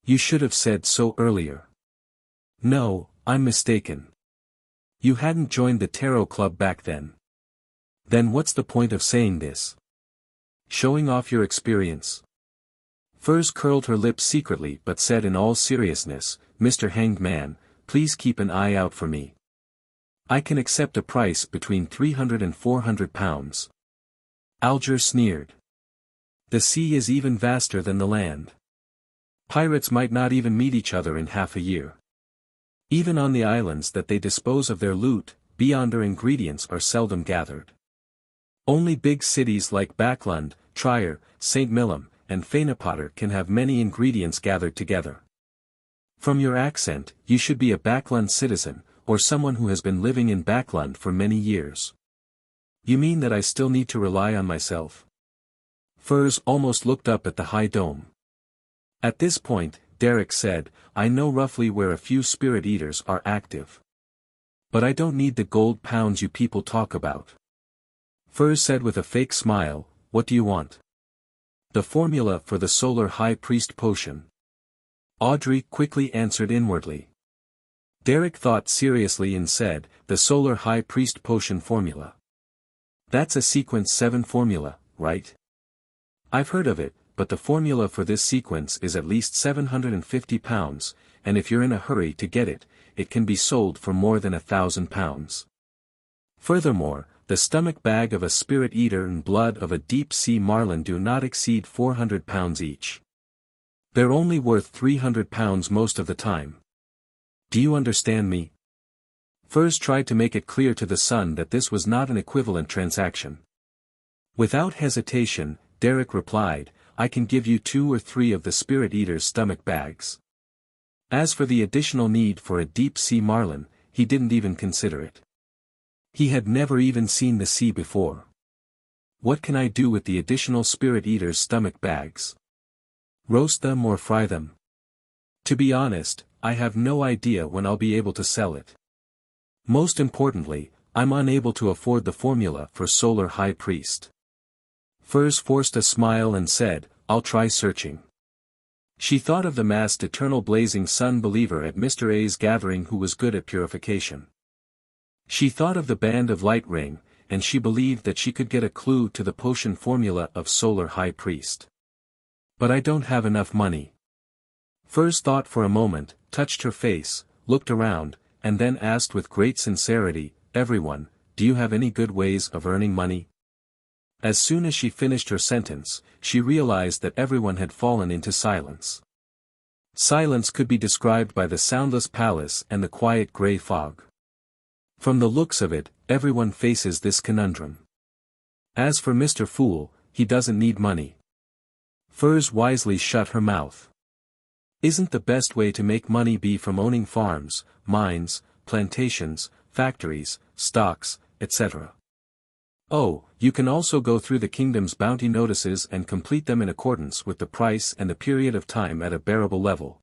You should have said so earlier. No, I'm mistaken. You hadn't joined the tarot club back then. Then what's the point of saying this? Showing off your experience? Furs curled her lips secretly but said in all seriousness, Mr. Hanged Man, please keep an eye out for me. I can accept a price between 300 and 400 pounds. Alger sneered. The sea is even vaster than the land. Pirates might not even meet each other in half a year. Even on the islands that they dispose of their loot, beyonder ingredients are seldom gathered. Only big cities like Backlund, Trier, St. Millum, and Fanepotter can have many ingredients gathered together. From your accent, you should be a Backlund citizen, or someone who has been living in Backlund for many years. You mean that I still need to rely on myself? Furs almost looked up at the high dome. At this point, Derek said, I know roughly where a few spirit eaters are active. But I don't need the gold pounds you people talk about. Furs said with a fake smile, what do you want? The formula for the Solar High Priest potion. Audrey quickly answered inwardly. Derek thought seriously and said, the Solar High Priest potion formula. That's a sequence 7 formula, right? I've heard of it, but the formula for this sequence is at least 750 pounds, and if you're in a hurry to get it, it can be sold for more than 1,000 pounds. Furthermore, the stomach bag of a spirit eater and blood of a deep-sea marlin do not exceed 400 pounds each. They're only worth 300 pounds most of the time. Do you understand me? Furs tried to make it clear to the son that this was not an equivalent transaction. Without hesitation, Derek replied, I can give you 2 or 3 of the spirit eater's stomach bags. As for the additional need for a deep-sea marlin, he didn't even consider it. He had never even seen the sea before. What can I do with the additional spirit eater's stomach bags? Roast them or fry them? To be honest, I have no idea when I'll be able to sell it. Most importantly, I'm unable to afford the formula for Solar High Priest. Furs forced a smile and said, I'll try searching. She thought of the masked eternal blazing sun believer at Mr. A's gathering who was good at purification. She thought of the band of light ring, and she believed that she could get a clue to the potion formula of Solar High Priest. But I don't have enough money. Furs thought for a moment, touched her face, looked around, and then asked with great sincerity, everyone, do you have any good ways of earning money? As soon as she finished her sentence, she realized that everyone had fallen into silence. Silence could be described by the soundless palace and the quiet gray fog. From the looks of it, everyone faces this conundrum. As for Mr. Fool, he doesn't need money. Furs wisely shut her mouth. Isn't the best way to make money be from owning farms, mines, plantations, factories, stocks, etc.? Oh, you can also go through the kingdom's bounty notices and complete them in accordance with the price and the period of time at a bearable level.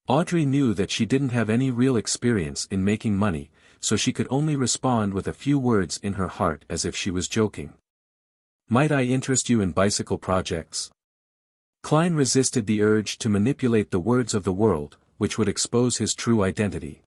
Audrey knew that she didn't have any real experience in making money, so she could only respond with a few words in her heart as if she was joking. Might I interest you in bicycle projects? Klein resisted the urge to manipulate the words of the world, which would expose his true identity.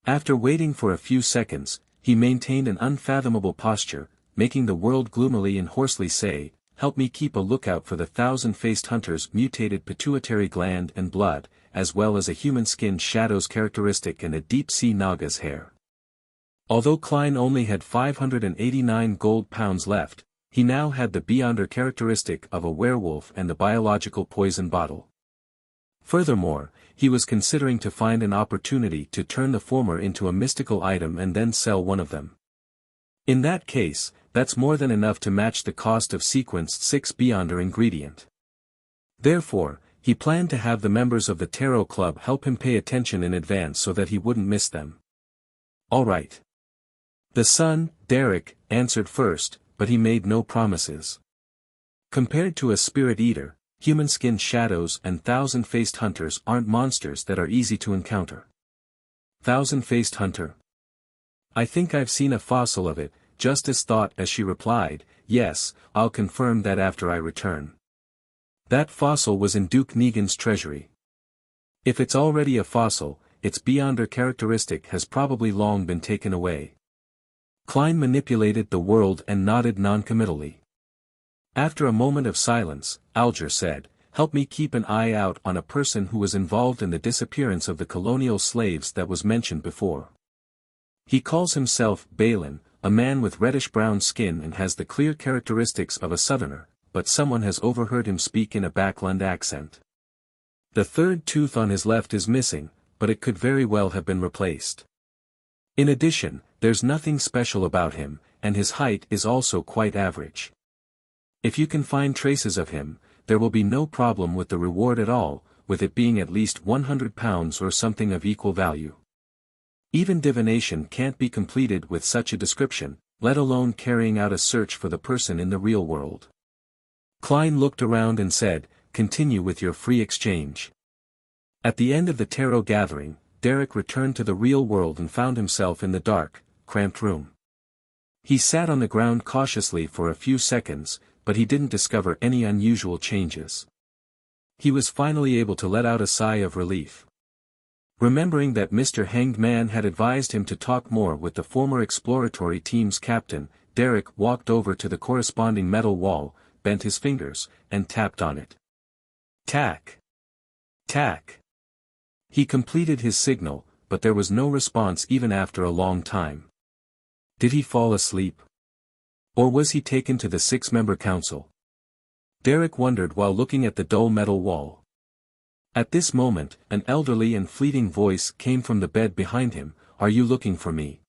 After waiting for a few seconds, he maintained an unfathomable posture, making the world gloomily and hoarsely say, help me keep a lookout for the 1,000-faced hunter's mutated pituitary gland and blood, as well as a human-skinned shadow's characteristic and a deep-sea naga's hair. Although Klein only had 589 gold pounds left, he now had the beyonder characteristic of a werewolf and the biological poison bottle. Furthermore, he was considering to find an opportunity to turn the former into a mystical item and then sell one of them. In that case, that's more than enough to match the cost of sequenced 6 beyonder ingredient. Therefore, he planned to have the members of the Tarot Club help him pay attention in advance so that he wouldn't miss them. All right. The son, Derek, answered first, but he made no promises. Compared to a spirit eater, human-skinned shadows and 1,000-faced hunters aren't monsters that are easy to encounter. 1,000-faced hunter. I think I've seen a fossil of it, Justice thought as she replied, yes, I'll confirm that after I return. That fossil was in Duke Negan's treasury. If it's already a fossil, its beyonder characteristic has probably long been taken away. Klein manipulated the world and nodded noncommittally. After a moment of silence, Alger said, help me keep an eye out on a person who was involved in the disappearance of the colonial slaves that was mentioned before. He calls himself Balin, a man with reddish-brown skin and has the clear characteristics of a southerner, but someone has overheard him speak in a Backlund accent. The third tooth on his left is missing, but it could very well have been replaced. In addition, there's nothing special about him, and his height is also quite average. If you can find traces of him, there will be no problem with the reward at all, with it being at least £100 or something of equal value. Even divination can't be completed with such a description, let alone carrying out a search for the person in the real world. Klein looked around and said, "Continue with your free exchange." At the end of the tarot gathering, Derek returned to the real world and found himself in the dark, cramped room. He sat on the ground cautiously for a few seconds, but he didn't discover any unusual changes. He was finally able to let out a sigh of relief. Remembering that Mr. Hanged Man had advised him to talk more with the former exploratory team's captain, Derek walked over to the corresponding metal wall, bent his fingers, and tapped on it. Tack! Tack! He completed his signal, but there was no response even after a long time. Did he fall asleep? Or was he taken to the six-member council? Derek wondered while looking at the dull metal wall. At this moment, an elderly and fleeting voice came from the bed behind him. "Are you looking for me,